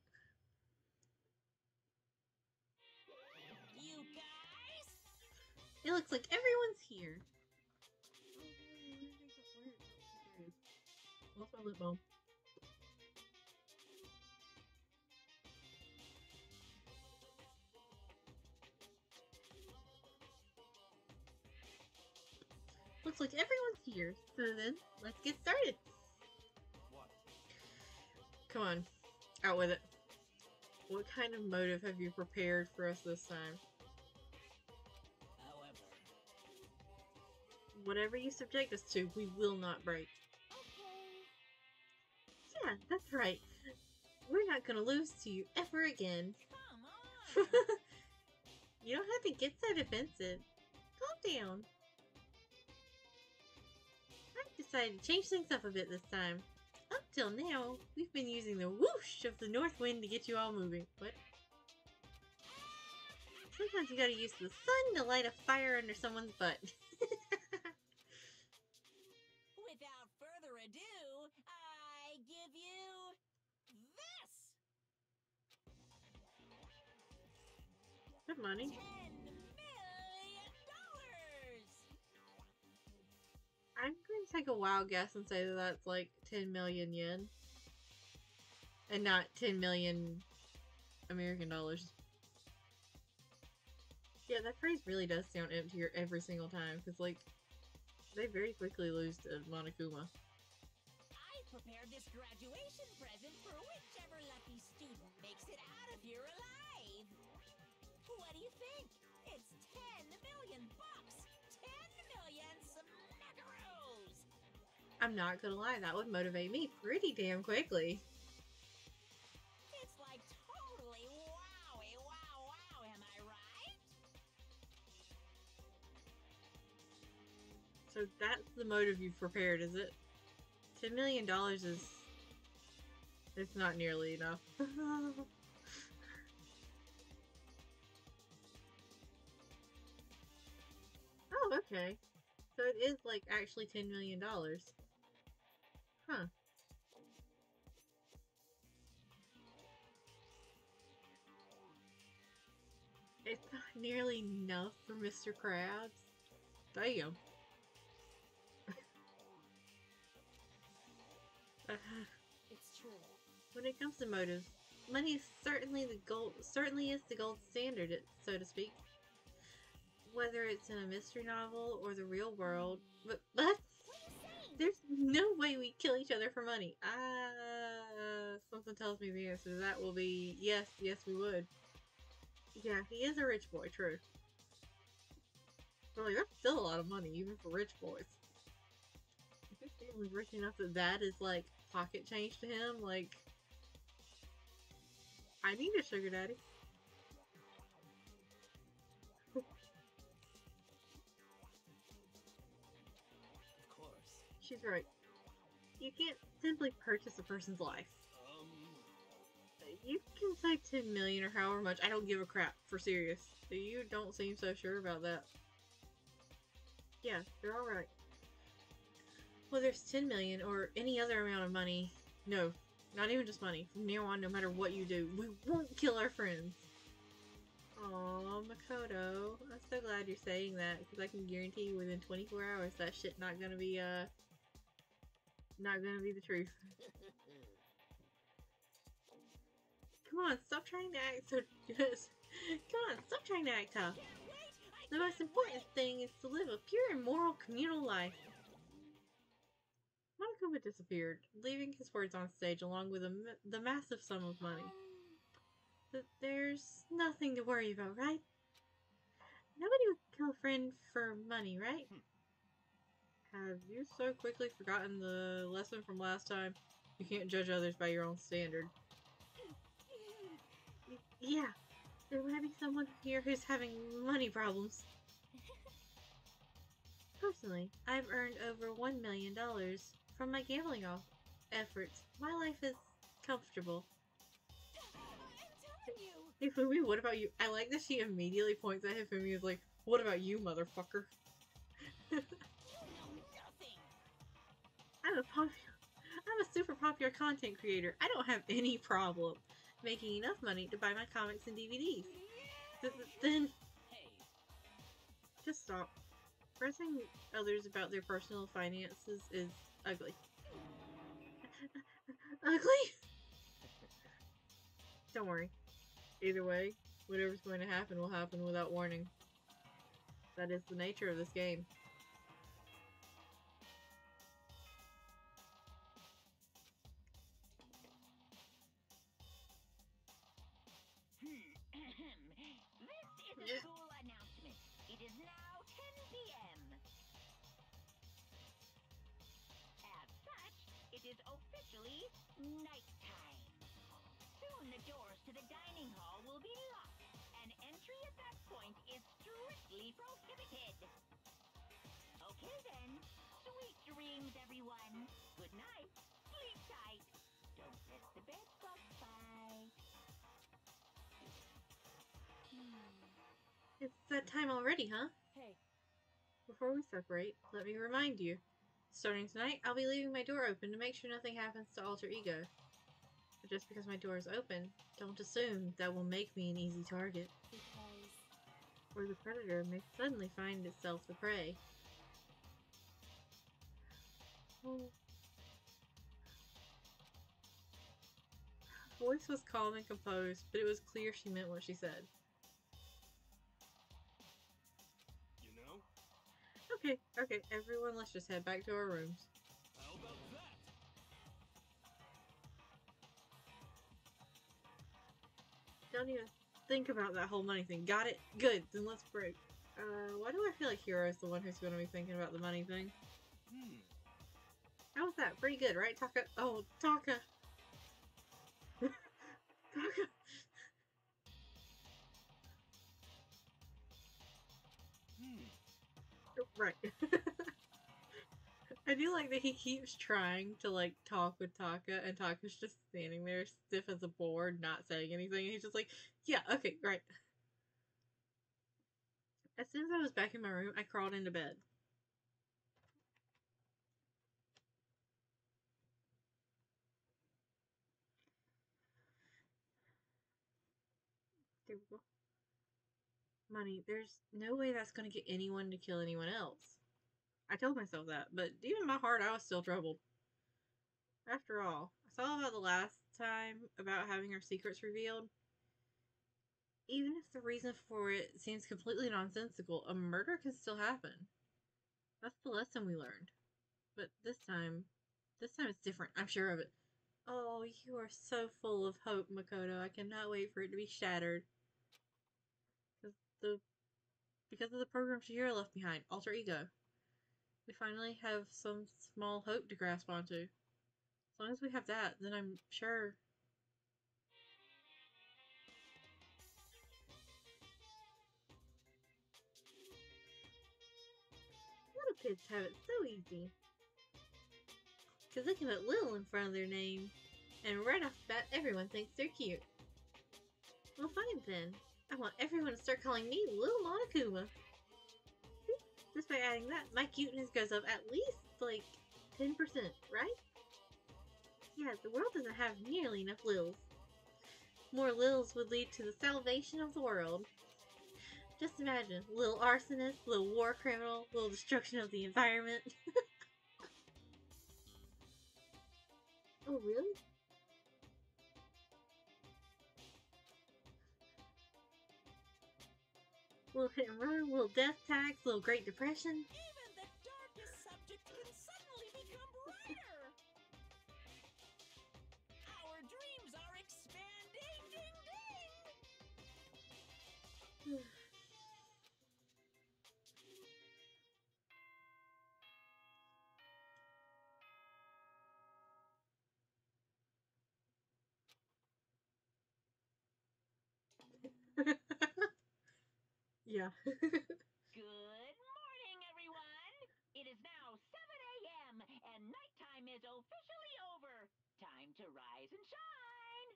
You guys? It looks like everyone's here. What's my lip balm? Looks like everyone's here. So then, let's get started. What? Come on, out with it. What kind of motive have you prepared for us this time? However, Whatever you subject us to, we will not break. okay. Yeah, that's right. We're not gonna lose to you ever again. come on. You don't have to get so defensive. Calm down. I've decided to change things up a bit this time. Up till now, we've been using the whoosh of the north wind to get you all moving. What? Sometimes you gotta use the sun to light a fire under someone's butt. Without further ado, I give you this. Good money. $10 million. I'm going to take a wild guess and say that that's like 10 million yen. And not 10 million American dollars. Yeah, that phrase really does sound emptier every single time, because, like, they very quickly lose to Monokuma. I prepared this graduation present for whichever lucky student makes it out of here alive. What do you think? It's 10 million bucks. 10 million smackaroos. I'm not gonna lie, that would motivate me pretty damn quickly. It's like totally wowie wow wow, am I right? So that's the motive you've prepared, is it? $10 million is... it's not nearly enough. Oh, okay. So it is, like, actually $10 million. Huh. It's not nearly enough for Mr. Krabs. Damn. It's true. When it comes to motives, money is certainly is the gold standard, so to speak. Whether it's in a mystery novel or the real world, but What are you saying? there's no way we kill each other for money. Something tells me the answer to that will be yes, we would. Yeah, he is a rich boy, true. But like, that's still a lot of money, even for rich boys. If his family's rich enough that that is like pocket change to him, like, I need a sugar daddy. Of course. She's right. You can't simply purchase a person's life. You can say 10 million or however much. I don't give a crap, for serious. You don't seem so sure about that. Yeah, you're alright. Whether it's 10 million or any other amount of money, no, not even just money. From now on, no matter what you do, we won't kill our friends. Aww, Makoto. I'm so glad you're saying that, because I can guarantee you within 24 hours that shit not gonna be the truth. Come on, stop trying to act so... Come on, stop trying to act tough. The most important thing is to live a pure and moral communal life. Monokuma disappeared, leaving his words on stage along with the massive sum of money. But there's nothing to worry about, right? Nobody would kill a friend for money, right? Have you so quickly forgotten the lesson from last time? You can't judge others by your own standard. Yeah, there might be someone here who's having money problems. Personally, I've earned over $1 million from my gambling efforts. My life is comfortable. I'm telling you. Hey, Fumi, what about you? I like that she immediately points at Hifumi and is like, what about you, motherfucker? You know nothing. I'm a super popular content creator. I don't have any problem making enough money to buy my comics and DVDs. Then Hey, just stop. Pressing others about their personal finances is ugly. Ugly? Don't worry. Either way, whatever's going to happen will happen without warning. That is the nature of this game. This is a cool announcement. It is now 10 p.m. As such, it is officially nighttime. Soon the doors to the dining hall will be locked, and entry at that point is strictly prohibited. Okay then, sweet dreams, everyone. Good night, sleep tight. Don't let the bed bug bite. It's that time already, huh? Hey, Before we separate, let me remind you. Starting tonight, I'll be leaving my door open to make sure nothing happens to Alter Ego. But just because my door is open, don't assume that will make me an easy target. because Or the predator may suddenly find itself the prey. Oh. Her voice was calm and composed, but it was clear she meant what she said. You know? Okay, everyone, let's just head back to our rooms. How about that? Don't even think about that whole money thing. Got it? Good, then let's break. Why do I feel like Hero is the one who's going to be thinking about the money thing? How was that? Pretty good, right, Taka? Oh, Taka! Taka! Right. I do like that he keeps trying to, like, talk with Taka, and Taka's just standing there stiff as a board, not saying anything, and he's just like, yeah, okay, right. As soon as I was back in my room, I crawled into bed. There we go. Money. There's no way that's going to get anyone to kill anyone else. I told myself that, but deep in my heart, I was still troubled. After all, I saw about the last time about having our secrets revealed. Even if the reason for it seems completely nonsensical, a murder can still happen. That's the lesson we learned. But this time it's different. I'm sure of it. Oh, you are so full of hope, Makoto. I cannot wait for it to be shattered. Because of the program Shihiro left behind, Alter Ego. We finally have some small hope to grasp onto. As long as we have that, then I'm sure. Little kids have it so easy. Because they can put Lil in front of their name. And right off the bat, everyone thinks they're cute. Well, fine then. I want everyone to start calling me Lil Monokuma. See? Just by adding that, my cuteness goes up at least, like, 10%, right? Yeah, the world doesn't have nearly enough Lils. More Lils would lead to the salvation of the world. Just imagine, little arsonist, little war criminal, little destruction of the environment. Oh, really? Little hit and run, little death tax, little Great Depression. Even the darkest subject can suddenly become brighter. Our dreams are expanding. Ding ding. Yeah. Good morning, everyone. It is now 7 a.m. and nighttime is officially over. Time time to rise and shine.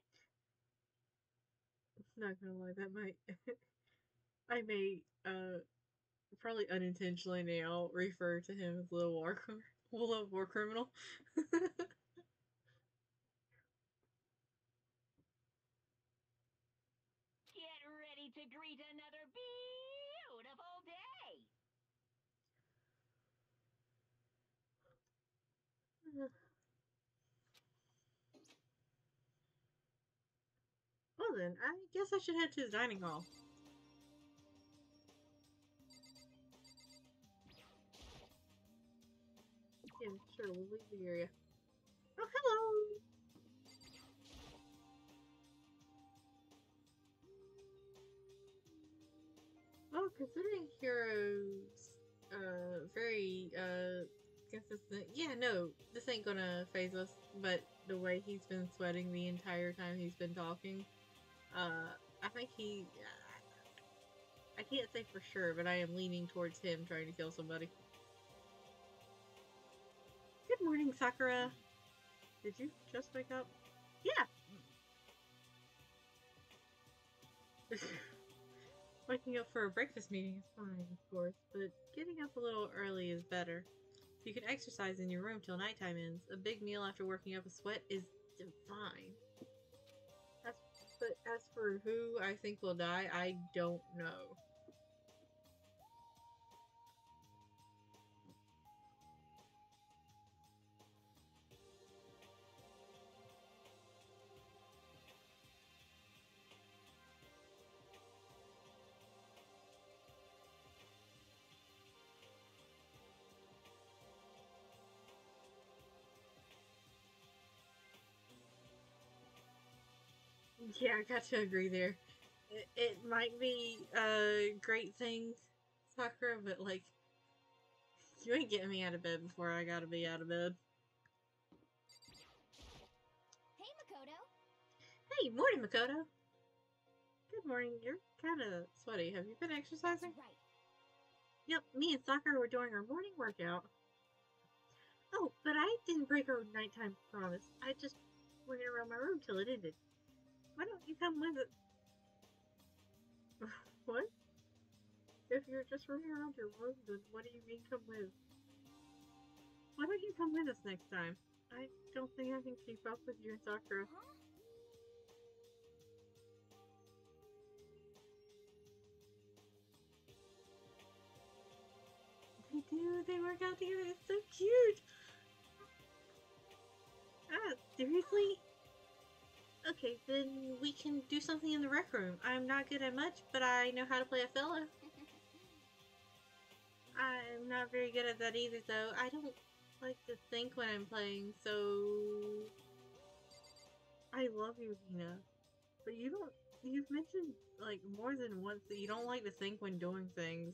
Not gonna lie, that might I may probably unintentionally now refer to him as little war criminal. Get ready to greet another beautiful day. Well then, I guess I should head to the dining hall. Yeah, sure, we'll leave the area. Oh, hello! Well, considering Hero's very consistent, yeah, no, this ain't gonna phase us, but the way he's been sweating the entire time he's been talking, I think I can't say for sure, but I am leaning towards him trying to kill somebody. Good morning, Sakura. Did you just wake up? Yeah. Waking up for a breakfast meeting is fine, of course, but getting up a little early is better. You can exercise in your room till nighttime ends. A big meal after working up a sweat is divine. But as for who I think will die, I don't know. Yeah, I got to agree there. It might be a great thing, Sakura, but like, you ain't getting me out of bed before I gotta be out of bed. Hey, Makoto. Hey, morning, Makoto. Good morning. You're kind of sweaty. Have you been exercising? That's right. Yep, me and Sakura were doing our morning workout. Oh, but I didn't break our nighttime promise. I just went around my room till it ended. Why don't you come with it? What? If you're just running around your room, then what do you mean come with? Why don't you come with us next time? I don't think I can keep up with you and Sakura. Huh? They do. They work out together. It's so cute. Ah, seriously? Okay, then we can do something in the rec room. I'm not good at much, but I know how to play Othello. I'm not very good at that either, though. I don't like to think when I'm playing, so... I love you, Hina. But you don't... You've mentioned, like, more than once that you don't like to think when doing things.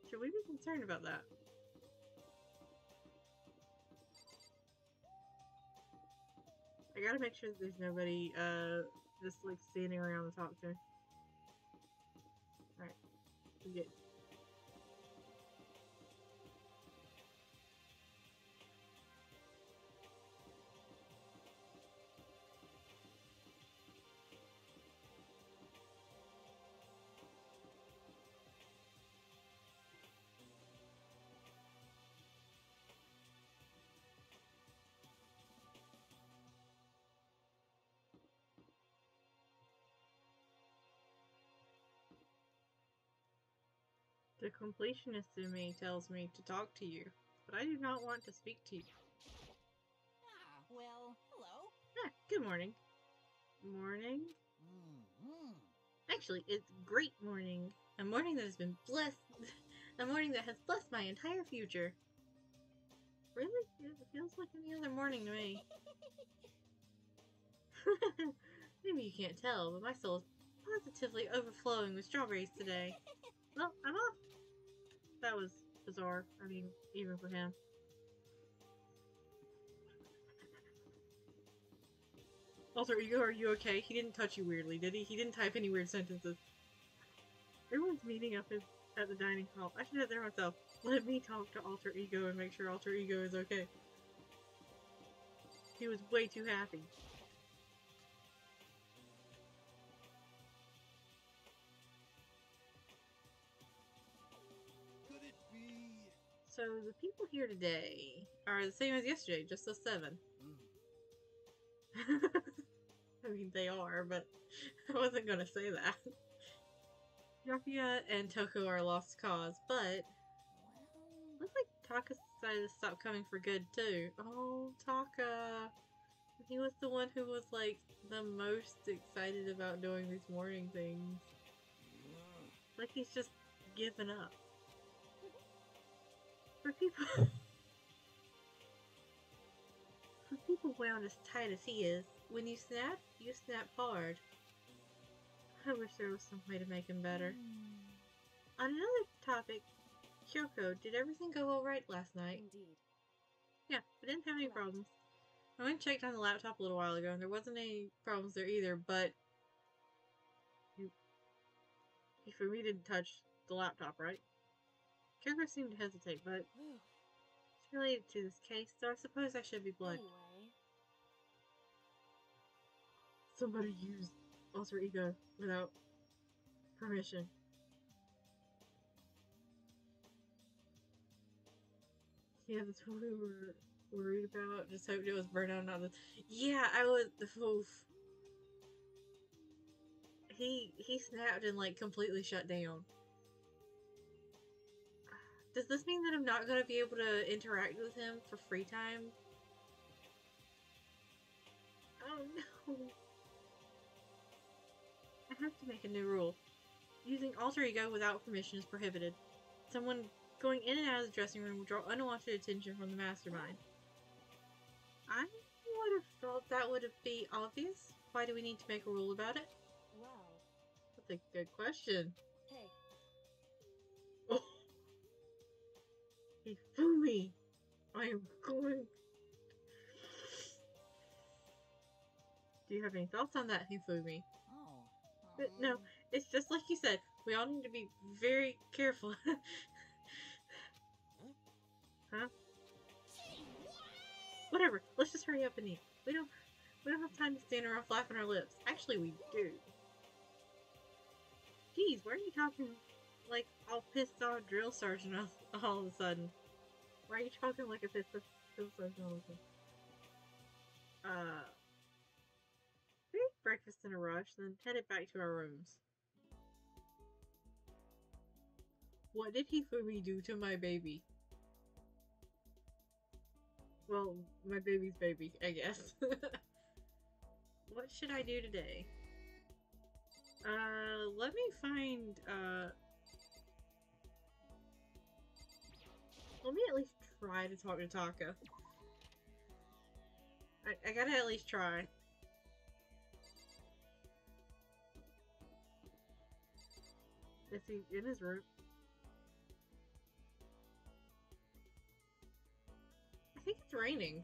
Should we be concerned about that? I gotta make sure that there's nobody, just, like, standing around to talk to me. Alright. We get... The completionist in me tells me to talk to you, but I do not want to speak to you. Ah, well, hello. Ah, good morning. Morning? Mm-hmm. Actually, it's great morning. A morning that has been blessed. A morning that has blessed my entire future. Really? It feels like any other morning to me. Maybe you can't tell, but my soul is positively overflowing with strawberries today. Well, I'm off. That was bizarre. I mean, even for him. Alter Ego, are you okay? He didn't touch you weirdly, did he? He didn't type any weird sentences. Everyone's meeting up at the dining hall. I should head there myself. Let me talk to Alter Ego and make sure Alter Ego is okay. He was way too happy. Could it be? So the people here today are the same as yesterday, just those 7. I mean, they are, but I wasn't gonna say that. Byakuya and Toko are a lost cause, but looks like Taka decided to stop coming for good too. Oh, Taka! He was the one who was like the most excited about doing these morning things. Like he's just given up. For people for people wound as tight as he is, when you snap hard. I wish there was some way to make him better. On another topic, Kyoko, did everything go alright last night? Indeed. Yeah, we didn't have any problems. I went and checked on the laptop a little while ago, and there wasn't any problems there either, but Hifumi didn't touch the laptop, right? Kyoko seemed to hesitate, but it's related to this case, so I suppose I should be blunt. Anyway. Somebody used alter ego without permission. Yeah, that's what we were worried about. Just hoped it was burnout, not the. Yeah, I was. Oof. He snapped and like completely shut down. Does this mean that I'm not gonna be able to interact with him for free time? Oh no. I have to make a new rule. Using alter ego without permission is prohibited. Someone going in and out of the dressing room will draw unwanted attention from the mastermind. I would have thought that would be obvious. Why do we need to make a rule about it? Well. That's a good question. Hey. Oh. Hifumi! I am going... Do you have any thoughts on that, Hifumi? No, it's just like you said. We all need to be very careful. Huh? Whatever. Let's just hurry up and eat. We don't have time to stand around flapping our lips. Actually, we do. Geez, why are you talking like all pissed off drill sergeant all of a sudden? Why are you talking like a pissed off drill sergeant all of a sudden? We ate breakfast in a rush, then headed back to our rooms. What did Hifumi do to my baby? Well, my baby's baby, I guess. What should I do today? Let me find, let me at least try to talk to Taka. I gotta at least try. Is he in his room? I think it's raining.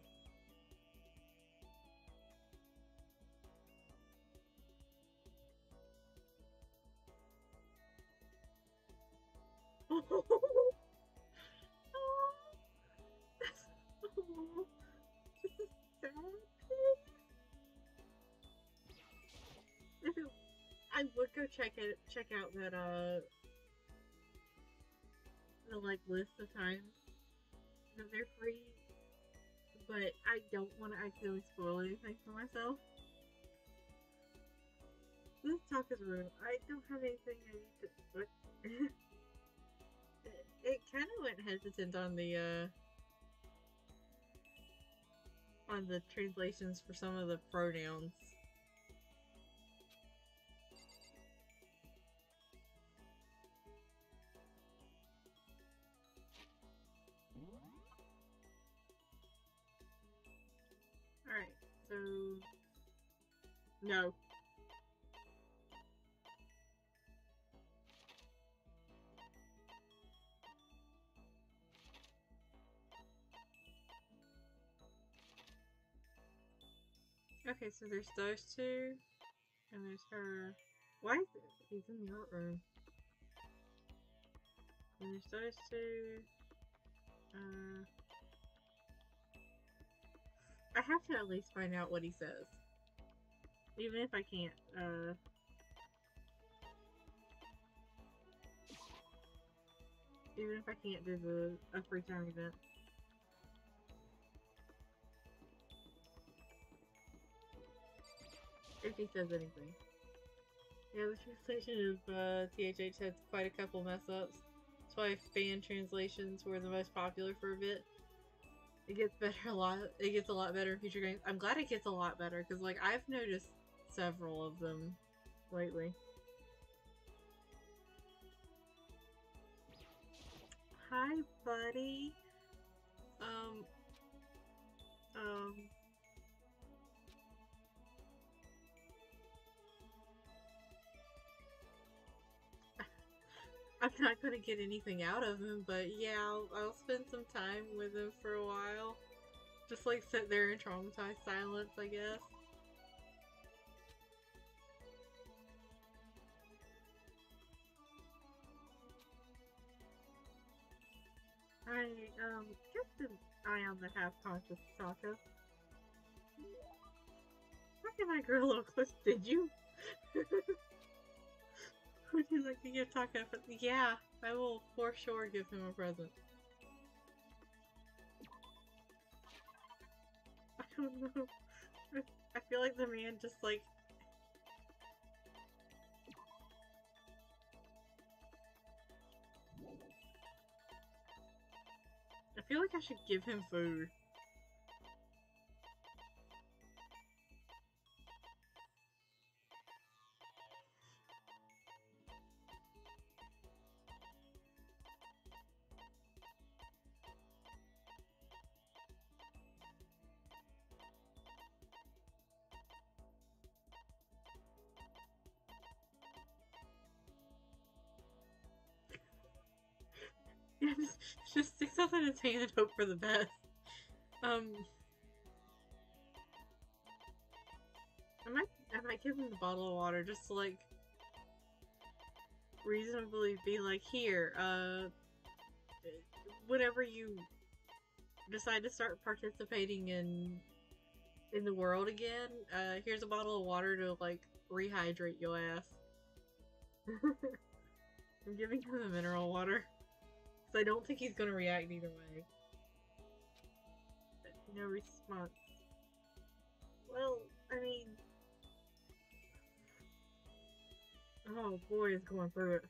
This is sad. I would go check out that the like list of times that they're free, but I don't want to accidentally spoil anything for myself. This is Taka's room. I don't have anything I need to. What? It kind of went hesitant on the translations for some of the pronouns. Alright, so... No. Okay, so there's those two, and there's her. Why is it? He's in the art room. And there's those two. I have to at least find out what he says. Even if I can't, even if I can't do a free time event. If he says anything. Yeah, the translation of THH had quite a couple mess ups. That's why fan translations were the most popular for a bit. It gets better a lot. It gets a lot better in future games. I'm glad it gets a lot better because, like, I've noticed several of them lately. Hi, buddy. Um. I'm not gonna get anything out of him, but yeah, I'll spend some time with him for a while. Just like sit there in traumatized silence, I guess. I kept an eye on the half-conscious Taka. Why can I grow a little close? Did you? Would you like to give Taka a present? Yeah, I will for sure give him a present. I don't know. I feel like the man just like... I feel like I should give him food. Yeah, just stick something in his hand and hope for the best. I might give him the bottle of water just to like reasonably be like, here, whenever you decide to start participating in the world again, here's a bottle of water to like rehydrate your ass. I'm giving him the mineral water. Because I don't think he's gonna react either way. But no response. Well, I mean... Oh boy, is going through it.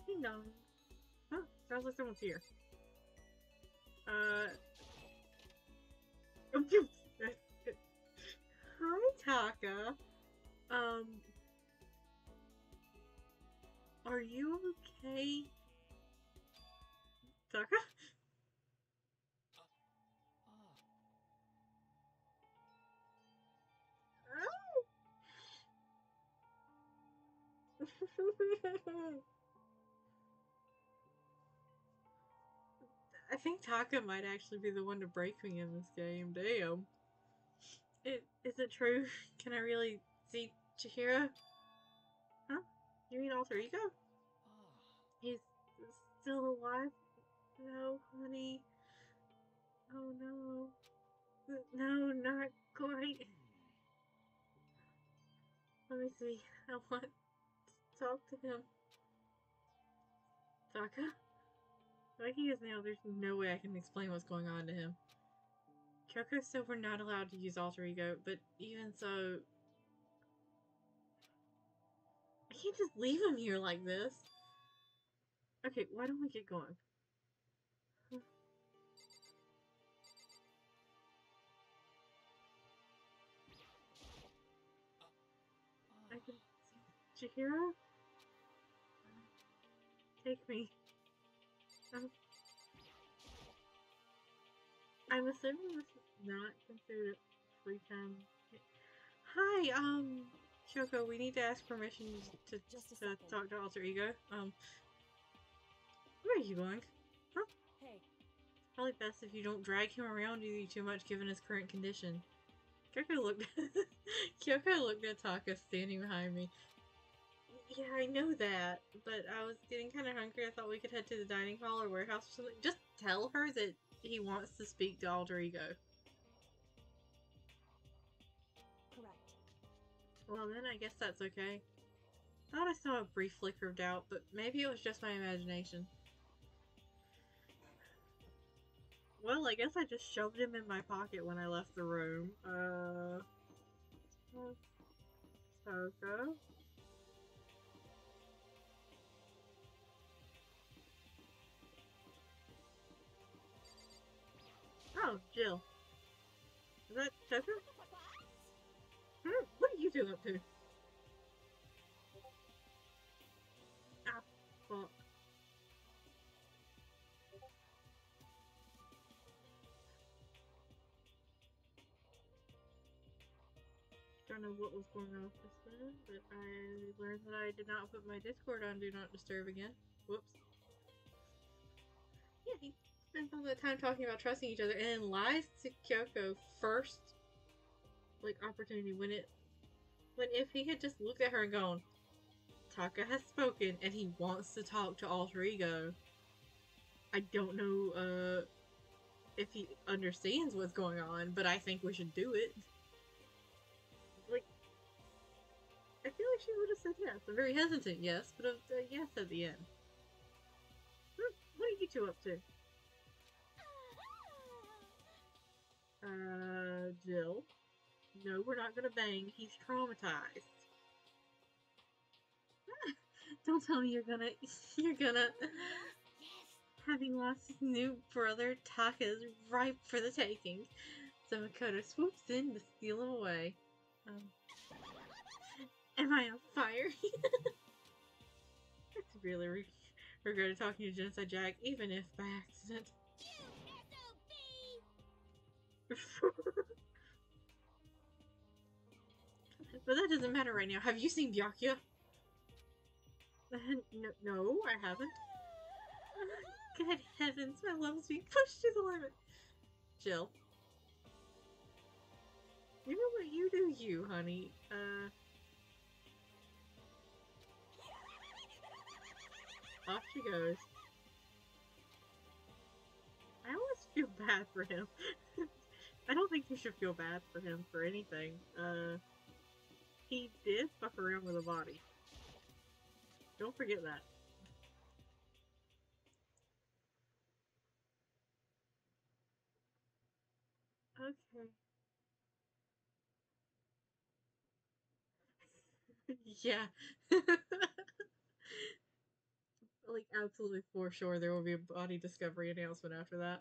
Ding dong. Huh, sounds like someone's here. Hi, Taka. Are you okay? Taka? I think Taka might actually be the one to break me in this game. Damn. Is it true? Can I really see Chihiro? Huh? You mean alter ego? He's still alive? No, honey. Oh no. No, not quite. Let me see. I want to talk to him. Taka? Like he is now, there's no way I can explain what's going on to him. Kyoko said we're not allowed to use alter ego, but even so... I can't just leave him here like this. Okay, why don't we get going? I can... Chihiro? Take me. I'm assuming this is not considered free time. Hi, Kyoko, we need to ask permission to talk to Alter Ego. Where are you going? Huh? Hey. It's probably best if you don't drag him around with you too much given his current condition. Kyoko looked at Taka standing behind me. Yeah, I know that, but I was getting kind of hungry. I thought we could head to the dining hall or warehouse or something. Just tell her that he wants to speak to Alter Ego. Correct. Well, then I guess that's okay. Thought I saw a brief flicker of doubt, but maybe it was just my imagination. Well, I guess I just shoved him in my pocket when I left the room. Toko? Oh, Jill. Is that Toko? What are you two up to? Ah, fuck. Don't know what was going on just then, but I learned that I did not put my Discord on Do Not Disturb again. Whoops. Yeah, he spent all that time talking about trusting each other and then lies to Kyoko first, like, opportunity when if he had just looked at her and gone, Taka has spoken and he wants to talk to Alter Ego. I don't know, if he understands what's going on, but I think we should do it. Like, I feel like she would have said yes. A very hesitant yes, but a yes at the end. What are you two up to? Jill? No, we're not gonna bang. He's traumatized. Don't tell me you're gonna... Having lost his new brother, Taka's ripe for the taking. So Makoto swoops in to steal him away. Am I on fire? I really regretted talking to Genocide Jack, even if by accident. But that doesn't matter right now. Have you seen Byakuya? No, I haven't. Good heavens, my love is being pushed to the limit. Jill. You know what? You do you, honey. Off she goes. I always feel bad for him. I don't think you should feel bad for him for anything. He did fuck around with a body. Don't forget that. Okay. Yeah. Like, absolutely for sure there will be a body discovery announcement after that.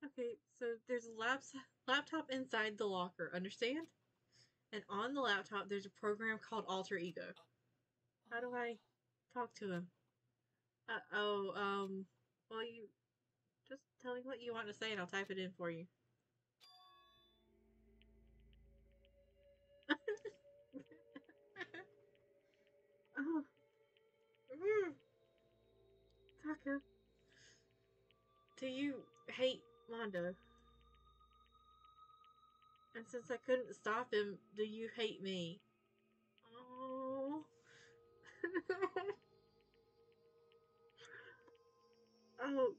Okay, so there's a laptop inside the locker, understand? And on the laptop there's a program called Alter Ego. How do I talk to him? Well, you just tell me what you want to say and I'll type it in for you. Oh. Taka. Do you hate Mondo? And since I couldn't stop him, do you hate me? Oh. Oh.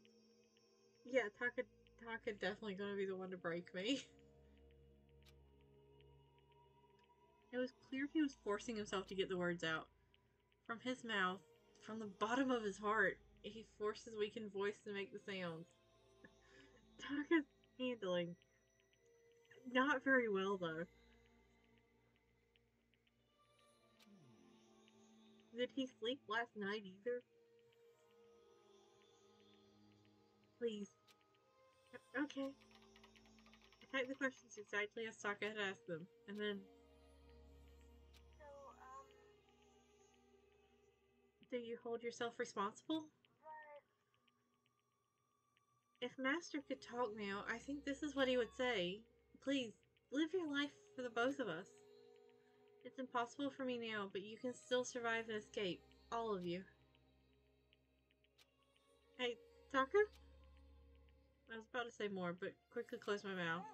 Yeah, Taka definitely gonna be the one to break me. It was clear he was forcing himself to get the words out. From his mouth, from the bottom of his heart, he forced his weakened voice to make the sounds. Taka's handling. Not very well, though. Did he sleep last night either? Please. Okay. I typed the questions exactly as Taka had asked them, and then... So, do you hold yourself responsible? If Master could talk now, I think this is what he would say. Please, live your life for the both of us. It's impossible for me now, but you can still survive and escape. All of you. Hey, Taka? I was about to say more, but quickly closed my mouth.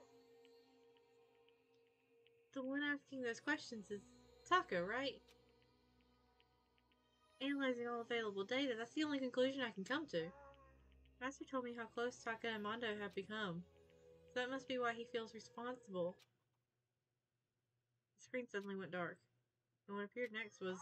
The one asking those questions is Taka, right? Analyzing all available data, that's the only conclusion I can come to. Master told me how close Taka and Mondo have become. So that must be why he feels responsible. The screen suddenly went dark. And what appeared next was...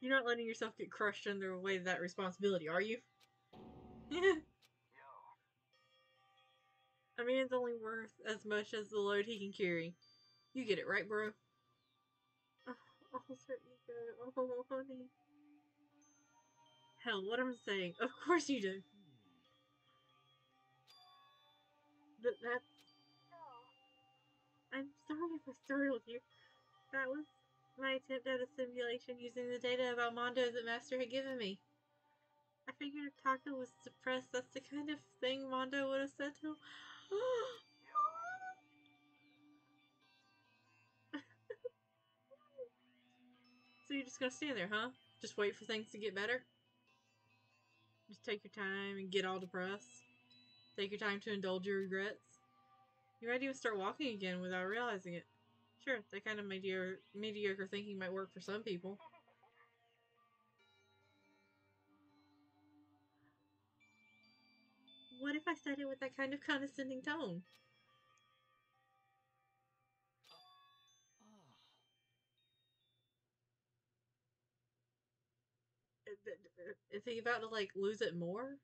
You're not letting yourself get crushed under the weight of that responsibility, are you? A man's only worth as much as the load he can carry. You get it, right, bro? Oh, her ego. Oh, honey. Hell, what I'm saying. Of course you do. That's... I'm sorry if I startled you. That was my attempt at a simulation using the data about Mondo that Master had given me. I figured if Taka was depressed, that's the kind of thing Mondo would have said to him. So you're just gonna stand there, huh? Just wait for things to get better? Just take your time and get all depressed? Take your time to indulge your regrets? You might even start walking again without realizing it. Sure, that kind of mediocre thinking might work for some people. What if I said it with that kind of condescending tone? Is he about to, like, lose it more?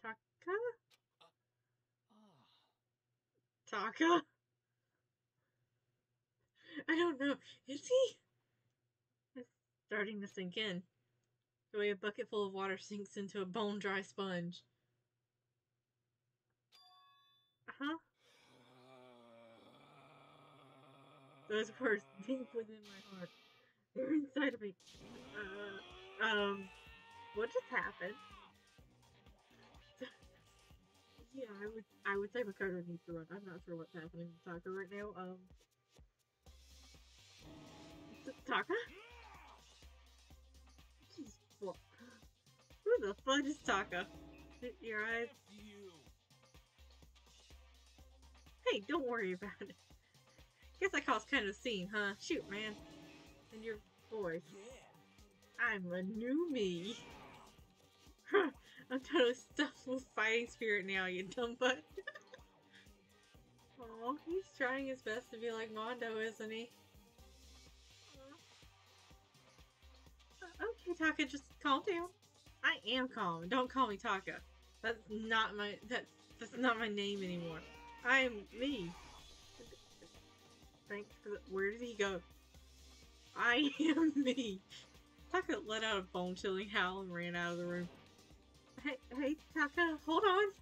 Taka? Taka? I don't know. Is he? It's starting to sink in. The way a bucket full of water sinks into a bone-dry sponge. Uh-huh. Those words deep within my heart. They're inside of me. What just happened? Yeah, I would say Makoto needs to run. I'm not sure what's happening with Taka right now. Taka? Jeez, what? Who the fudge is Taka? Your eyes. Hey, don't worry about it. Guess I caused kind of a scene, huh? Shoot, man. And your voice. I'm a new me. I'm totally stuffed with fighting spirit now, you dumb butt. Aw, he's trying his best to be like Mondo, isn't he? Okay, Taka, just calm down. I am calm. Don't call me Taka. That's not my name anymore. I am me. Thanks for the... Where did he go? I am me. Taka let out a bone-chilling howl and ran out of the room. Hey, Taka, hold on!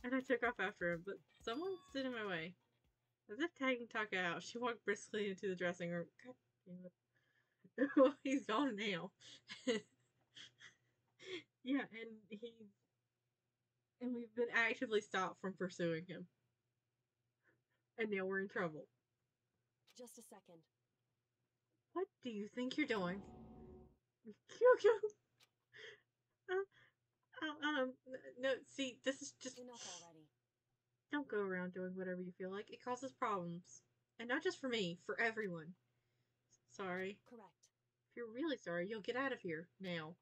And I took off after him, but someone stood in my way. As if tagging Taka out, she walked briskly into the dressing room. God damn it. Well, he's gone now. Yeah, and we've been actively stopped from pursuing him. And now we're in trouble. Just a second. What do you think you're doing? Kyoko! No, see, this is just... Enough already. Don't go around doing whatever you feel like. It causes problems. And not just for me, for everyone. Sorry. Correct. If you're really sorry, you'll get out of here. Now.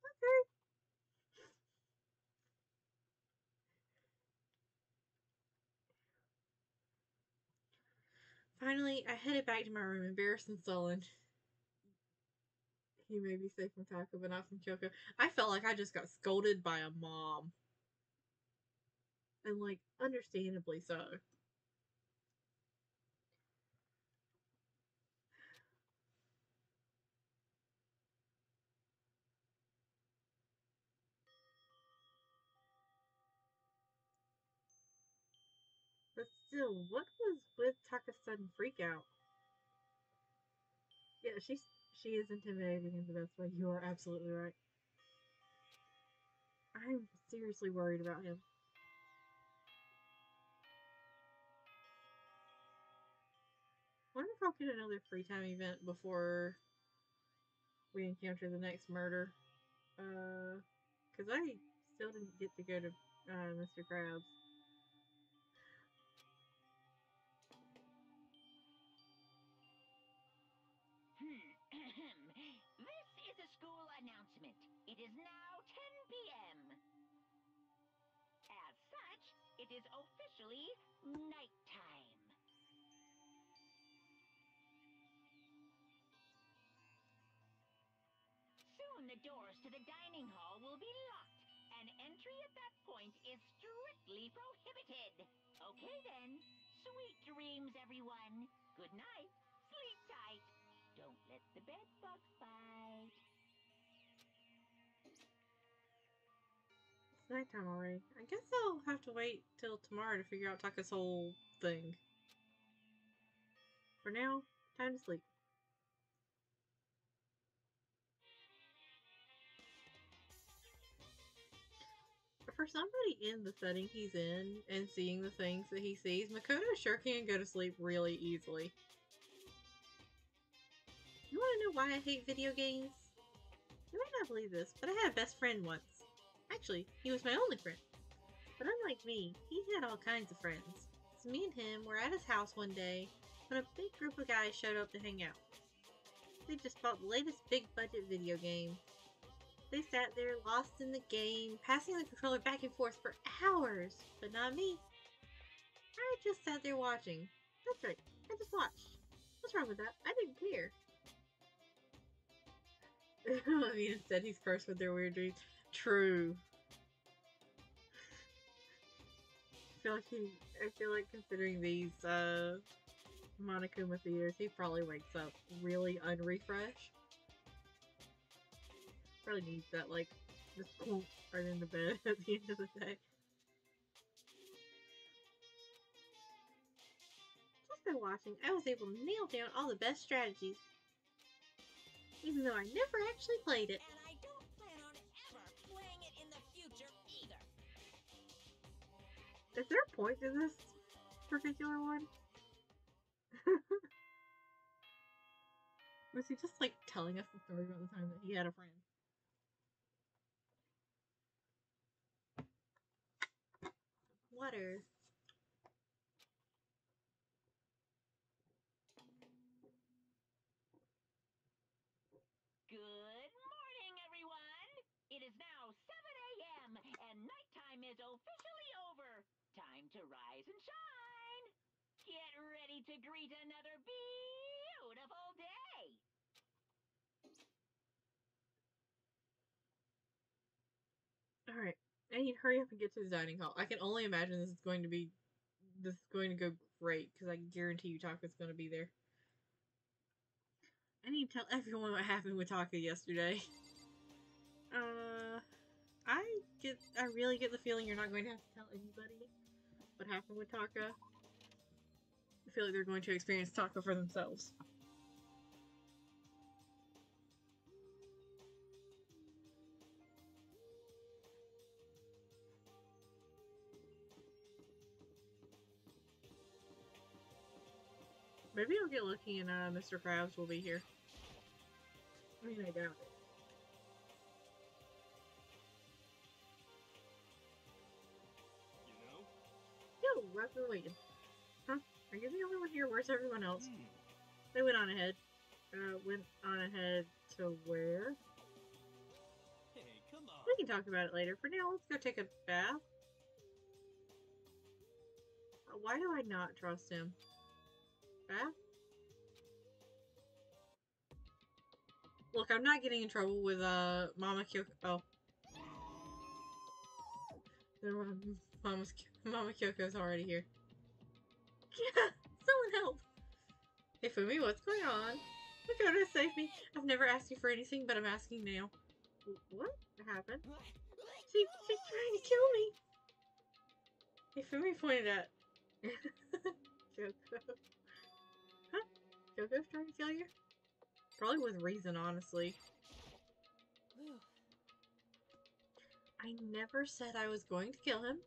Okay. Finally, I headed back to my room, embarrassed and sullen. He may be safe from Taka, but not from Kyoko. I felt like I just got scolded by a mom. And, like, understandably so. But still, what was with Taka's sudden freakout? Yeah, she is intimidating in the best way. You are absolutely right. I'm seriously worried about him. Wonder if I'll get another free time event before we encounter the next murder. Because I still didn't get to go to Mr. Krabs. This is a school announcement. It is now 10 p.m. As such, it is officially nighttime. Soon the doors to the dining hall will be locked, and entry at that point is strictly prohibited. Okay then, sweet dreams, everyone. Good night, sleep tight. Don't let the bed bugs bite. It's nighttime already. I guess I'll have to wait till tomorrow to figure out Taka's whole thing. For now, time to sleep. For somebody in the setting he's in and seeing the things that he sees, Makoto sure can go to sleep really easily. You want to know why I hate video games? You might not believe this, but I had a best friend once. Actually, he was my only friend. But unlike me, he had all kinds of friends. So me and him were at his house one day when a big group of guys showed up to hang out. They just bought the latest big budget video game. They sat there lost in the game, passing the controller back and forth for hours, but not me. I just sat there watching. That's right, I just watched. What's wrong with that? I didn't care. I mean, instead he's cursed with their weird dreams. True. I feel like considering these Monokuma theaters, he probably wakes up really unrefreshed. Probably needs that, like, just right into bed at the end of the day. Just by watching, I was able to nail down all the best strategies. Even though I never actually played it. And I don't plan on ever playing it in the future either. Is there a point to this particular one? Was he just, like, telling us the story about the time that he had a friend? Water. Good morning, everyone. It is now 7 a.m. and nighttime is officially over. Time to rise and shine. Get ready to greet another beautiful day. Alright, I need to hurry up and get to the dining hall. I can only imagine this is going to go great, because I guarantee you Taka's going to be there. I need to tell everyone what happened with Taka yesterday. I really get the feeling you're not going to have to tell anybody what happened with Taka. I feel like they're going to experience Taka for themselves. Maybe I'll get lucky and Mr. Krabs will be here. I mean, I doubt it. You know? Yo, I've been waiting. Huh? Are you the only one here? Where's everyone else? They went on ahead. Went on ahead to where? Hey, come on. We can talk about it later. For now, let's go take a bath. Why do I not trust him? Bath? Look, I'm not getting in trouble with, Mama Kyoko. Oh. Mama Kyoko's already here. Yeah! Someone help! Hey, Fumi, what's going on? Makoto, save me! I've never asked you for anything, but I'm asking now. What happened? She's trying to kill me! Hey, Fumi pointed at... Kyoko. Huh? Kyoko's trying to kill you? Probably with reason, honestly. I never said I was going to kill him.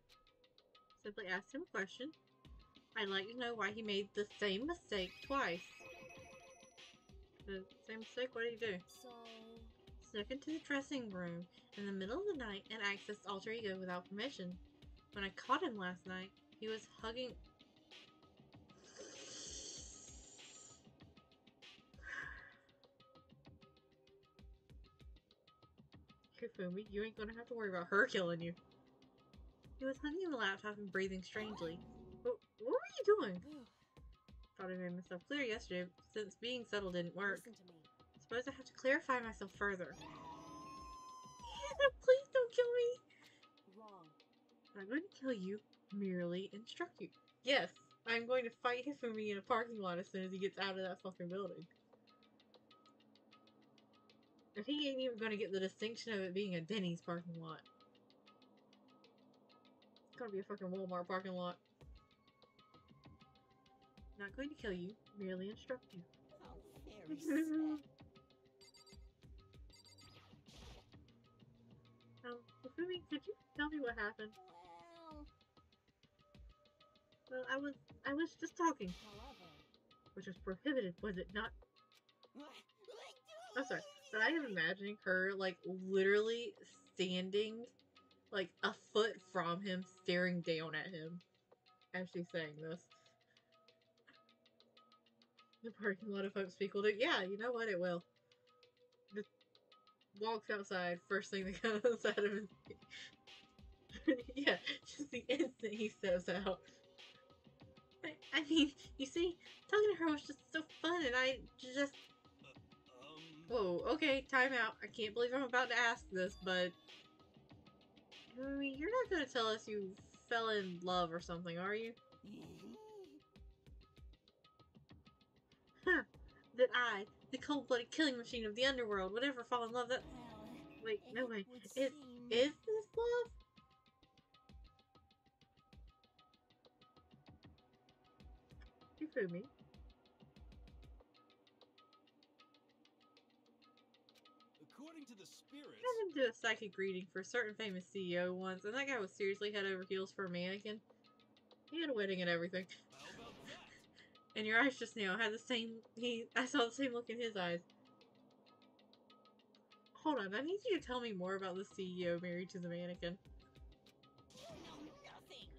Simply asked him a question. I'd like to know why he made the same mistake twice. The same mistake? What did he do? So, Snuck into the dressing room in the middle of the night and accessed Alter Ego without permission. When I caught him last night, he was hugging... Hifumi, you ain't gonna have to worry about her killing you. He was hugging the laptop and breathing strangely. What were you doing? Thought I made myself clear yesterday, since being subtle didn't work. Listen to me. Suppose I have to clarify myself further. Please don't kill me! Wrong. I'm not going to kill you, merely instruct you. Yes, I'm going to fight Hifumi in a parking lot as soon as he gets out of that fucking building. And he ain't even going to get the distinction of it being a Denny's parking lot. It's going to be a fucking Walmart parking lot. Not going to kill you, merely instruct you. How very sad. Hifumi, could you tell me what happened? Well, Well, I was just talking. However, Which was prohibited, was it not? I'm sorry, but I am imagining her, like, literally standing, like, a foot from him, staring down at him as she's saying this. The parking lot of Hope Speak will do. Yeah, you know what? It will. Just walks outside, first thing that comes out of his... yeah, just the instant he steps out. I mean, you see, talking to her was just so fun, and I just... Whoa, okay, time out. I can't believe I'm about to ask this, but... I mean, you're not gonna tell us you fell in love or something, are you? Huh. That I, the cold-blooded killing machine of the underworld, would ever fall in love that... well, Wait, no way. would Is seem... this love? You fooled me. According to the spirits... I had to do a psychic reading for a certain famous CEO once, and that guy was seriously head over heels for a mannequin. He had a wedding and everything. How about that? And your eyes just now had the same... I saw the same look in his eyes. Hold on, I need you to tell me more about the CEO married to the mannequin. You know nothing.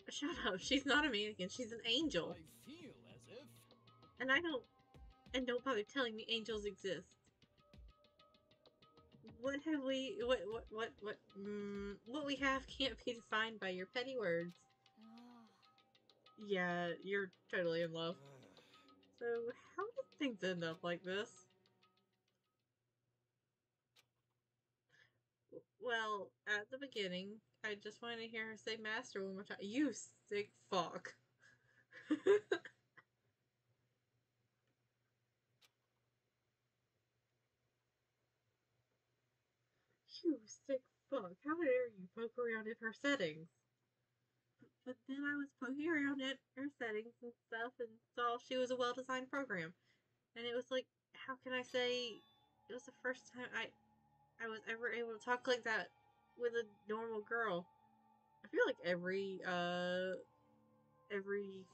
Shut up, she's not a mannequin, she's an angel. I feel as if... And I don't... And don't bother telling me angels exist. What have we... What we have can't be defined by your petty words. Yeah, you're totally in love. So, how did things end up like this? Well, at the beginning, I just wanted to hear her say master one more time. You sick fuck. You sick fuck. How dare you poke around in her settings? But then I was poking around at her settings and stuff and saw she was a well-designed program. And it was like, how can I say, it was the first time I was ever able to talk like that with a normal girl. I feel like every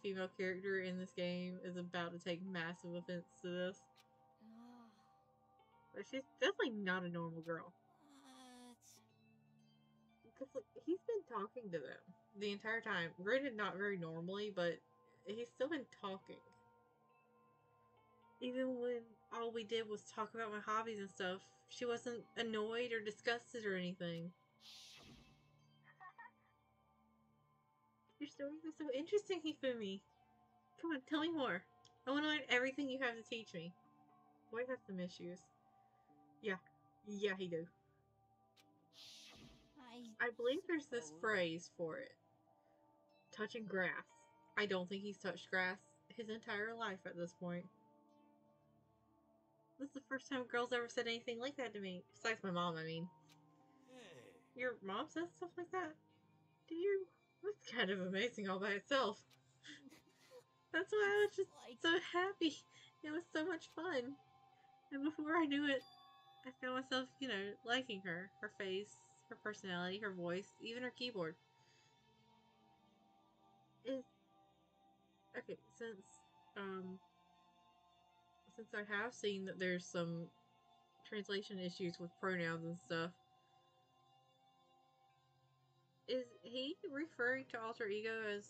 female character in this game is about to take massive offense to this. But she's definitely not a normal girl. Because, like, he's been talking to them the entire time. Granted, not very normally, but he's still been talking. Even when all we did was talk about my hobbies and stuff, she wasn't annoyed or disgusted or anything. Your stories are so interesting, Hifumi. Come on, tell me more. I want to learn everything you have to teach me. Boy has some issues. Yeah, he do. I believe there's this phrase for it. Touching grass. I don't think he's touched grass his entire life at this point. This is the first time girls ever said anything like that to me. Besides my mom, I mean. Hey. Your mom says stuff like that? Do you? That's kind of amazing all by itself. That's why I was just so happy. It was so much fun. And before I knew it, I found myself, you know, liking her. Her face, her personality, her voice, even her keyboard. Okay, since, since I have seen that there's some translation issues with pronouns and stuff, is he referring to alter ego as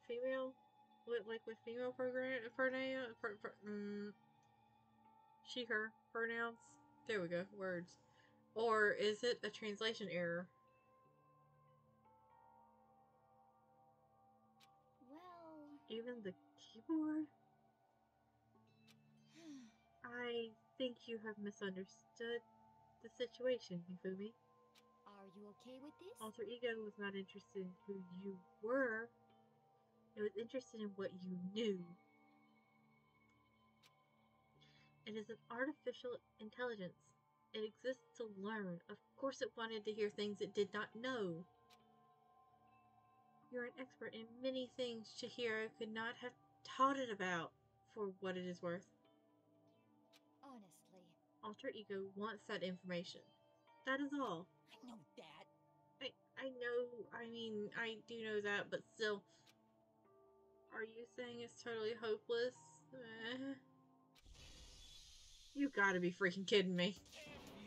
female? Like with female she, her pronouns? There we go, words. Or is it a translation error? Well... Even the keyboard? I think you have misunderstood the situation, Hifumi. Are you okay with this? Alter ego was not interested in who you were. It was interested in what you knew. It is an artificial intelligence. It exists to learn. Of course it wanted to hear things it did not know. You're an expert in many things Chihiro could not have taught it about, for what it is worth. Honestly. Alter ego wants that information. That is all. I know that. I know, I mean, I do know that, but still. Are you saying it's totally hopeless? You gotta be freaking kidding me.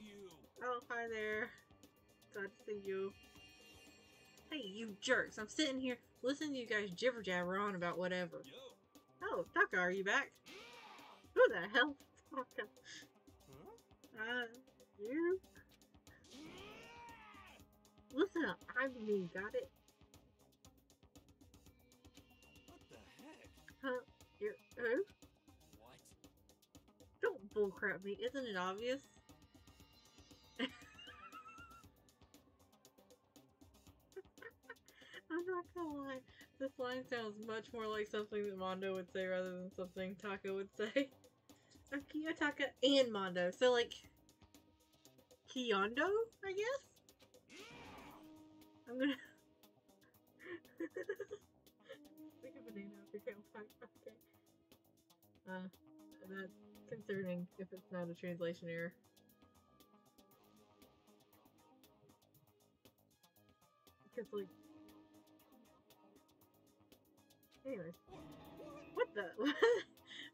You. Oh, hi there. Glad to see you. Hey, you jerks. I'm sitting here listening to you guys jibber jabber on about whatever. Yo. Oh, Taka, are you back? Who the hell? Taka. Huh? You? Listen up, I'm me, got it? What the heck? Huh? You who? What? Don't bullcrap me, isn't it obvious? I'm not gonna lie, this line sounds much more like something that Mondo would say rather than something Taka would say. Akiya, Taka, and Mondo, so like... Kiyondo, I guess? I'm gonna... Pick a banana off your tailpipe, okay. That's concerning if it's not a translation error. Because, like... Anyways. What the...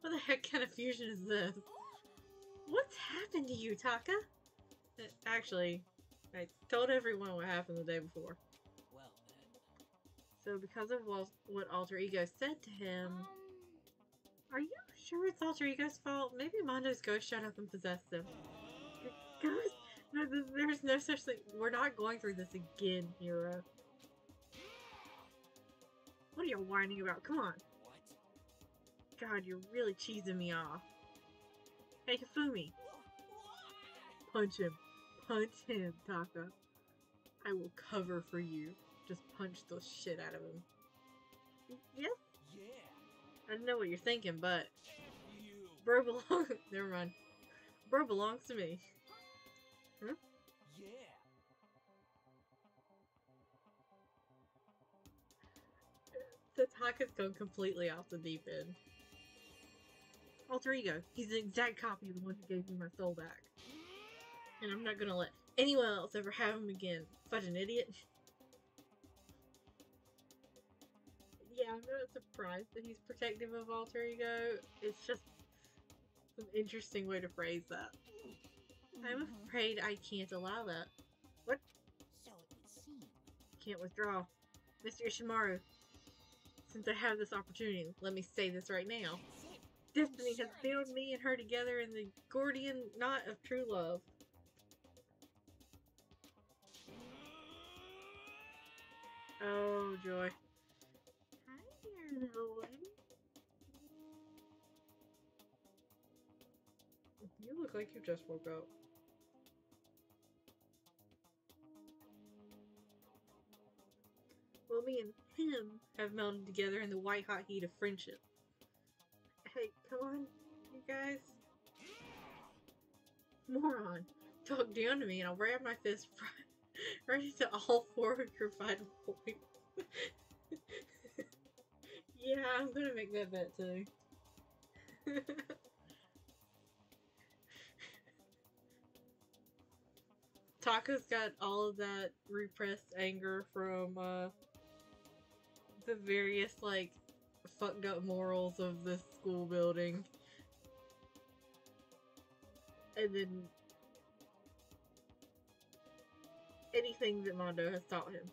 What the heck kind of fusion is this? What's happened to you, Taka? Actually, I told everyone what happened the day before. Well then. So because of what Alter Ego said to him... Are you sure it's Alter Ego's fault? Maybe Mondo's ghost shut up and possessed him. Ghost? No, there's no such thing. We're not going through this again, Hero. What are you whining about? Come on. What? God, you're really cheesing me off. Hey, Hifumi. Punch him. Punch him, Taka. I will cover for you. Just punch the shit out of him. Yes? Yeah. I don't know what you're thinking, but... You. Bro belongs... Never mind. Bro belongs to me. Huh? Yeah. So Taka's gone completely off the deep end. Alter Ego. He's the exact copy of the one who gave me my soul back. And I'm not gonna let anyone else ever have him again. Such an idiot. Yeah, I'm not surprised that he's protective of Alter Ego. It's just an interesting way to phrase that. I'm afraid I can't allow that. What? So it would seem. Can't withdraw. Mr. Ishimaru, since I have this opportunity, let me say this right now. That's it. Destiny has bound me and her together in the Gordian knot of true love. Oh, joy. Hi there, little lady. You look like you just woke up. Well, me and him have melded together in the white-hot heat of friendship. Hey, come on, you guys. Moron. Talk down to me and I'll ram my fist right into all four of your vital points. Yeah, I'm gonna make that bet too. Taka's got all of that repressed anger from the various like fucked up morals of this school building. And then anything that Mondo has taught him.